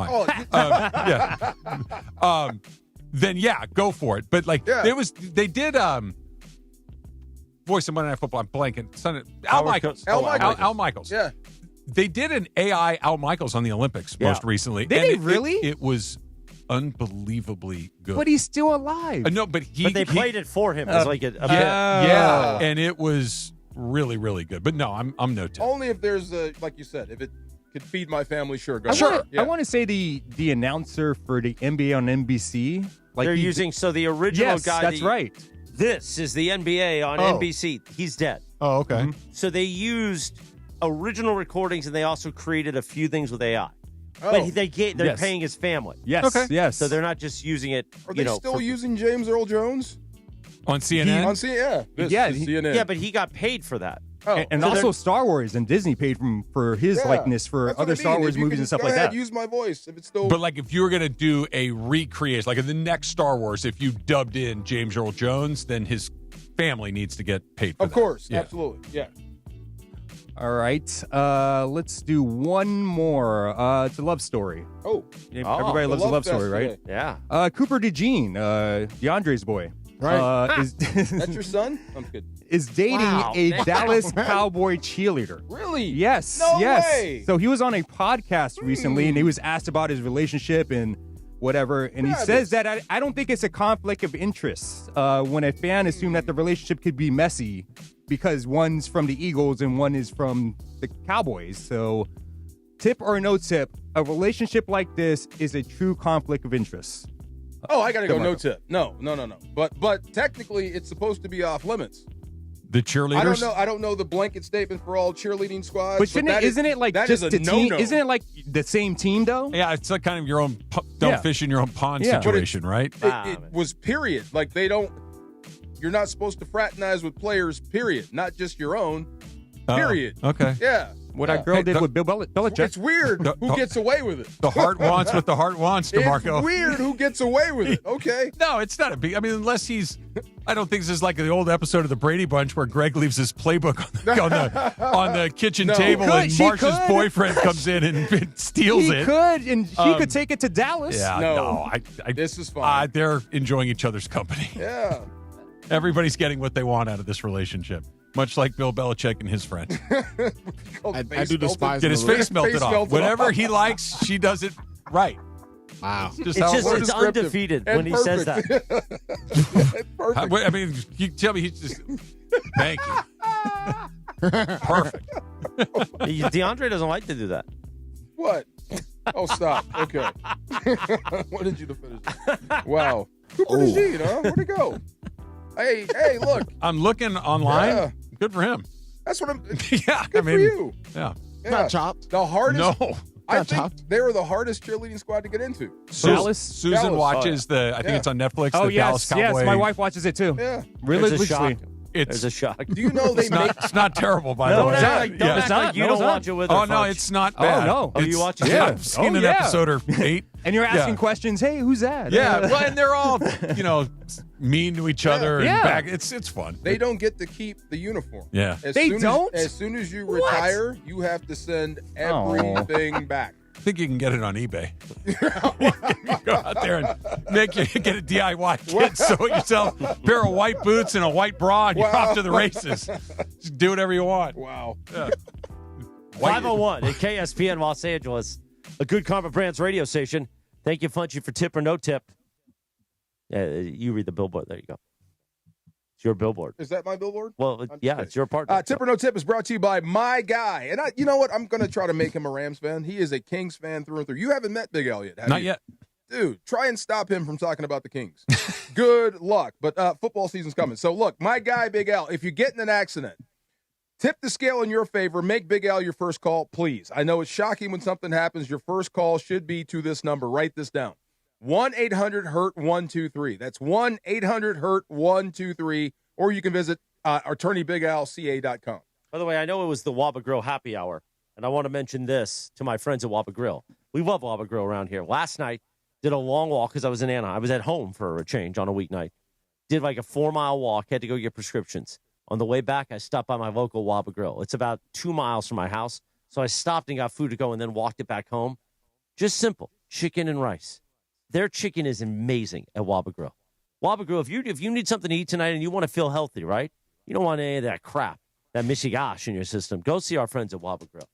Oh, yeah. then yeah, go for it. But like they did voice of Monday Night Football. I'm blanking. Al Michaels. Al Michaels. Yeah. They did an AI Al Michaels on the Olympics most recently. Did they really? It was unbelievably good. But he's still alive. No, but they played it for him as like a bit. Yeah, and it was really, really good. But no, I'm no tip. Only if there's like you said, if it could feed my family, sure. Go I want to say the announcer for the NBA on NBC. Like they're using the original guy. That's right. This is the NBA on NBC. He's dead. Oh, okay. Mm-hmm. So they used original recordings, and they also created a few things with AI. But they're paying his family. Yes. Okay. Yes. So they're not just using it. Are they still using James Earl Jones on CNN? On CNN, CNN. Yeah, but he got paid for that. Oh, and also Star Wars and Disney paid for his likeness for other Star Wars movies and stuff like that. Use my voice if it's still. But like if you were going to do a recreation, like in the next Star Wars, if you dubbed in James Earl Jones, then his family needs to get paid for Of course, absolutely, yeah. All right, let's do one more. It's a love story. Oh, everybody loves a love story, right? Yeah. Cooper DeJean, DeAndre's boy, right? Is that's your son? I'm good. Is dating a Dallas Cowboy cheerleader. Really? Yes. No yes. way. So he was on a podcast recently, and he was asked about his relationship and whatever, and he says that I don't think it's a conflict of interest when a fan assumed that the relationship could be messy because one's from the Eagles and one is from the Cowboys. So tip or no tip, a relationship like this is a true conflict of interest. Oh, I got to go no tip. No. But technically, it's supposed to be off limits. The cheerleaders? I don't know the blanket statement for all cheerleading squads. But isn't it like just the team? No-no. Isn't it like the same team though? Yeah, it's like kind of your own fish in your own pond situation, right? It was period. Like you're not supposed to fraternize with players, period. Not just your own, period. Okay. Yeah. What our girl did with Bill Belichick. It's weird who gets away with it. The heart wants what the heart wants, DeMarco. It's weird who gets away with it. Okay. No, it's not a big. I mean, unless I don't think this is like the old episode of the Brady Bunch where Greg leaves his playbook on the kitchen table and Marsh's boyfriend comes in and steals it. He could, and she could take it to Dallas. Yeah, no. This is fine. They're enjoying each other's company. Yeah. Everybody's getting what they want out of this relationship. Much like Bill Belichick and his friends. I do despise Get his face melted off. Whatever he likes, she does it right. Wow. It's undefeated when he says that. I mean, you tell me he's just. Thank you. Perfect. DeAndre doesn't like to do that. What? Oh, stop. Okay. What did you do finish? Wow. Cooper DeJean, huh? Where'd he go? Hey, look. I'm looking online. Yeah. Good for him. That's what I'm. Yeah, good for you. Yeah. Not chopped. The hardest. No. I think they were the hardest cheerleading squad to get into. Susan watches I think it's on Netflix. Oh, the Dallas Cowboy. Yes, my wife watches it too. Yeah. Religiously. There's a shock. Do you know it's not terrible, by the way. Don't act like you don't watch it with her. Oh, no, it's not bad. Oh, no. You watch it? Yeah. I've seen an episode or 8. And you're asking questions. Hey, who's that? Yeah, well, and they're all, mean to each other. And back. It's fun. They don't get to keep the uniform. Yeah. As soon as you retire, you have to send everything back. I think you can get it on eBay. You go out there and get a DIY kit, sew it yourself, a pair of white boots and a white bra, and you're off to the races. Just do whatever you want. Wow. Yeah. 501 at KSPN Los Angeles, a Good Karma Brands radio station. Thank you, Funchy, for tip or no tip. You read the billboard. There you go. It's your billboard. Is that my billboard? Well, it's your partner. Tip or no tip is brought to you by my guy. And you know what? I'm going to try to make him a Rams fan. He is a Kings fan through and through. You haven't met Big Al yet, have you? Not yet. Dude, try and stop him from talking about the Kings. Good luck. But football season's coming. So, look, my guy, Big Al, if you get in an accident, tip the scale in your favor. Make Big Al your first call, please. I know it's shocking when something happens. Your first call should be to this number. Write this down. 1-800-HURT-123. That's 1-800-HURT-123. Or you can visit attorneybigalca.com. By the way, I know it was the Waba Grill happy hour, and I want to mention this to my friends at Waba Grill. We love Waba Grill around here. Last night, did a long walk because I was in Anaheim. I was at home for a change on a weeknight. Did like a 4-mile walk, had to go get prescriptions. On the way back, I stopped by my local Waba Grill. It's about 2 miles from my house, so I stopped and got food to go and then walked it back home. Just simple, chicken and rice. Their chicken is amazing at Waba Grill. Waba Grill, if you need something to eat tonight and you want to feel healthy, right? You don't want any of that crap, that mishigash in your system. Go see our friends at Waba Grill.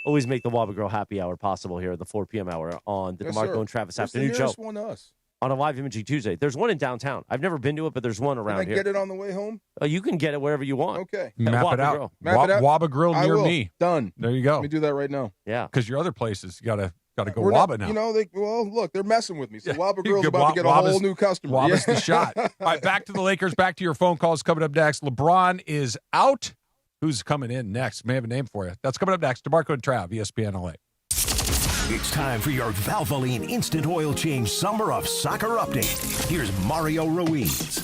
Always make the Waba Grill happy hour possible here at the 4 p.m. hour on the DeMarco and Travis Afternoon Show. One to us? On a live imaging Tuesday. There's one in downtown. I've never been to it, but there's one around Can I here. get it on the way home? You can get it wherever you want. Okay. Map it out. Waba Grill near me. Done. There you go. Let me do that right now. Yeah. Because your other places, you gotta go Waba now. You know, look, they're messing with me. So Waba You Grill's get about to get a whole new customer. Waba's the shot. All right, back to the Lakers. Back to your phone calls coming up next. LeBron is out. Who's coming in next? May have a name for you. That's coming up next. DeMarco and Trav, ESPN LA. It's time for your Valvoline Instant Oil Change Summer of Soccer update. Here's Mario Ruiz.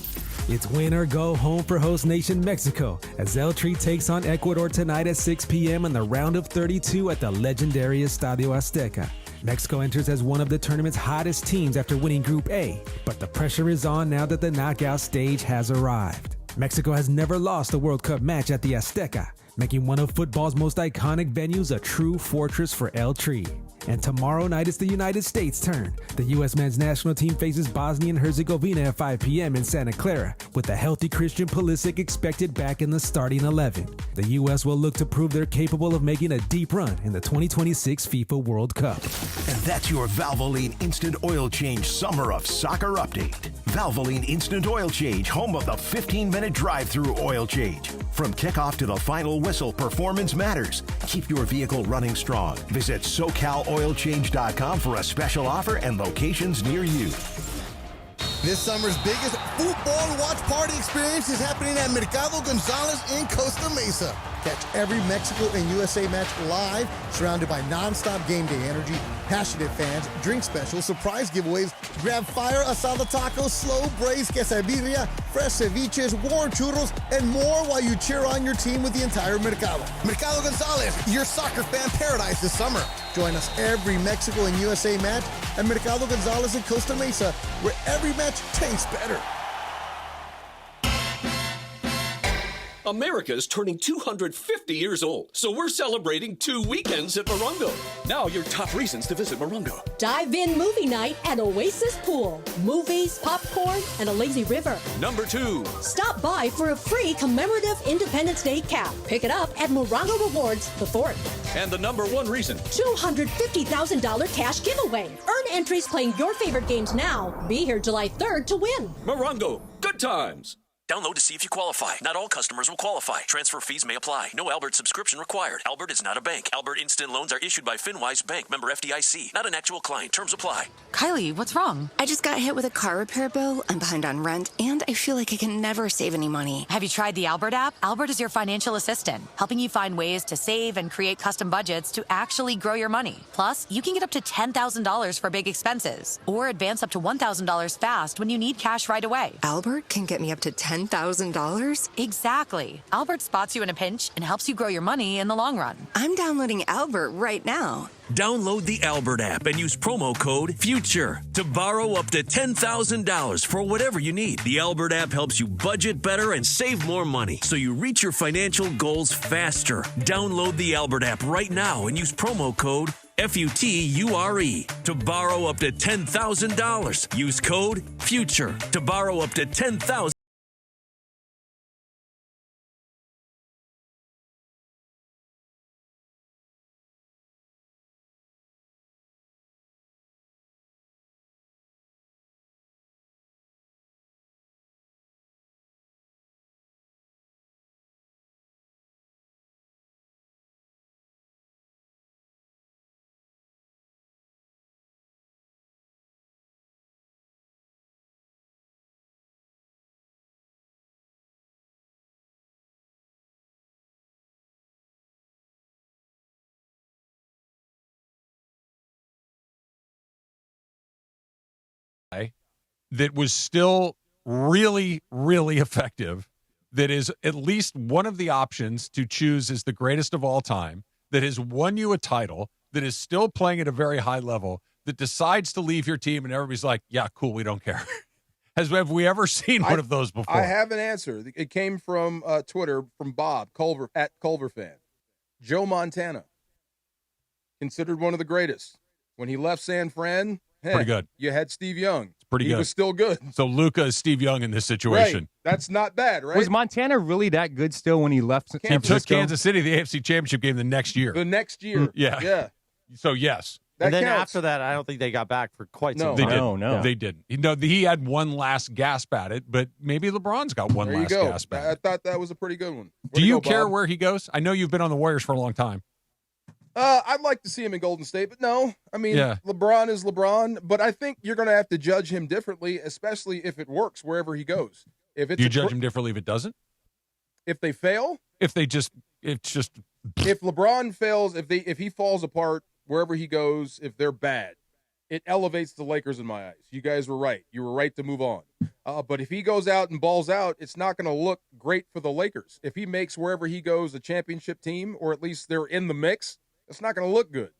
It's win or go home for host nation Mexico as El Tri takes on Ecuador tonight at 6 p.m. in the round of 32 at the legendary Estadio Azteca. Mexico enters as one of the tournament's hottest teams after winning Group A, but the pressure is on now that the knockout stage has arrived. Mexico has never lost a World Cup match at the Azteca, making one of football's most iconic venues a true fortress for El Tri. And tomorrow night it's the United States' turn. The U.S. men's national team faces Bosnia and Herzegovina at 5 p.m. in Santa Clara, with the healthy Christian Pulisic expected back in the starting 11. The U.S. will look to prove they're capable of making a deep run in the 2026 FIFA World Cup. And that's your Valvoline Instant Oil Change Summer of Soccer update. Valvoline Instant Oil Change, home of the 15-minute drive-through oil change. From kickoff to the final whistle, performance matters. Keep your vehicle running strong. Visit SoCalOilChange.com for a special offer and locations near you. This summer's biggest football watch party experience is happening at Mercado Gonzalez in Costa Mesa. Catch every Mexico and USA match live, surrounded by non-stop game day energy, passionate fans, drink specials, surprise giveaways, grab fire asada tacos, slow braised quesadilla, fresh ceviches, warm churros, and more while you cheer on your team with the entire Mercado. Mercado Gonzalez, your soccer fan paradise this summer. Join us every Mexico and USA match at Mercado Gonzalez in Costa Mesa, where every match tastes better. America's turning 250 years old, so we're celebrating 2 weekends at Morongo. Now your top reasons to visit Morongo. Dive-in movie night at Oasis Pool. Movies, popcorn, and a lazy river. Number 2. Stop by for a free commemorative Independence Day cap. Pick it up at Morongo Rewards, the Fort. And the number 1 reason. $250,000 cash giveaway. Earn entries playing your favorite games now. Be here July 3rd to win. Morongo, good times. Download to see if you qualify. Not all customers will qualify. Transfer fees may apply. No Albert subscription required. Albert is not a bank. Albert Instant Loans are issued by FinWise Bank, member FDIC. Not an actual client. Terms apply. Kylie, what's wrong? I just got hit with a car repair bill. I'm behind on rent, and I feel like I can never save any money. Have you tried the Albert app? Albert is your financial assistant, helping you find ways to save and create custom budgets to actually grow your money. Plus, you can get up to $10,000 for big expenses, or advance up to $1,000 fast when you need cash right away. Albert can get me up to $10,000? Exactly. Albert spots you in a pinch and helps you grow your money in the long run. I'm downloading Albert right now. Download the Albert app and use promo code FUTURE to borrow up to $10,000 for whatever you need. The Albert app helps you budget better and save more money, so you reach your financial goals faster. Download the Albert app right now and use promo code FUTURE to borrow up to $10,000. Use code FUTURE to borrow up to $10,000. That was still really, really effective, that is at least one of the options to choose as the greatest of all time, that has won you a title, that is still playing at a very high level, that decides to leave your team and everybody's like, yeah, cool, we don't care. Have we ever seen one of those before? I have an answer. It came from Twitter from Bob Culver at Culverfan. Joe Montana, considered one of the greatest. When he left San Fran, Pretty good. You had Steve Young. It's pretty good. He was still good. So Luka is Steve Young in this situation. Right. That's not bad, right? Was Montana really that good still when he left San He Francisco? took Kansas City to the AFC Championship game the next year. The next year. Yeah. Yeah. So, yes. That and then counts. after that, I don't think they got back for quite some They time. didn't. No. They didn't. He had one last gasp at it, but maybe LeBron's got one There you last go. gasp at I it. thought that was a pretty good one. Do you care Bob? where he goes? I know you've been on the Warriors for a long time. I'd like to see him in Golden State, but no. I mean, Yeah. LeBron is LeBron, but I think you're going to have to judge him differently, especially if it works wherever he goes. If it's Do you judge him differently if it doesn't? If they fail? If LeBron fails, if he falls apart wherever he goes, if they're bad, it elevates the Lakers in my eyes. You guys were right. You were right to move on. But if he goes out and balls out, it's not going to look great for the Lakers. If he makes wherever he goes a championship team, or at least they're in the mix, it's not going to look good.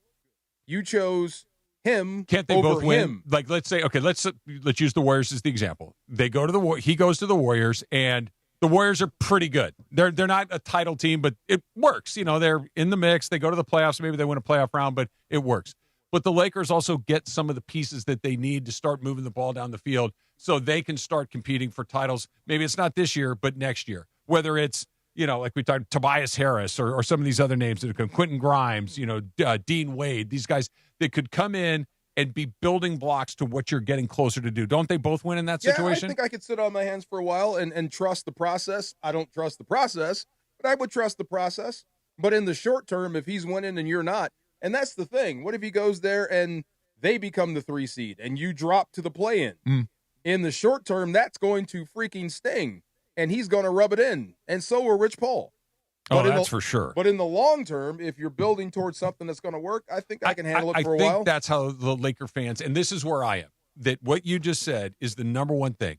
You chose him. Can't they over both win? him. Like, let's say, okay, let's use the Warriors as the example. They go to he goes to the Warriors, and the Warriors are pretty good. They're not a title team, but it works. They're in the mix. They go to the playoffs. Maybe they win a playoff round, but it works. But the Lakers also get some of the pieces that they need to start moving the ball down the field so they can start competing for titles. Maybe it's not this year, but next year. Whether it's, like we talked, Tobias Harris or some of these other names that come, Quentin Grimes, Dean Wade, these guys that could come in and be building blocks to what you're getting closer to do. Don't they both win in that situation? Yeah, I think I could sit on my hands for a while and trust the process. I don't trust the process, but I would trust the process. But in the short term, if he's winning and you're not, and that's the thing. What if he goes there and they become the 3 seed and you drop to the play-in? In the short term, that's going to freaking sting, and he's going to rub it in, and so will Rich Paul. That's for sure. But in the long term, if you're building towards something that's going to work, I think I can handle it for a while. I think that's how the Laker fans, and this is where I am, that what you just said is the number one thing.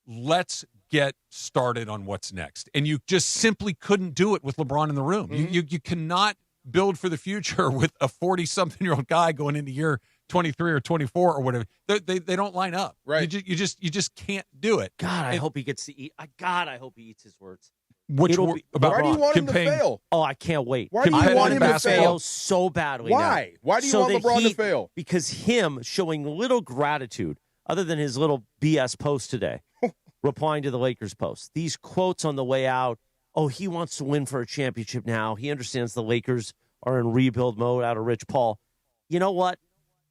Let's get started on what's next. And you just simply couldn't do it with LeBron in the room. Mm-hmm. You cannot build for the future with a 40-something-year-old guy going into year 23 or 24 or whatever. They don't line up. Right. You just can't do it. God, I hope he gets to eat. God, I hope he eats his words. Why do you want him to fail? Oh, I can't wait. Why do you want him to fail so badly? Why? Now. Why do you So want that LeBron to fail? Because him showing little gratitude, other than his little BS post today, replying to the Lakers post. These quotes on the way out. Oh, he wants to win for a championship now. He understands the Lakers are in rebuild mode out of Rich Paul. You know what?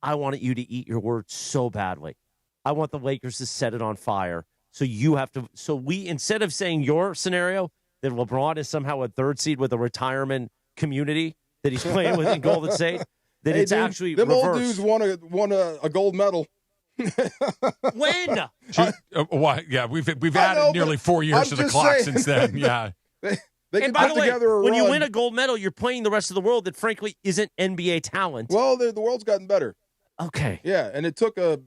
I wanted you to eat your words so badly. I want the Lakers to set it on fire. So you have to. So we, instead of saying your scenario that LeBron is somehow a 3rd seed with a retirement community that he's playing with in Golden State, that it's actually them reversed. old dudes won a gold medal. When? Why? Yeah, we've added nearly 4 years to the clock since then. Yeah. They and can by put the way, together a when you run. win a gold medal, you're playing the rest of the world that frankly isn't NBA talent. Well, the world's gotten better. Okay. Yeah, and it took a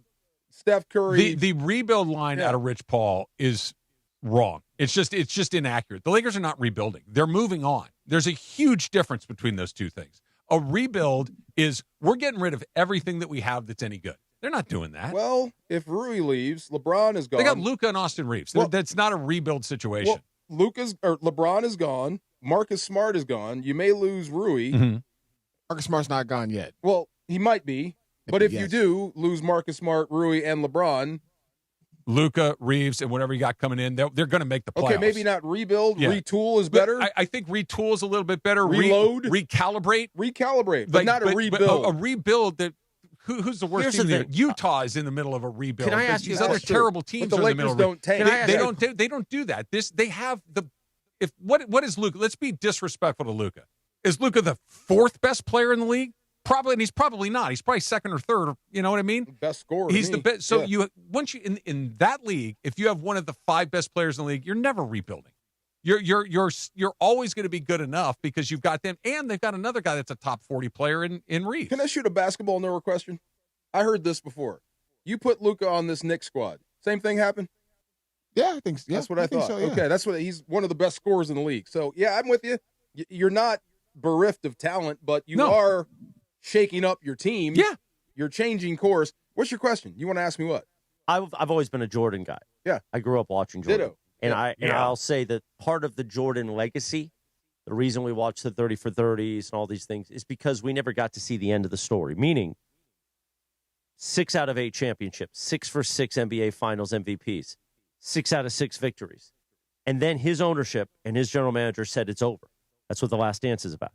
Steph Curry. The rebuild line out of Rich Paul is wrong. It's just inaccurate. The Lakers are not rebuilding. They're moving on. There's a huge difference between those two things. A rebuild is we're getting rid of everything that we have that's any good. They're not doing that. Well, if Rui leaves, LeBron is gone. They got Luka and Austin Reeves. That's not a rebuild situation. Well, LeBron is gone. Marcus Smart is gone. You may lose Rui. Mm-hmm. Marcus Smart's not gone yet. Well, he might be. But if you do lose Marcus Smart, Rui, and LeBron, Luka, Reeves, and whatever you got coming in, they're going to make the playoffs. Okay, maybe not rebuild. Yeah. Retool is better. I think retool is a little bit better. Reload. Recalibrate. But not a rebuild. A rebuild that who's the worst Here's team the there? thing. Utah is in the middle of a rebuild. Can I ask you these other something? terrible teams But the are in the Lakers middle don't tank. They don't do that. They have the what is Luka? Let's be disrespectful to Luka. Is Luka the 4th best player in the league? Probably, and he's probably not. He's probably 2nd or 3rd. You know what I mean? Best scorer. He's the best. So yeah. once you in that league, if you have one of the 5 best players in the league, you're never rebuilding. You're always going to be good enough because you've got them, and they've got another guy that's a top 40 player in Reeves. Can I shoot a basketball newer question? I heard this before. You put Luka on this Knicks squad. Same thing happened? Yeah, I think so. That's what I thought. So, yeah. Okay, that's what he's one of the best scorers in the league. So, yeah, I'm with you. You're not bereft of talent, but you are shaking up your team. Yeah. You're changing course. What's your question? You want to ask me what? I've always been a Jordan guy. Yeah. I grew up watching Jordan. Ditto. And Yeah. I'll say that part of the Jordan legacy, the reason we watch the 30 for 30s and all these things is because we never got to see the end of the story. Meaning, 6 out of 8 championships, 6 for 6 NBA Finals MVPs, 6 out of 6 victories. And then his ownership and his general manager said it's over. That's what The Last Dance is about.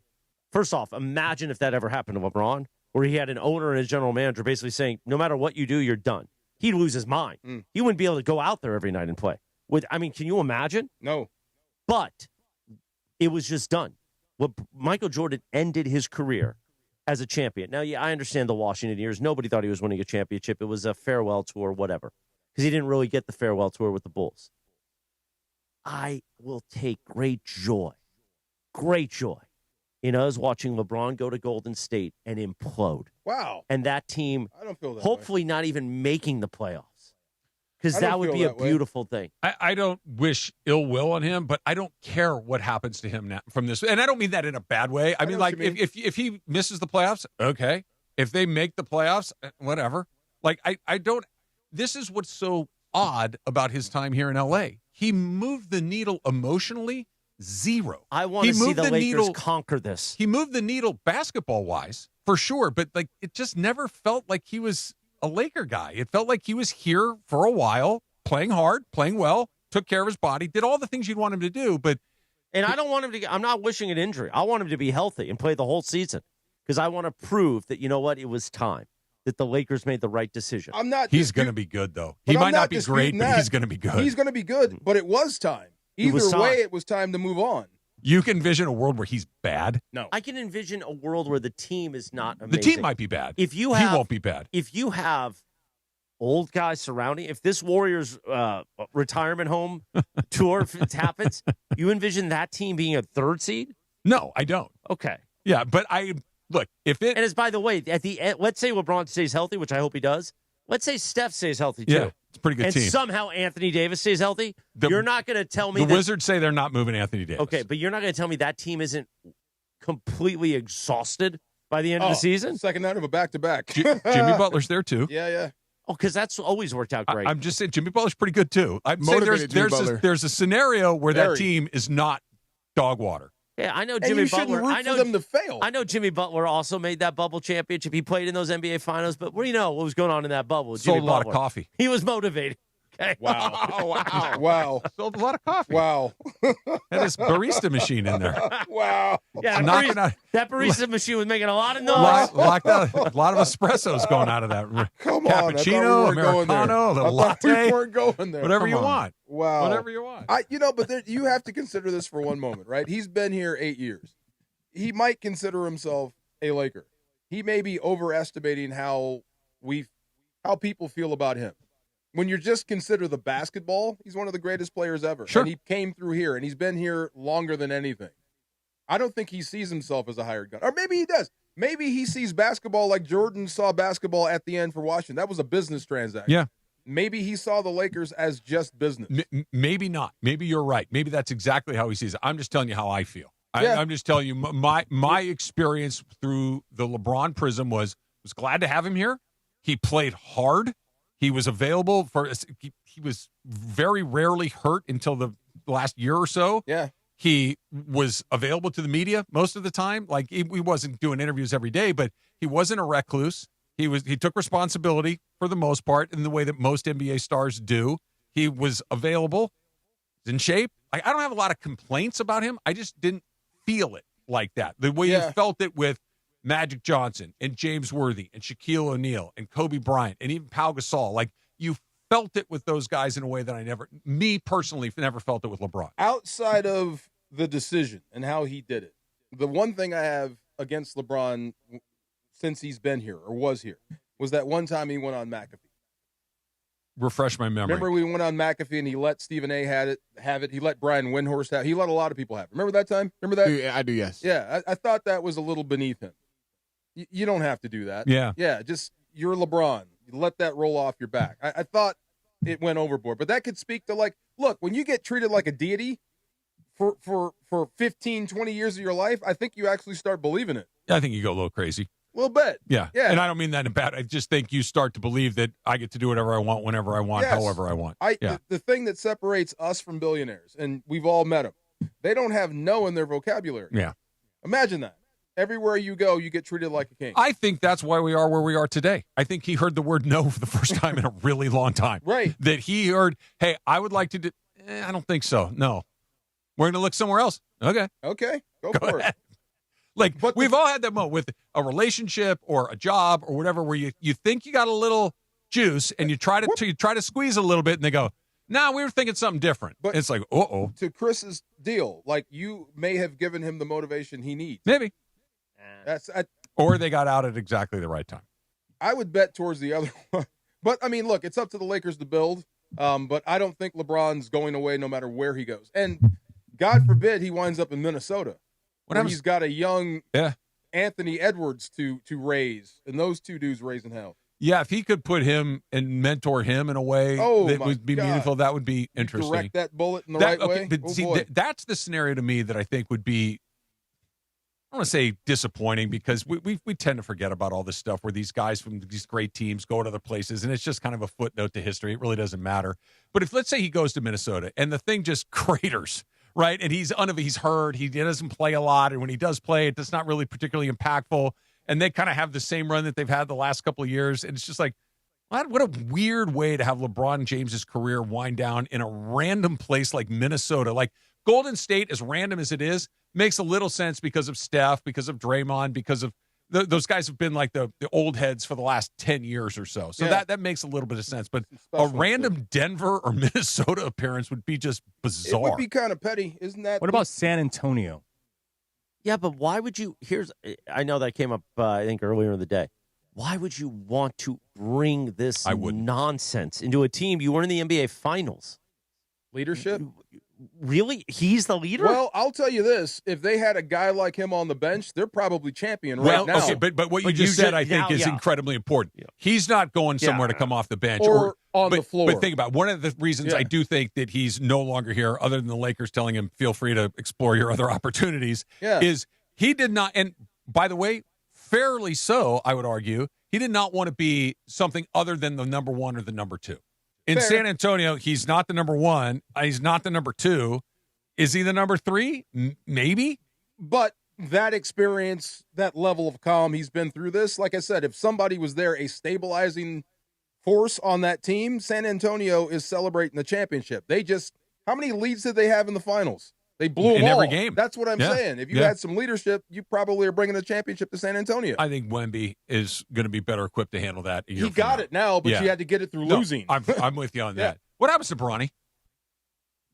First off, imagine if that ever happened to LeBron, where he had an owner and his general manager basically saying, no matter what you do, you're done. He'd lose his mind. He wouldn't be able to go out there every night and play. Can you imagine? No. But it was just done. Michael Jordan ended his career as a champion. Now, yeah, I understand the Washington years. Nobody thought he was winning a championship. It was a farewell tour, whatever, because he didn't really get the farewell tour with the Bulls. I will take great joy in us watching LeBron go to Golden State and implode. Wow. And that team, I don't feel that hopefully way. not even making the playoffs, because that would be a beautiful thing. I don't wish ill will on him, but I don't care what happens to him now from this. And I don't mean that in a bad way. I mean, like, if he misses the playoffs, okay. If they make the playoffs, whatever. Like, I don't – this is what's so odd about his time here in L.A. He moved the needle emotionally zero. I want to see the Lakers conquer this. He moved the needle basketball-wise, for sure, but, like, it just never felt like he was – a Laker guy. It felt like he was here for a while, playing hard, playing well, took care of his body, did all the things you'd want him to do. And I don't want him to. I'm not wishing an injury. I want him to be healthy and play the whole season, because I want to prove that, you know what, it was time, that the Lakers made the right decision. He's going to be good, though. He might not be great, but he's going to be good. He's going to be good, but it was time. Either way, it was time to move on. You can envision a world where he's bad? No. I can envision a world where the team is not amazing. The team might be bad. He won't be bad. If you have old guys surrounding, if this Warriors retirement home tour happens, you envision that team being a 3rd seed? No, I don't. Okay. Yeah, but look, if it... And as by the way, at the end, let's say LeBron stays healthy, which I hope he does. Let's say Steph stays healthy, too. Yeah, it's a pretty good and team. And somehow Anthony Davis stays healthy. You're not going to tell me the Wizards say they're not moving Anthony Davis. Okay, but you're not going to tell me that team isn't completely exhausted by the end of the season? Second night of a back-to-back. Jimmy Butler's there, too. Yeah. Oh, because that's always worked out great. I'm just saying Jimmy Butler's pretty good, too. I'm saying there's a scenario where that team is not dog water. Yeah, I know and Jimmy you Butler. Root I know for them to fail. I know Jimmy Butler also made that bubble championship. He played in those NBA finals, but what do you know what was going on in that bubble? Sold a lot of coffee. He was motivated. Okay. Wow. Sold a lot of coffee. Wow. Had his barista machine in there. Wow. Yeah, that barista machine was making a lot of noise. A lot of espressos going out of that. Come Cappuccino, on. Americano, the latte. We weren't going there. Whatever you want. Wow. Whatever you want. But you have to consider this for one moment, right? He's been here 8 years. He might consider himself a Laker. He may be overestimating how people feel about him. When you just consider the basketball, he's one of the greatest players ever. Sure. And he came through here, and he's been here longer than anything. I don't think he sees himself as a hired gun. Or maybe he does. Maybe he sees basketball like Jordan saw basketball at the end for Washington. That was a business transaction. Yeah. Maybe he saw the Lakers as just business. Maybe not. Maybe you're right. Maybe that's exactly how he sees it. I'm just telling you how I feel. Yeah. I'm just telling you my experience through the LeBron prism was glad to have him here. He played hard. He was available he was very rarely hurt until the last year or so. Yeah. He was available to the media most of the time. Like he wasn't doing interviews every day, but he wasn't a recluse. He took responsibility for the most part in the way that most NBA stars do. He was available, in shape. I don't have a lot of complaints about him. I just didn't feel it like that. The way you felt it with Magic Johnson and James Worthy and Shaquille O'Neal and Kobe Bryant and even Pau Gasol. Like you felt it with those guys in a way that me personally, never felt it with LeBron. Outside of the decision and how he did it, the one thing I have against LeBron since he's been here or was here was that one time he went on McAfee. Refresh my memory. Remember we went on McAfee and he let Stephen A. have it. He let Brian Windhorst have it. He let a lot of people have it. Remember that time? Remember that? Yeah, I do, yes. Yeah, I thought that was a little beneath him. You don't have to do that. Yeah. Yeah, just you're LeBron. You let that roll off your back. I thought it went overboard. But that could speak to, like, look, when you get treated like a deity for 15, 20 years of your life, I think you actually start believing it. I think you go a little crazy. A little bit. Yeah. Yeah. And I don't mean that in bad. I just think you start to believe that I get to do whatever I want, whenever I want, Yes. however I want. The thing that separates us from billionaires, and we've all met them, they don't have no in their vocabulary. Yeah. Imagine that. Everywhere you go, you get treated like a king. I think that's why we are where we are today. I think he heard the word no for the first time in a really long time. Right. That he heard, hey, I would like to do, I don't think so. No. We're going to look somewhere else. Okay. Okay. Go for ahead. it. Like, we've all had that moment with a relationship or a job or whatever where you think you got a little juice and you try to squeeze a little bit and they go, nah, we were thinking something different. But it's like, uh-oh. To Chris's deal, like you may have given him the motivation he needs. Maybe. Or they got out at exactly the right time. I would bet towards the other one. But, I mean, look, it's up to the Lakers to build. But I don't think LeBron's going away no matter where he goes. And God forbid he winds up in Minnesota. He's got a young Anthony Edwards to raise. And those two dudes raising hell. Yeah, if he could put him and mentor him in a way that would be meaningful, that would be interesting. Direct that bullet in the right way. But that's the scenario to me that I think would be, I don't want to say disappointing, because we tend to forget about all this stuff where these guys from these great teams go to other places, and it's just kind of a footnote to history. It really doesn't matter. But if, let's say, he goes to Minnesota and the thing just craters, right, and he's hurt, he doesn't play a lot, and when he does play, it's not really particularly impactful, and they kind of have the same run that they've had the last couple of years, and it's just like, what a weird way to have LeBron James's career wind down in a random place like Minnesota. Like, Golden State, as random as it is, makes a little sense because of Steph, because of Draymond, because of those guys have been like the old heads for the last 10 years or so. So that makes a little bit of sense. But a random Denver or Minnesota appearance would be just bizarre. It would be kind of petty, isn't that? What about San Antonio? Yeah, but why would you? I know that came up, I think, earlier in the day. Why would you want to bring this nonsense into a team? You were in the NBA Finals. Leadership? Really? He's the leader? Well, I'll tell you this. If they had a guy like him on the bench, they're probably champion right now. Okay, but what you just said, I think, is incredibly important. Yeah. He's not going somewhere to come off the bench. Or on the floor. But think about it. One of the reasons I do think that he's no longer here, other than the Lakers telling him, feel free to explore your other opportunities, is he did not, and by the way, fairly so, I would argue, he did not want to be something other than the number one or the number two. In San Antonio, he's not the number one. He's not the number two. Is he the number three? Maybe. But that experience, that level of calm, he's been through this. Like I said, if somebody was there, a stabilizing force on that team, San Antonio is celebrating the championship. How many leads did they have in the finals? They blew them in all. Every game. That's what I'm saying. If you had some leadership, you probably are bringing the championship to San Antonio. I think Wemby is going to be better equipped to handle that. He got it now, but you had to get it through losing. I'm with you on that. What happens to Bronny?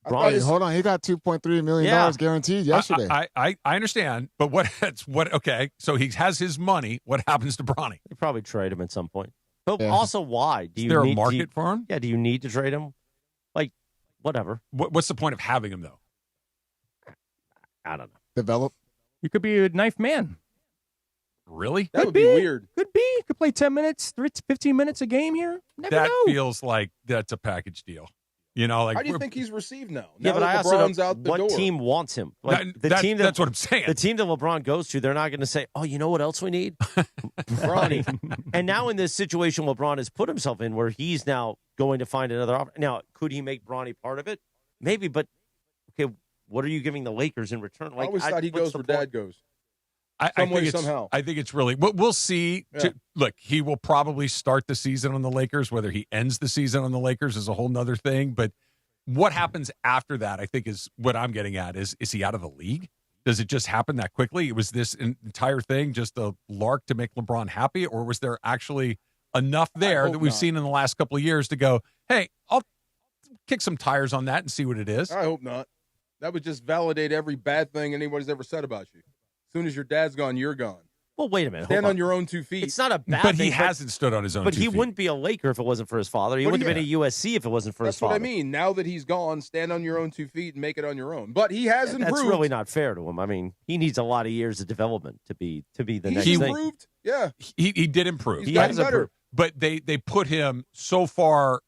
Hold on, he got $2.3 million guaranteed yesterday. I understand, but okay, so he has his money. What happens to Bronny? They probably trade him at some point. But also, why? Is there a market for him? Yeah, do you need to trade him? Like, whatever. What's the point of having him, though? I don't know. Develop. You could be a knife man. Really? That would be weird. Could be. You could play 10 minutes, 15 minutes a game here. Never know. Feels like that's a package deal. You know, like, how do you think he's received now? Yeah, but I also know what team wants him. Like that's what I'm saying. The team that LeBron goes to, they're not going to say, "Oh, you know what else we need?" Bronny. And now in this situation, LeBron has put himself in where he's now going to find another option. Now, could he make Bronny part of it? Maybe, but okay, what are you giving the Lakers in return? Like, I always thought he goes where Dad goes. Somehow. I think it's really. We'll see. Yeah. Look, he will probably start the season on the Lakers. Whether he ends the season on the Lakers is a whole nother thing. But what happens after that, I think, is what I'm getting at. Is he out of the league? Does it just happen that quickly? Was this entire thing just a lark to make LeBron happy, or was there actually enough there that we've seen in the last couple of years to go, hey, I'll kick some tires on that and see what it is? I hope not. That would just validate every bad thing anybody's ever said about you. As soon as your dad's gone, you're gone. Well, wait a minute. Stand on your own 2 feet. It's not a bad thing. But he hasn't stood on his own 2 feet. But he wouldn't be a Laker if it wasn't for his father. He wouldn't have been a USC if it wasn't for his father. That's what I mean. Now that he's gone, stand on your own 2 feet and make it on your own. But he has improved. That's really not fair to him. I mean, he needs a lot of years of development to be the next thing. He's improved. Yeah. He did improve. He's gotten better. But they put him so far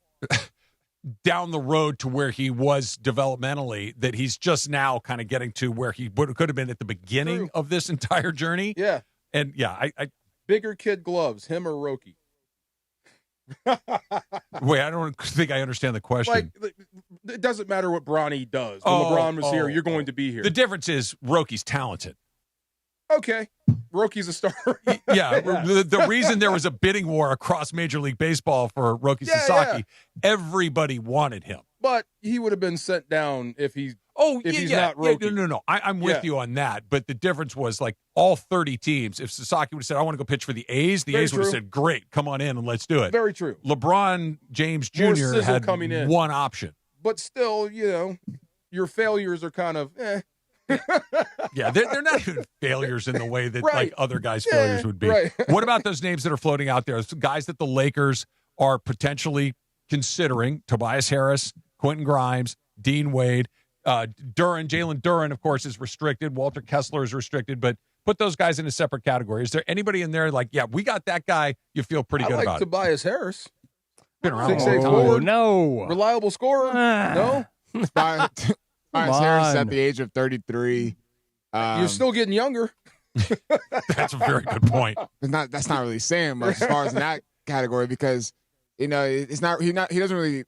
down the road to where he was developmentally that he's just now kind of getting to where he could have been at the beginning of this entire journey. Yeah. And I bigger kid gloves, him or Roki? Wait, I don't think I understand the question. Like, it doesn't matter what Bronny does. When LeBron was here, you're going to be here. The difference is Roki's talented. Okay. Roki's a star. The reason there was a bidding war across Major League Baseball for Roki Sasaki, everybody wanted him. But he would have been sent down if he's not Roki. No. I'm with you on that. But the difference was like all 30 teams, if Sasaki would have said, I want to go pitch for the A's, the A's would have said, great, come on in and let's do it. Very true. LeBron James Jr. had one option. But still, your failures are kind of, Yeah, they're not even failures in the way that like other guys' failures would be. Right. What about those names that are floating out there? Those guys that the Lakers are potentially considering: Tobias Harris, Quentin Grimes, Dean Wade, Jalen Duren, of course, is restricted. Walter Kessler is restricted, but put those guys in a separate category. Is there anybody in there like, yeah, we got that guy? You feel pretty good about Tobias Harris. Been around 6'8" forward. No. Reliable scorer. No. Tobias Harris at the age of 33. You're still getting younger. That's a very good point. That's not really saying much as far as in that category because the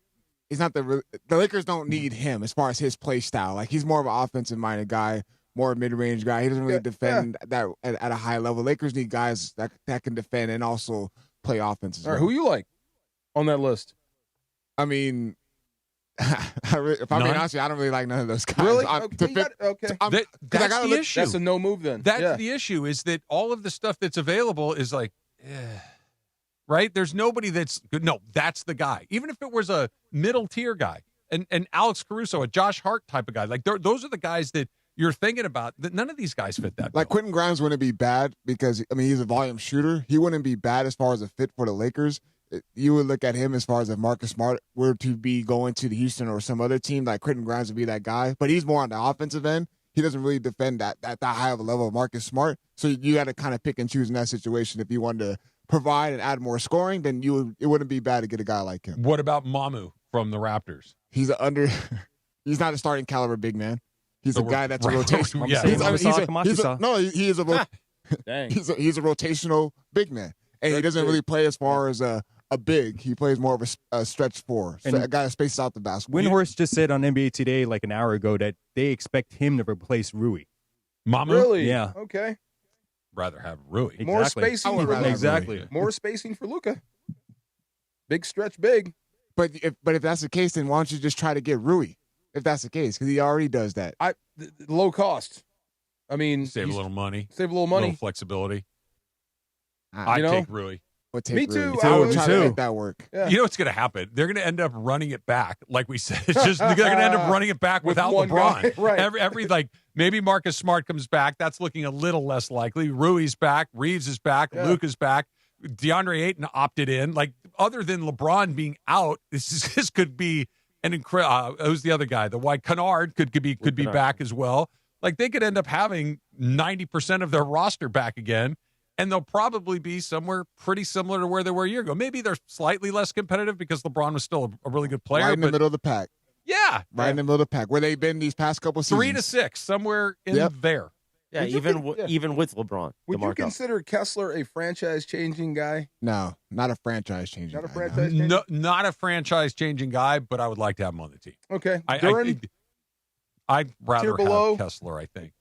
Lakers don't need him as far as his play style. Like he's more of an offensive minded guy, more a mid-range guy. He doesn't really defend that at a high level. Lakers need guys that can defend and also play offense as well. All right, who you like on that list? I mean, if I'm being honest with you, I don't really like none of those guys. Really? That's the issue. That's a no move then. That's the issue is that all of the stuff that's available is like, right? There's nobody that's good. No, that's the guy. Even if it was a middle tier guy, and Alex Caruso, a Josh Hart type of guy, like those are the guys that you're thinking about. That none of these guys fit that. Like Quentin Grimes wouldn't be bad because he's a volume shooter. He wouldn't be bad as far as a fit for the Lakers. You would look at him as far as if Marcus Smart were to be going to the Houston or some other team, like Quentin Grimes would be that guy. But he's more on the offensive end. He doesn't really defend that high of a level of Marcus Smart. So you got to kind of pick and choose in that situation. If you wanted to provide and add more scoring, then it wouldn't be bad to get a guy like him. What about Mamu from the Raptors? He's he's not a starting caliber big man. He's a guy that's a rotation. Yeah. He's a rotational big man. And he doesn't really play as far as a big. He plays more of a stretch four. So a guy that spaces out the basketball. Windhorst just said on NBA Today like an hour ago that they expect him to replace Rui. Mamu? Really? Yeah. Okay. Rather have Rui. Exactly. More spacing for Luka. Exactly. More spacing for Luka. Big stretch big. But if that's the case, then why don't you just try to get Rui? If that's the case, because he already does that. Low cost. I mean, save a little money. Save a little money. Little flexibility. I'd take Rui. Me too. I would try to make that work. Yeah. You know what's going to happen? They're going to end up running it back, like we said. It's just they're going to end up running it back With without one LeBron. guy, right. Every like maybe Marcus Smart comes back. That's looking a little less likely. Rui's back. Reeves is back. Yeah. Luka's back. DeAndre Ayton opted in. Like other than LeBron being out, this could be an incredible. Who's the other guy? The white Kennard could be back as well. Like they could end up having 90% of their roster back again. And they'll probably be somewhere pretty similar to where they were a year ago. Maybe they're slightly less competitive because LeBron was still a really good player. Right in the middle of the pack. Yeah. Right in the middle of the pack. Where they've been these past couple seasons. 3 to 6, somewhere in there. Yeah, even with LeBron. Would you consider Kessler a franchise-changing guy? No, not a franchise-changing guy. Not a franchise-changing? No, not a franchise-changing guy, but I would like to have him on the team. Okay. I'd rather below? have Kessler, I think.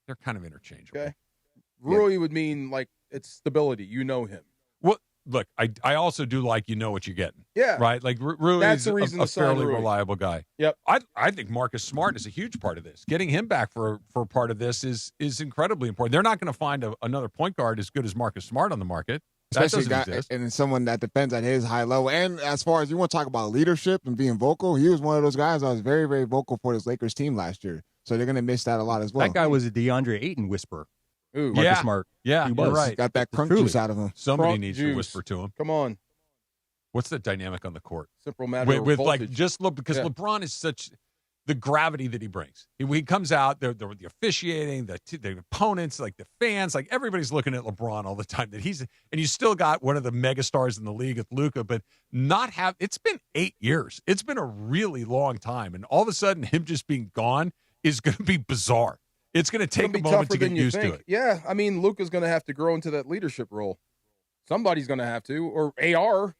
They're kind of interchangeable. Okay. Rui would mean like it's stability. You know him. Well, look, I also do like what you're getting. Yeah. Right? Like Rui That's is the reason a to sign fairly Rui. reliable guy. Yep. I think Marcus Smart is a huge part of this. Getting him back for part of this is incredibly important. They're not going to find another point guard as good as Marcus Smart on the market. Especially that doesn't exist. And someone that defends at his high level. And as far as you want to talk about leadership and being vocal, he was one of those guys that was very, very vocal for this Lakers team last year. So they're going to miss that a lot as well. That guy was a DeAndre Ayton whisperer. Ooh, Marcus Smart. Yeah, he you're was. right. Got that crunk Truly. juice out of him. Somebody Crunk needs juice. to whisper to him. Come on. What's the dynamic on the court? Simple matter of With voltage. like just look because LeBron is such the gravity that he brings. He comes out, the officiating, the opponents, like the fans, like everybody's looking at LeBron all the time. And you still got one of the megastars in the league with Luka, but it's been 8 years. It's been a really long time. And all of a sudden him just being gone is going to be bizarre. It's going to take a moment to get used to it. Yeah, I mean, Luka's going to have to grow into that leadership role. Somebody's going to have to, or AR.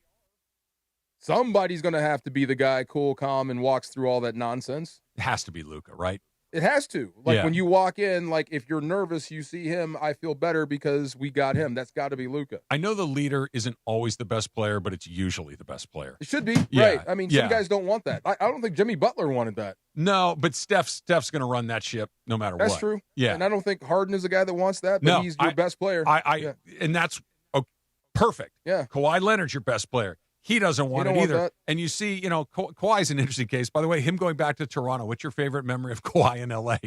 Somebody's going to have to be the guy, cool, calm, and walks through all that nonsense. It has to be Luka, right? It has to. Like Yeah. when you walk in, like if you're nervous, you see him, I feel better because we got him. That's got to be Luka. I know the leader isn't always the best player, but it's usually the best player. It should be. Yeah. Right. I mean, some guys don't want that. I don't think Jimmy Butler wanted that. No, but Steph's going to run that ship no matter what. That's true. Yeah. And I don't think Harden is a guy that wants that, but No, he's your best player. And that's perfect. Yeah. Kawhi Leonard's your best player. He doesn't want don't it want either. that. And you see, Kawhi's an interesting case. By the way, him going back to Toronto, what's your favorite memory of Kawhi in L.A.?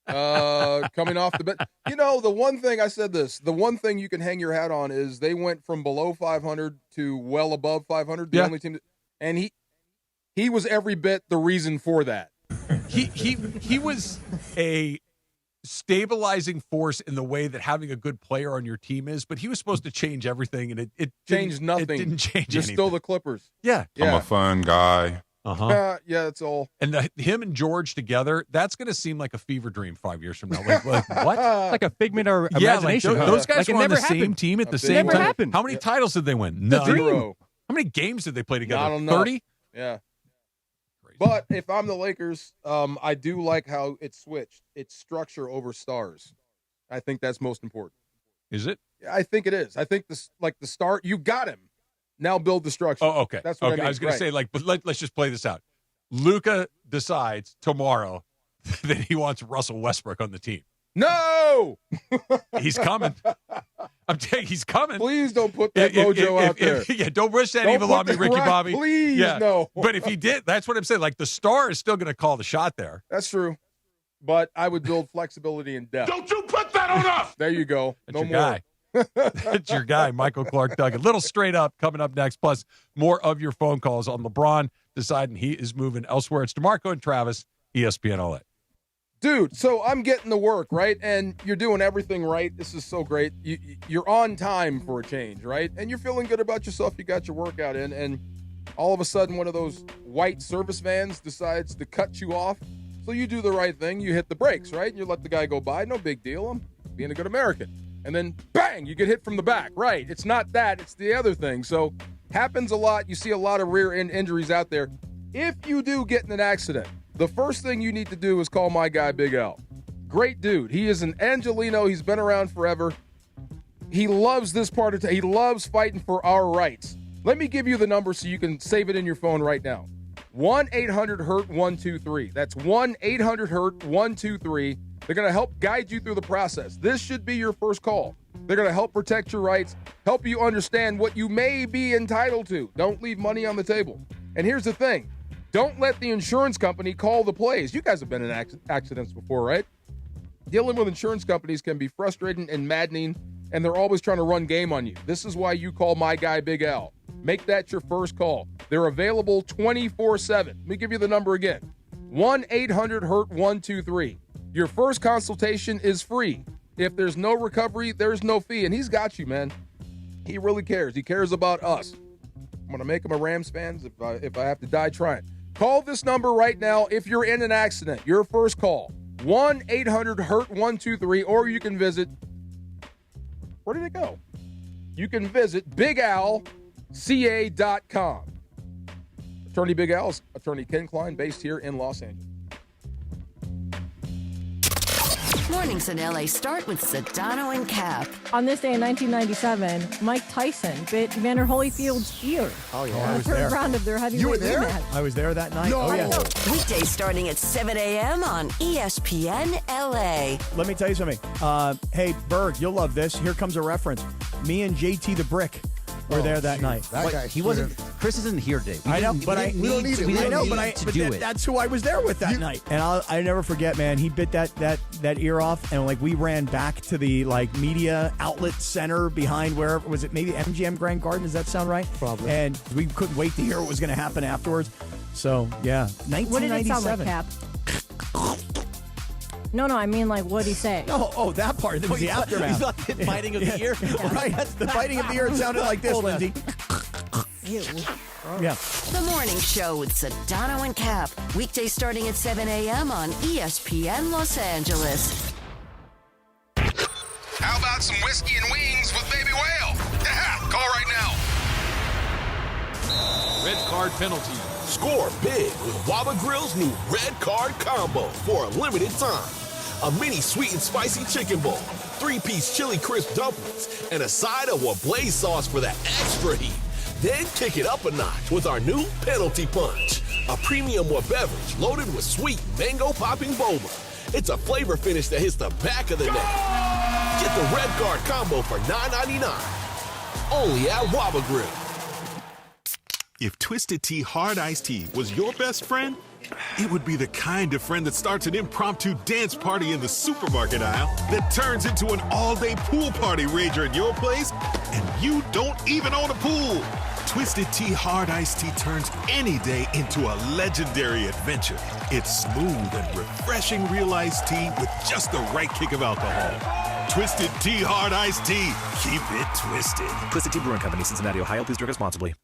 Coming off the bench. The one thing I said this, the one thing you can hang your hat on is they went from below 500 to well above 500, the only team. And he was every bit the reason for that. He was a stabilizing force in the way that having a good player on your team is, but he was supposed to change everything, and it changed nothing. It didn't change You're anything. still the Clippers. Yeah. I'm a fun guy. Uh-huh. Yeah, that's all. And him and George together, that's going to seem like a fever dream 5 years from now. Like what? Like a figment of Yeah, imagination. those guys Like it were on never the same happened. team at the It same never time. happened. How many titles did they win? None. Zero. How many games did they play together? Not enough. 30? Yeah. But if I'm the Lakers, I do like how it switched. It's structure over stars. I think that's most important. Is it? I think it is. I think the start, you got him. Now build the structure. Oh, okay. That's what I mean. I was going to say, but let's just play this out. Luka decides tomorrow that he wants Russell Westbrook on the team. No! He's coming. I'm telling you, he's coming. Please don't put that mojo out there. Don't wish that Don't evil put on me, the Ricky rock- Bobby. please, no. But if he did, that's what I'm saying. Like, the star is still going to call the shot there. That's true. But I would build flexibility and depth. Don't you put that on us! There you go. That's no your more. guy. That's your guy, Michael Clark Duggan. Little straight up coming up next, plus more of your phone calls on LeBron deciding he is moving elsewhere. It's DeMarco and Travis, ESPN LA. Dude, so I'm getting to work, right? And you're doing everything right. This is so great. You're on time for a change, right? And you're feeling good about yourself. You got your workout in, and all of a sudden one of those white service vans decides to cut you off. So you do the right thing. You hit the brakes, right? And you let the guy go by. No big deal. I'm being a good American. And then, bang, you get hit from the back. Right. It's not that. It's the other thing. So happens a lot. You see a lot of rear end injuries out there. If you do get in an accident, the first thing you need to do is call my guy, Big Al. Great dude. He is an Angelino. He's been around forever. He loves this part of town. He loves fighting for our rights. Let me give you the number so you can save it in your phone right now. 1-800-HURT-123. That's 1-800-HURT-123. They're going to help guide you through the process. This should be your first call. They're going to help protect your rights, help you understand what you may be entitled to. Don't leave money on the table. And here's the thing. Don't let the insurance company call the plays. You guys have been in accidents before, right? Dealing with insurance companies can be frustrating and maddening, and they're always trying to run game on you. This is why you call my guy, Big Al. Make that your first call. They're available 24/7. Let me give you the number again. 1-800-HURT-123. Your first consultation is free. If there's no recovery, there's no fee. And he's got you, man. He really cares. He cares about us. I'm going to make him a Rams fan if I have to die trying. Call this number right now if you're in an accident. Your first call. 1-800-HURT-123. Or you can visit, where did it go? You can visit BigAlCA.com. Attorney Big Al's Attorney Ken Klein, based here in Los Angeles. Mornings in LA start with Sedano and Cap. On this day in 1997, Mike Tyson bit Evander Holyfield's ear. Oh, yeah. In I the was third there. round of their heavyweight You were there? rematch. I was there that night. No. Oh, yeah. Weekdays starting at 7 a.m. on ESPN LA. Let me tell you something. Hey, Berg, you'll love this. Here comes a reference. Me and JT the Brick were there that night. He wasn't. Chris isn't here, Dave. I know, but we don't need it. That's who I was there with that night. And I never forget, man. He bit that ear off, and like we ran back to the media outlet center behind where was it? Maybe MGM Grand Garden. Does that sound right? Probably. And we couldn't wait to hear what was going to happen afterwards. So yeah, 1997. What did it sound like, Cap? No, I mean, like, what'd he say? Oh, that part. That was the aftermath. You thought the biting of the ear? Right. The biting of the ear sounded like this, Lindsay. Ew. Yeah. The Morning Show with Sedano and Cap. Weekdays starting at 7 a.m. on ESPN Los Angeles. How about some whiskey and wings with Baby Whale? Call right now. Red card penalty. Score big with Waba Grill's new Red Card Combo for a limited time. A mini sweet and spicy chicken bowl, 3-piece chili crisp dumplings, and a side of Wablaze sauce for that extra heat. Then kick it up a notch with our new Penalty Punch, a premium beverage loaded with sweet mango popping boba. It's a flavor finish that hits the back of the neck. Get the Red Card Combo for $9.99. Only at Waba Grill. If Twisted Tea Hard Iced Tea was your best friend, it would be the kind of friend that starts an impromptu dance party in the supermarket aisle that turns into an all-day pool party rager at your place, and you don't even own a pool. Twisted Tea Hard Iced Tea turns any day into a legendary adventure. It's smooth and refreshing real iced tea with just the right kick of alcohol. Twisted Tea Hard Iced Tea. Keep it twisted. Twisted Tea Brewing Company, Cincinnati, Ohio. Please drink responsibly.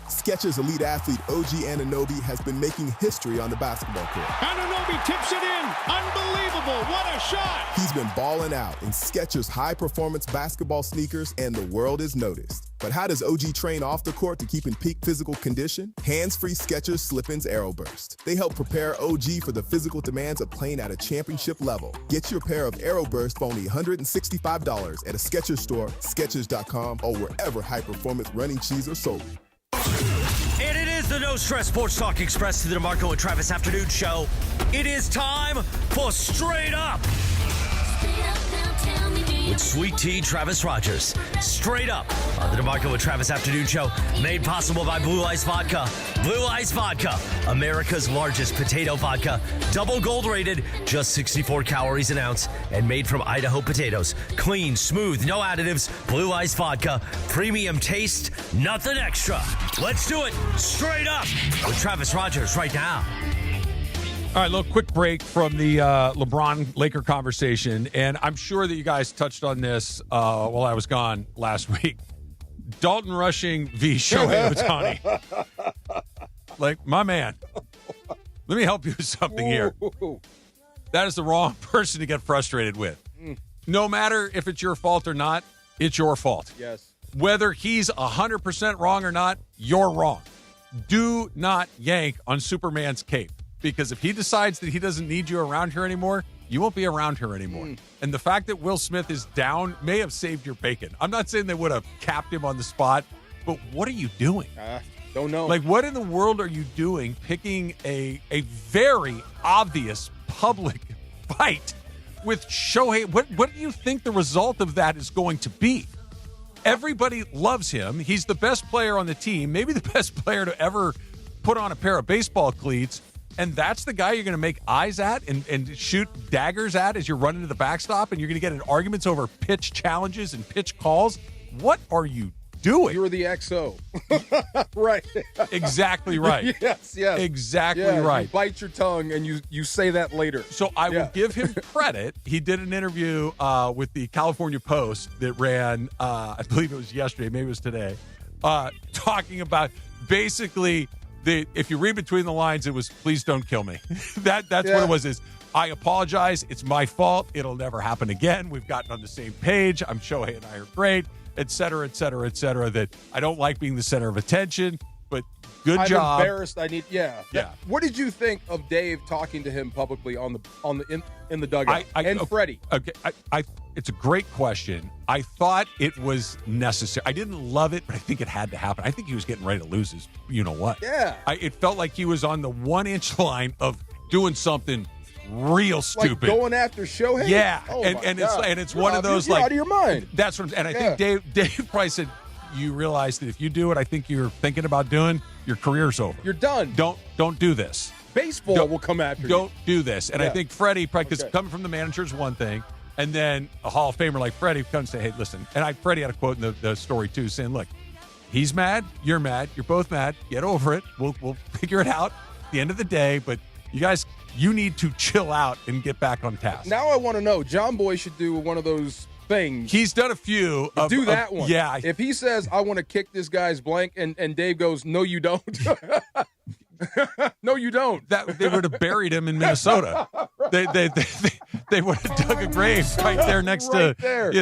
Skechers elite athlete OG Anunoby has been making history on the basketball court. Anunoby tips it in. Unbelievable. What a shot. He's been balling out in Skechers high-performance basketball sneakers, and the world is noticed. But how does OG train off the court to keep in peak physical condition? Hands-free Skechers Slip-ins Aeroburst. They help prepare OG for the physical demands of playing at a championship level. Get your pair of Aeroburst for only $165 at a Skechers store, Skechers.com, or wherever high-performance running shoes are sold. And it is the No Stress Sports Talk Express to the DeMarco and Travis Afternoon Show. It is time for Straight Up with Sweet Tea Travis Rogers. Straight Up on the DeMarco and Travis Afternoon Show, made possible by Blue Ice Vodka. Blue Ice Vodka, America's largest potato vodka, double gold rated, just 64 calories an ounce, and made from Idaho potatoes. Clean, smooth, no additives. Blue Ice Vodka, premium taste, nothing extra. Let's do it. Straight Up with Travis Rogers right now. All right, little quick break from the LeBron-Laker conversation, and I'm sure that you guys touched on this while I was gone last week. Dalton Rushing v. Shohei Ohtani. Like, my man, let me help you with something here. That is the wrong person to get frustrated with. No matter if it's your fault or not, it's your fault. Yes. Whether he's 100% wrong or not, you're wrong. Do not yank on Superman's cape. Because if he decides that he doesn't need you around here anymore, you won't be around here anymore. And the fact that Will Smith is down may have saved your bacon. I'm not saying they would have capped him on the spot, but what are you doing? Don't know. Like, what in the world are you doing picking a very obvious public fight with Shohei? What do you think the result of that is going to be? Everybody loves him. He's the best player on the team, maybe the best player to ever put on a pair of baseball cleats. And that's the guy you're going to make eyes at and shoot daggers at as you're running to the backstop, and you're going to get in arguments over pitch challenges and pitch calls. What are you doing? You're the XO. Right. Exactly right. Yes. Exactly right. You bite your tongue and you say that later. So I will give him credit. He did an interview with the California Post that ran, I believe it was yesterday, maybe it was today, talking about basically – if you read between the lines, it was, please don't kill me. That's what it was, is I apologize. It's my fault. It'll never happen again. We've gotten on the same page. I'm Shohei and I are great, et cetera, et cetera, et cetera. That I don't like being the center of attention, but good job. I'm embarrassed. What did you think of Dave talking to him publicly in the dugout? Freddie. Okay. It's a great question. I thought it was necessary. I didn't love it, but I think it had to happen. I think he was getting ready to lose his you-know-what. Yeah. It felt like he was on the 1-inch line of doing something real stupid. Like going after Shohei? Yeah. Oh it's one of those, you're like, out of your mind. That's what I think Dave probably said, you realize that if you do what I think you're thinking about doing, your career's over. You're done. Don't do this. Baseball will come after you. Don't do this. And I think Freddie, because coming from the manager is one thing, and then a Hall of Famer like Freddie comes and say, hey, listen. And Freddie had a quote in the story, too, saying, look, he's mad, you're both mad, get over it. We'll figure it out at the end of the day. But you guys, you need to chill out and get back on task. Now I want to know, John Boy should do one of those things. He's done a few. Do that one. Yeah. If he says, I want to kick this guy's blank, and Dave goes, no, you don't. No, you don't. They would have buried him in Minnesota. they would have dug a grave right there next Right to, there.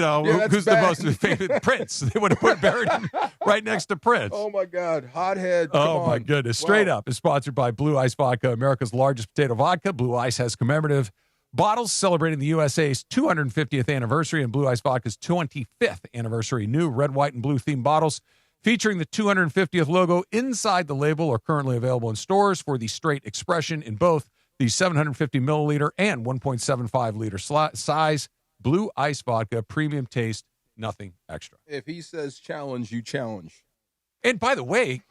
who's bad. the most famous Prince. They would have buried him right next to Prince. Oh, my God. Hothead. Oh, my goodness. Straight Up is sponsored by Blue Ice Vodka, America's largest potato vodka. Blue Ice has commemorative bottles celebrating the USA's 250th anniversary and Blue Ice Vodka's 25th anniversary. New red, white, and blue themed bottles featuring the 250th logo inside the label are currently available in stores for the straight expression in both the 750 milliliter and 1.75 liter size. Blue Ice Vodka, premium taste, nothing extra. If he says challenge, you challenge. And by the way,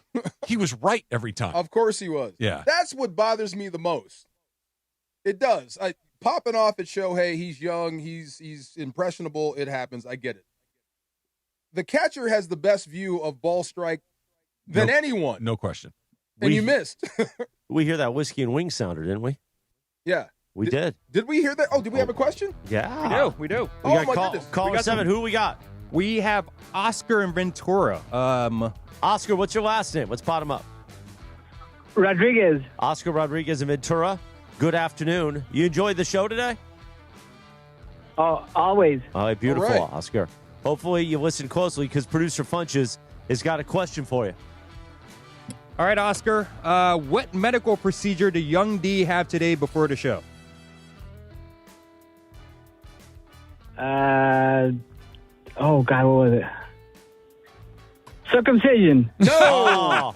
he was right every time. Of course he was. Yeah. That's what bothers me the most. It does. Popping off at Shohei, he's young, he's impressionable, it happens, I get it. The catcher has the best view of ball strike than anyone. No question. And you missed. We hear that whiskey and wing sounder, didn't we? Yeah. We did. Did we hear that? Oh, did we have a question? Yeah. We do. We got goodness. Caller 7. Who do we got? We have Oscar and Ventura. Oscar, what's your last name? Let's pot him up. Rodriguez. Oscar Rodriguez and Ventura. Good afternoon. You enjoyed the show today? Oh, always. All right, beautiful, All right. Oscar. Hopefully you listen closely because producer Funches has got a question for you. All right, Oscar. What medical procedure did Young D have today before the show? Oh, God, what was it? Circumcision. No.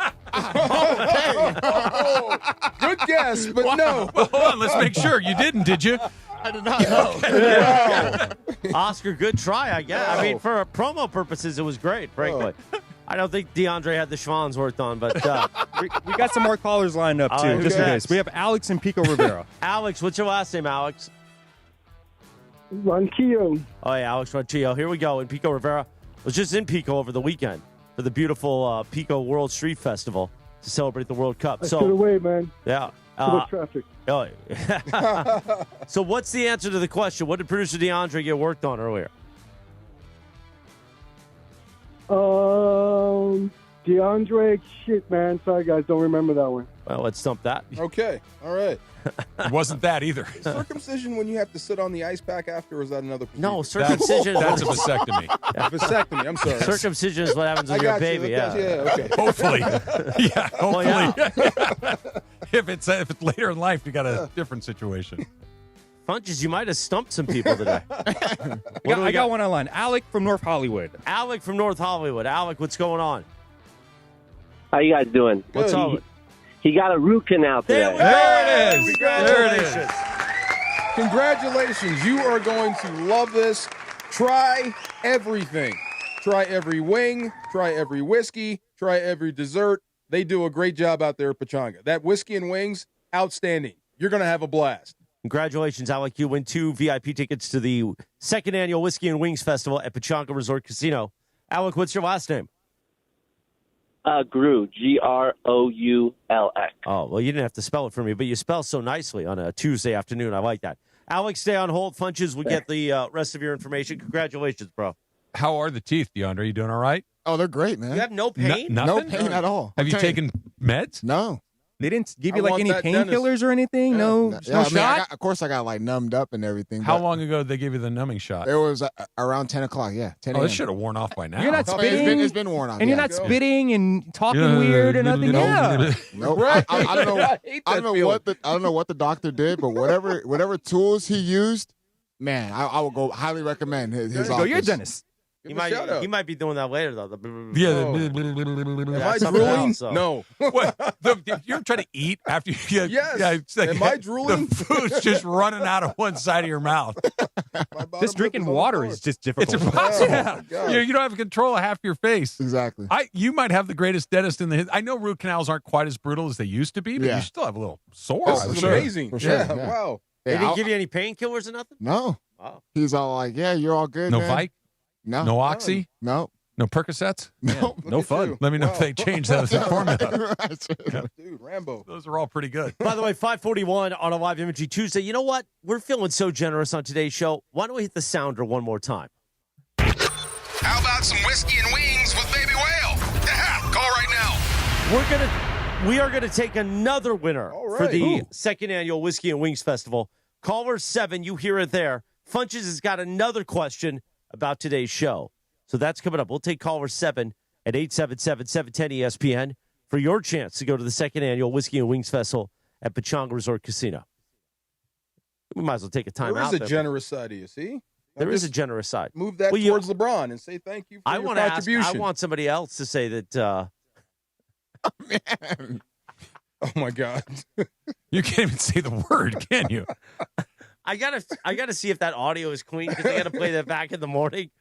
Good guess, but no. Well, hold on. Let's make sure. You didn't, did you? I did not know. Oscar, good try, I guess. I mean, for promo purposes, it was great, frankly. I don't think DeAndre had the schwans worked on, but we got some more callers lined up, too, just in case. We have Alex and Pico Rivera. Alex, what's your last name, Alex? Ronquillo. Oh, yeah, Alex Ronquillo. Here we go. In Pico Rivera. Was just in Pico over the weekend for the beautiful Pico World Street Festival to celebrate the World Cup. I stood away, man. Yeah. Too much traffic. Oh, so what's the answer to the question? What did producer DeAndre get worked on earlier? DeAndre, shit, man. Sorry, guys, don't remember that one. Well, let's stump that. Okay, all right. It wasn't that either. Circumcision when you have to sit on the ice pack after, or is that another procedure? No, circumcision. That's a vasectomy. Vasectomy, I'm sorry. Circumcision is what happens with your baby. Yeah, okay. Hopefully. Yeah, hopefully. Well, if it's later in life, you got a different situation. Funches, you might have stumped some people today. I got one online. Alec from North Hollywood. Alec from North Hollywood. Alec, what's going on? How you guys doing? What's up? He got a root canal today. There it is. Congratulations. Congratulations. You are going to love this. Try everything. Try every wing. Try every whiskey. Try every dessert. They do a great job out there at Pechanga. That whiskey and wings, outstanding. You're going to have a blast. Congratulations, Alec. You win 2 VIP tickets to the 2nd annual Whiskey and Wings Festival at Pechanga Resort Casino. Alec, what's your last name? Groulx, Groulx. Oh, well, you didn't have to spell it for me, but you spell so nicely on a Tuesday afternoon. I like that. Alex, stay on hold. Funches, we'll get the rest of your information. Congratulations, bro. How are the teeth, DeAndre? You doing all right? Oh, they're great, man. You have no pain? No pain at all. Have you taken meds? No. They didn't give you like any painkillers or anything? Yeah. No shot? Of course, I got like numbed up and everything. How long ago did they give you the numbing shot? It was around 10 o'clock, 10 Oh, it should have worn off by now. You're not spitting. It's been worn off. And you're not spitting and talking weird and nothing. Nope. I don't know what the doctor did, but whatever tools he used, man, I would go highly recommend his office. You're a dentist. He might be doing that later, though. Am I drooling? No. What? You're trying to eat after you get... Yes. Yeah, it's like Am I drooling? The food's just running out of one side of your mouth. Just drinking water is just difficult. It's impossible. God. You don't have control of half your face. Exactly. You might have the greatest dentist in the... I know root canals aren't quite as brutal as they used to be, but you still have a little sore. Oh, this is amazing. For sure. Yeah, wow. They didn't give you any painkillers or nothing? No. Wow. He's all like, yeah, you're all good, No man. Vike? No. No Oxy? No. No Percocets? No. No fun. Let me know if they change that formula. Dude, Rambo. Those are all pretty good. By the way, 541 on a Live Imagery Tuesday. You know what? We're feeling so generous on today's show. Why don't we hit the sounder one more time? How about some whiskey and wings with Baby Whale? Call right now. We are gonna take another winner for the 2nd annual Whiskey and Wings Festival. Caller 7, you hear it there. Funches has got another question about today's show. So that's coming up. We'll take caller 7 at 877-710-ESPN for your chance to go to the second annual Whiskey and Wings Festival at Pechanga Resort Casino. We might as well take a time out. There is a generous side of you, see? There is a generous side. Move that towards LeBron and say thank you for your contribution. I want somebody else to say that. Oh, man. Oh, my God. You can't even say the word, can you? I gotta see if that audio is clean because I got to play that back in the morning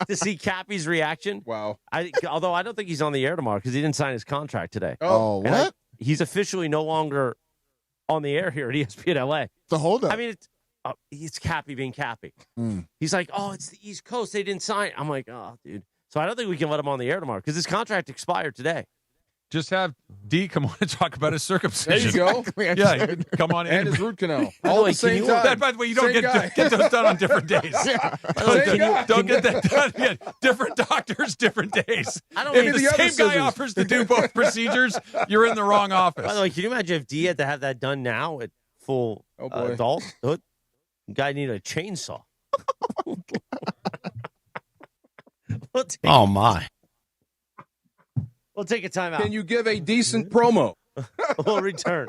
to see Cappy's reaction. Wow. Although I don't think he's on the air tomorrow because he didn't sign his contract today. Oh, what? He's officially no longer on the air here at ESPN LA. The hold up. I mean, it's Cappy being Cappy. Mm. He's like, oh, it's the East Coast. They didn't sign. I'm like, oh, dude. So I don't think we can let him on the air tomorrow because his contract expired today. Just have D come on and talk about his circumcision. There you go. Yeah, come on in. And his root canal. All All at the same time. By the way, you don't get those done on different days. Don't get that done yet. Different doctors, different days. If the same guy offers to do both procedures, you're in the wrong office. By the way, can you imagine if D had to have that done now at full adulthood? Guy need a chainsaw. Oh, my. We'll take a time out. Can you give a decent promo? We'll return.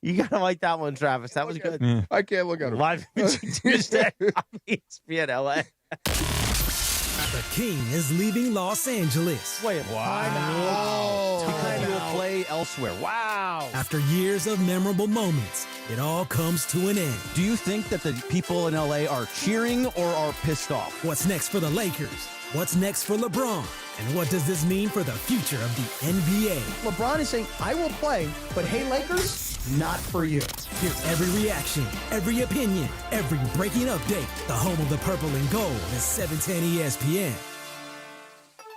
You got to like that one, Travis. That was good. Yeah. I can't look at it. Live Tuesday on ESPN LA. The King is leaving Los Angeles. Wait, wow. Because he will play elsewhere. Wow. After years of memorable moments, it all comes to an end. Do you think that the people in LA are cheering or are pissed off? What's next for the Lakers? What's next for LeBron? And what does this mean for the future of the NBA? LeBron is saying, I will play, but hey, Lakers, not for you. Hear every reaction, every opinion, every breaking update. The home of the purple and gold is 710 ESPN.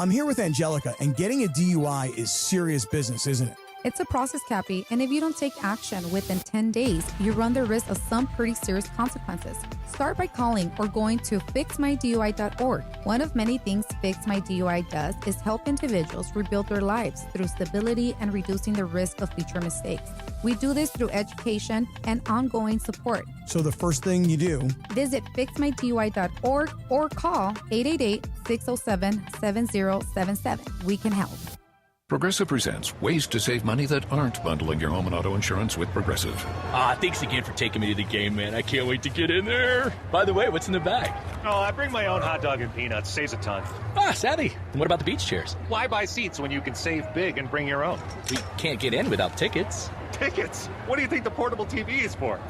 I'm here with Angelica, and getting a DUI is serious business, isn't it? It's a process, Cappy, and if you don't take action within 10 days, you run the risk of some pretty serious consequences. Start by calling or going to fixmydui.org. One of many things Fix My DUI does is help individuals rebuild their lives through stability and reducing the risk of future mistakes. We do this through education and ongoing support. So the first thing you do, visit fixmydui.org or call 888-607-7077. We can help. Progressive presents ways to save money that aren't bundling your home and auto insurance with Progressive. Thanks again for taking me to the game, man. I can't wait to get in there. By the way, what's in the bag? Oh, I bring my own hot dog and peanuts. Saves a ton. Savvy. And what about the beach chairs? Why buy seats when you can save big and bring your own? We can't get in without tickets. Tickets? What do you think the portable TV is for?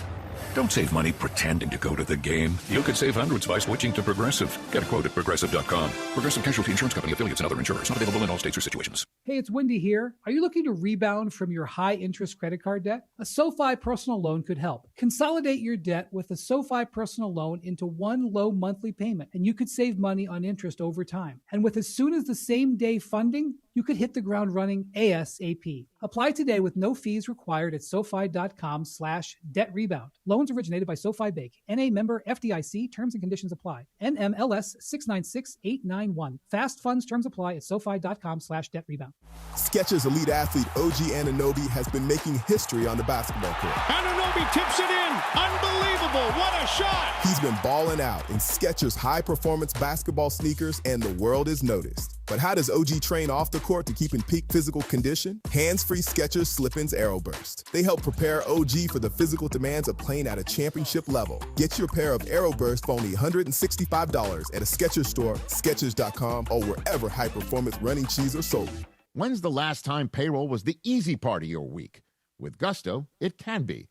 Don't save money pretending to go to the game. You could save hundreds by switching to Progressive. Get a quote at Progressive.com. Progressive Casualty Insurance Company, affiliates, and other insurers. Not available in all states or situations. Hey, it's Wendy here. Are you looking to rebound from your high-interest credit card debt? A SoFi personal loan could help. Consolidate your debt with a SoFi personal loan into one low monthly payment, and you could save money on interest over time. And with as soon as the same-day funding, you could hit the ground running ASAP. Apply today with no fees required at SoFi.com/debt-rebound. Loans originated by SoFi Bank. NA member FDIC. Terms and conditions apply. NMLS 696891. Fast funds terms apply at SoFi.com/debt-rebound. Skechers elite athlete OG Anunoby has been making history on the basketball court. Anunoby tips it in. Unbelievable. What a shot. He's been balling out in Skechers high-performance basketball sneakers, and the world is noticed. But how does OG train off the court to keep in peak physical condition? Hands-free Skechers Slip-ins Aeroburst. They help prepare OG for the physical demands of playing at a championship level. Get your pair of Aeroburst for only $165 at a Skechers store, Skechers.com, or wherever high-performance running shoes are sold. When's the last time payroll was the easy part of your week? With Gusto, it can be.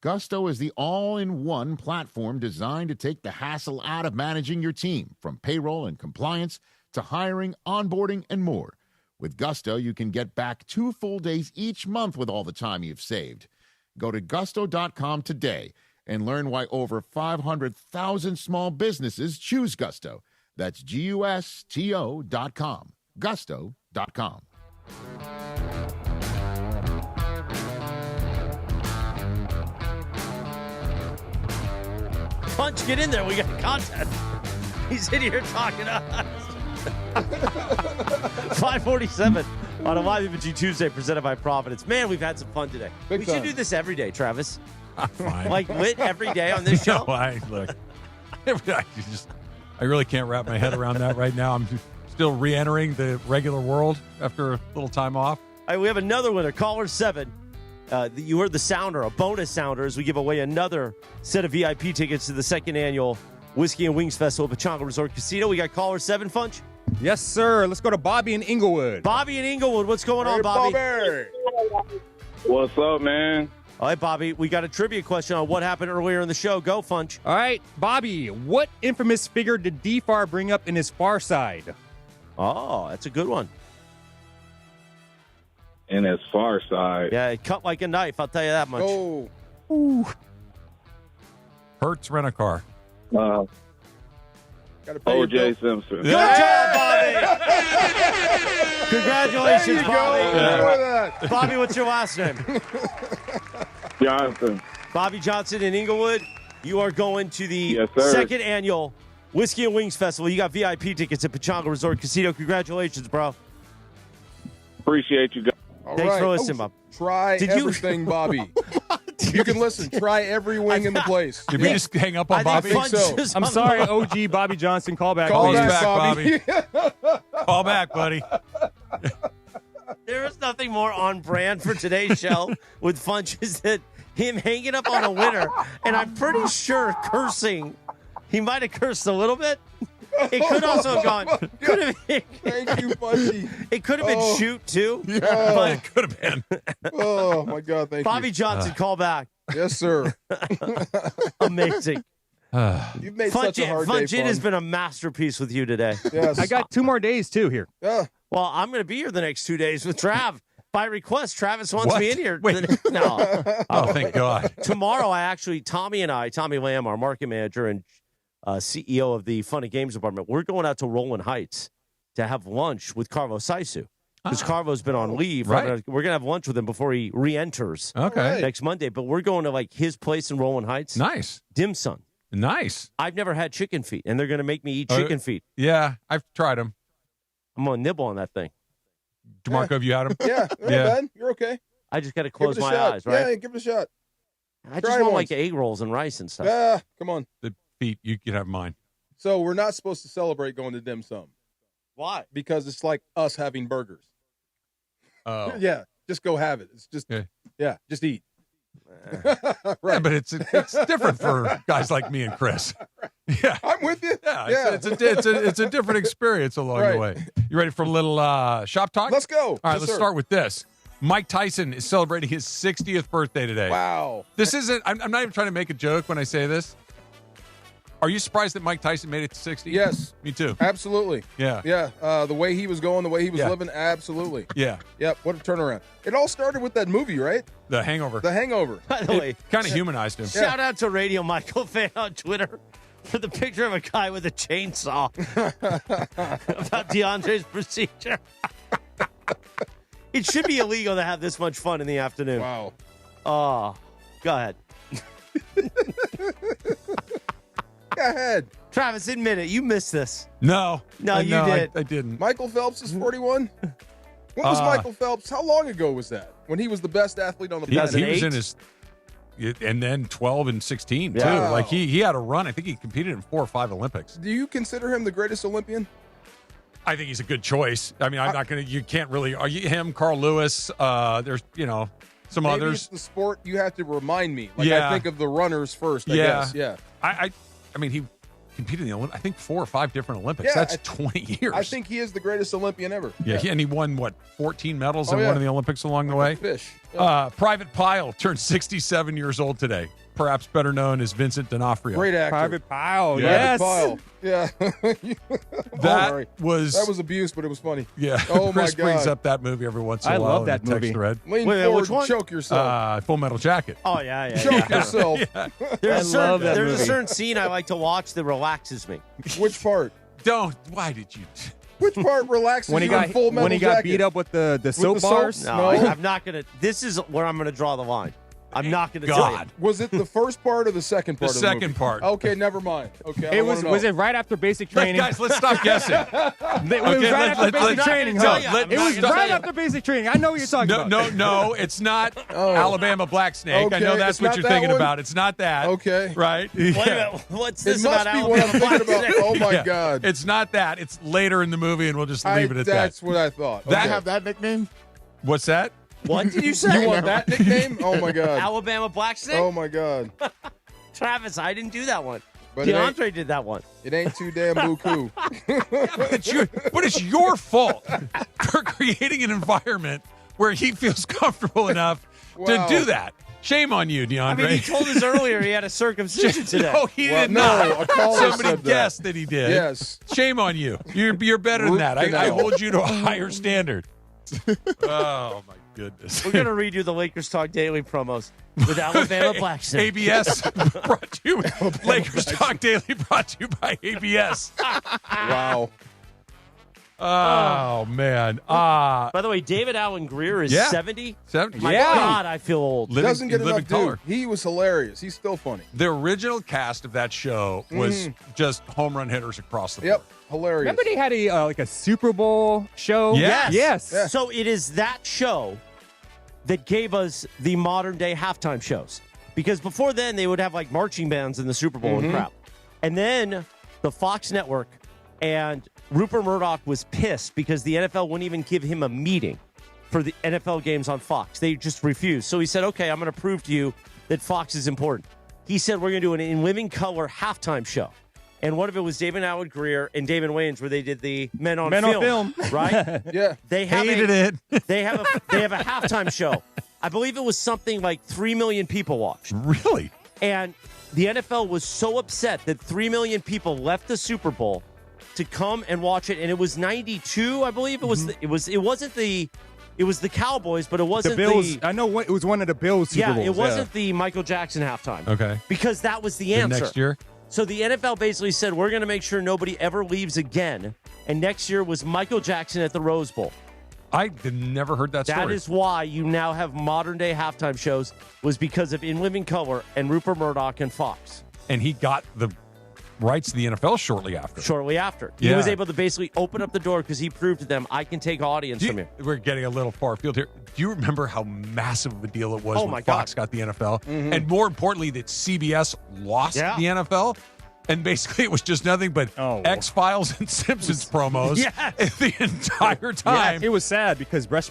Gusto is the all-in-one platform designed to take the hassle out of managing your team, from payroll and compliance to hiring, onboarding, and more. With Gusto, you can get back 2 full days each month with all the time you've saved. Go to gusto.com today and learn why over 500,000 small businesses choose Gusto. That's GUSTO.com. Gusto.com. Punch, get in there. We got content. He's in here talking to us. 547. On a Live Imaging Tuesday presented by Providence. Man, we've had some fun today. We should do this every day, Travis. Fine. Like lit every day on this show. No, look. I really can't wrap my head around that right now. I'm still re-entering the regular world after a little time off. All right, we have another winner, caller 7. You heard the sounder, a bonus sounder, as we give away another set of VIP tickets to the second annual Whiskey and Wings Festival at Pechanga Resort Casino. We got caller 7, Funch? Yes, sir. Let's go to Bobby in Inglewood. Bobby in Inglewood, what's going on, Bobby? What's up, man? All right, Bobby, we got a trivia question on what happened earlier in the show. Go, Funch. All right, Bobby, what infamous figure did D-Far bring up in his Far Side? Oh, that's a good one. In his Far Side. Yeah, it cut like a knife, I'll tell you that much. Oh. Ooh. Hertz Rent-A-Car. O.J. Simpson. Good job, Bobby. Congratulations, Bobby. Bobby, what's your last name? Johnson. Bobby Johnson in Inglewood. You are going to the second annual Whiskey and Wings Festival. You got VIP tickets at Pechanga Resort Casino. Congratulations, bro. Appreciate you guys. Thanks for listening, Bob. Try everything, Bobby. You can listen. Try every wing in the place. Did we just hang up on Bobby? I think so. I'm sorry, OG Bobby Johnson. Call back. Call please. back, Bobby. Call back, buddy. There is nothing more on brand for today's show with Funches than him hanging up on a winner, and I'm pretty sure cursing. He might have cursed a little bit. It could also have gone. Could have been, Thank you, Funky. It could have been shoot too. Yeah, but it could have been. Oh my God! Thank Bobby you, Johnson. Call back. Yes, sir. Amazing. You've made such a hard day Funch, it fun. has been a masterpiece with you today. Yes. I got 2 more days too here. Yeah. Well, I'm going to be here the next 2 days with Trav. By request, Travis wants What? me in here. Wait. No. Oh, thank God. Tomorrow, Tommy Lamb, our market manager and CEO of the Fun and Games department, we're going out to Rolling Heights to have lunch with Carvo Saisu. Because Carvo's been on leave. Right. We're going to have lunch with him before he re-enters Okay. next Monday. But we're going to like his place in Rolling Heights. Nice. Dim sum. Nice. I've never had chicken feet, and they're going to make me eat chicken feet. Yeah, I've tried them. I'm going to nibble on that thing. DeMarco, have you had them? Yeah. Ben, you're okay. I just got to Give close it a my shot. eyes, right? Yeah, give it a shot. I Try just it want once. like egg rolls and rice and stuff. Yeah, come on. The feet, you can have mine. So we're not supposed to celebrate going to dim sum Why? because it's like us having burgers. Oh. Yeah, just go have it. It's just just eat. Yeah, but it's different for guys like me and Chris. Yeah, I'm with you. Yeah, it's a different experience along the way. You ready for a little shop talk? Let's go. All right, Yes, let's sir. start with this. Mike Tyson is celebrating his 60th birthday today. Wow. This isn't. I'm not even trying to make a joke when I say this. Are you surprised that Mike Tyson made it to 60? Yes. Me too. Absolutely. Yeah. Yeah. The way he was going, the way he was Yeah. living, absolutely. Yeah. Yep. What a turnaround. It all started with that movie, right? The Hangover. The Hangover. By the way, Kind of humanized him. shout out to Radio Michael fan on Twitter for the picture of a guy with a chainsaw about DeAndre's procedure. It should be illegal to have this much fun in the afternoon. Wow. Oh, go ahead. Go ahead. Travis, admit it. You missed this. No. No, you did. I didn't. Michael Phelps is 41. When was Michael Phelps? How long ago was that? When he was the best athlete on the He planet? was in his, and then 12 and 16 too. Wow. Like he had a run. I think he competed in 4 or 5 Olympics. Do you consider him the greatest Olympian? I think he's a good choice. I mean, I'm not going to. You can't really. Are you him? Carl Lewis. There's some Maybe others. it's the sport you have to remind me. Like Yeah. I think of the runners first. I guess. Yeah. I mean, he competed in the Olympics. I think 4 or 5 different Olympics. Yeah, That's 20 years. I think he is the greatest Olympian ever. Yeah, and he won 14 medals Oh, in yeah. one of the Olympics along the way. Fish. Private Pyle turned 67 years old today. Perhaps better known as Vincent D'Onofrio. Great actor. Private Pyle. Yeah. Yes. Pyle. Yeah. That was abuse, but it was funny. Yeah. Oh Chris my God. brings up that movie every once in I a while. love in that the text movie. thread. Lean Wait, forward, which one? choke yourself. Full Metal Jacket. Oh, yeah. Choke yourself. There's, I love that there's a movie. certain scene I like to watch that relaxes me. Which part? Don't. Why did you? Which part relaxes When he you in got Full Metal when he got Jacket? beat up with the soap the soap? bars. No, I'm not going to. This is where I'm going to draw the line. I'm not going to tell you. God. Was it the first part or the second part? The of the second movie? part. Okay, never mind. Okay, Was it right after basic training? Guys, let's stop guessing. It was right after basic training. It was right after basic training. I know what you're talking about. No, it's not Alabama Black Snake. Okay, I know that's it's what not you're that thinking one? about. It's not that. Okay. Right? Wait a minute. What's It this must about be what I'm Alabama? thinking about. Oh, my God. It's not that. It's later in the movie, and we'll just leave it at that. That's what I thought. That have that nickname? What's that? What did you say? You want that nickname? Oh, my God. Alabama Black Snake? Oh, my God. Travis, I didn't do that one. But DeAndre did that one. It ain't too damn buku. But it's your fault for creating an environment where he feels comfortable enough Wow. to do that. Shame on you, DeAndre. I mean, he told us earlier he had a circumcision today. No, he did no, not. a caller Somebody said that. guessed that he did. Yes. Shame on you. You're better than Root that. I canal. hold you to a higher standard. Oh, my goodness. We're going to read you the Lakers Talk Daily promos with Alabama Black Snake. ABS brought to you. Lakers Talk Daily brought to you by ABS. Wow. Oh, man. By the way, David Allen Greer is Yeah. 70. 70. My God, I feel old. Doesn't get living enough color. due. He was hilarious. He's still funny. The original cast of that show was just home run hitters across the board. Yep. Hilarious. Remember they had a Super Bowl show? Yes. Yes. Yeah. So it is that show that gave us the modern day halftime shows. Because before then, they would have like marching bands in the Super Bowl and crap. And then the Fox Network and Rupert Murdoch was pissed because the NFL wouldn't even give him a meeting for the NFL games on Fox. They just refused. So he said, okay, I'm going to prove to you that Fox is important. He said, we're going to do an In Living Color halftime show. And one of it was David Allen Greer and David Wayans, where they did the Men on Film, right? Yeah. They have Hated it. They have a halftime show. I believe it was something like 3 million people watched. Really? And the NFL was so upset that 3 million people left the Super Bowl to come and watch it. And it was 92, I believe. It was. It wasn't the. It was the Cowboys, but it wasn't The Bills. I know it was one of the Bills Super Bowls. it wasn't the Michael Jackson halftime. Okay. Because that was the The answer. next year? So the NFL basically said, we're going to make sure nobody ever leaves again. And next year was Michael Jackson at the Rose Bowl. I never heard that story. That is why you now have modern day halftime shows, was because of In Living Color and Rupert Murdoch and Fox. And he got the rights to the NFL shortly after. He was able to basically open up the door because he proved to them, I can take audience from you. We're getting a little far afield here. Do you remember how massive of a deal it was Oh, when my Fox God. got the NFL? And more importantly, that CBS lost the NFL? And basically, it was just nothing but X-Files and Simpsons promos the entire time. Yeah, it was sad because Brett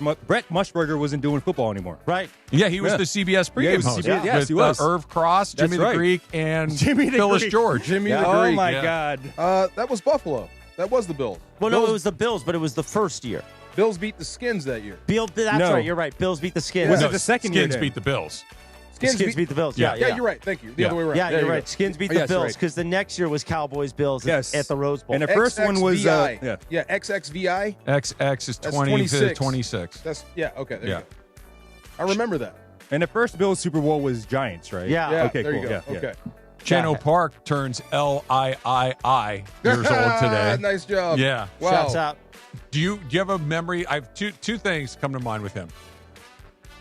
Mushburger wasn't doing football anymore. Right. Yeah, he was the CBS pregame host. Yes, with, he was. Irv Cross, That's Jimmy right. the Greek, and Jimmy the Phyllis Greek. George. Jimmy the Oh, Greek. my Yeah. God. That was Buffalo. That was the Bills. Well, no, it was the Bills, but it was the first year. Bills beat the Skins that year. That's No. right. You're right. Bills beat the Skins. Was No, it the second year Skins then? beat the Bills. Skins beat the Bills. Yeah, Yeah, you're right. Thank you. The other way around. Yeah, There you're you right. go. Skins beat the Yes, Bills right. because the next year was Cowboys Bills Yes. at the Rose Bowl. And the first one was XXVI. Yeah, XXVI. XX is That's 26. 26. That's okay. There Yeah. you go. I remember that. And the first Bills Super Bowl was Giants, right? Yeah. Yeah. Okay, there cool. you go. Yeah, Okay. Chano Park turns LIII years old today. Nice job. Yeah. Wow. Shouts out. Do you have a memory? I have two things come to mind with him.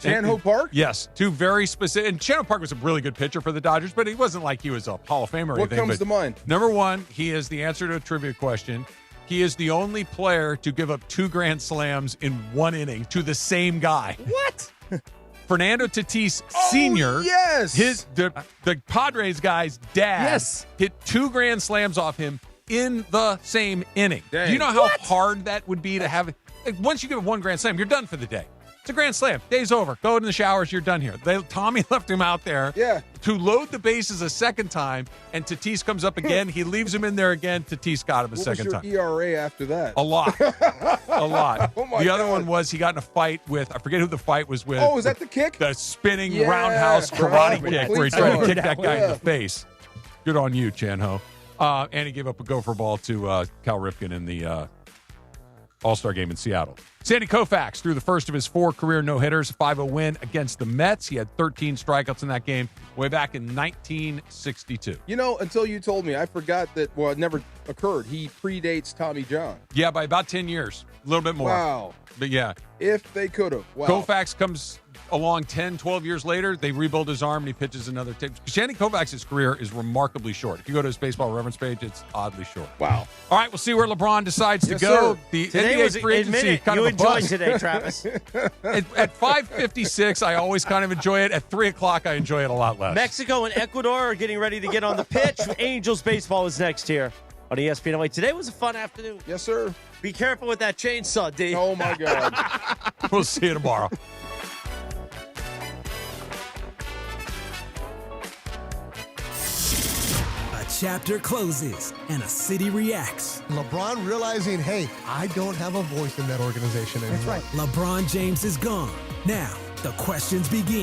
Chan-Ho Park? Yes, two very specific. And Chano Park was a really good pitcher for the Dodgers, but he wasn't like he was a Hall of Famer or What anything. comes but to mind? Number one, he is the answer to a trivia question. He is the only player to give up 2 grand slams in one inning to the same guy. What? Fernando Tatis Sr. Yes. The Padres guy's dad hit 2 grand slams off him in the same inning. Dang. Do you know how hard that would be to have? Once you give 1 grand slam, you're done for the day. It's a grand slam. Day's over. Go in the showers. You're done here. Tommy left him out there to load the bases a second time, and Tatis comes up again. He leaves him in there again. Tatis got him a second time. What was your ERA after that? A lot. A lot. Oh, my the other God. one was he got in a fight with, I forget who the fight was with. Oh, is that the kick? The spinning Yeah. roundhouse karate With kick the where he cleats tried to on. kick that guy in Yeah. the face. Good on you, Chan-Ho. And he gave up a gopher ball to Cal Ripken in the All-Star game in Seattle. Sandy Koufax threw the first of his 4 career no-hitters, a 5-0 win against the Mets. He had 13 strikeouts in that game way back in 1962. You know, until you told me, I forgot that, well, it never occurred. He predates Tommy John. Yeah, by about 10 years. A little bit more. Wow. But yeah. If they could have. Wow. Koufax comes along 10, 12 years later. They rebuild his arm and he pitches another tape. Sandy Koufax's career is remarkably short. If you go to his baseball reference page, it's oddly short. Wow. All right, we'll see where LeBron decides to Yes, go. sir. The Today NBA was free agency kind you of a enjoyed bust. today, Travis. At 5:56, I always kind of enjoy it. At 3 o'clock, I enjoy it a lot less. Mexico and Ecuador are getting ready to get on the pitch. Angels baseball is next here on ESPN LA. Today was a fun afternoon. Yes, sir. Be careful with that chainsaw, D. Oh, my God. We'll see you tomorrow. A chapter closes and a city reacts. LeBron realizing, hey, I don't have a voice in that organization anymore. LeBron James is gone. Now, the questions begin.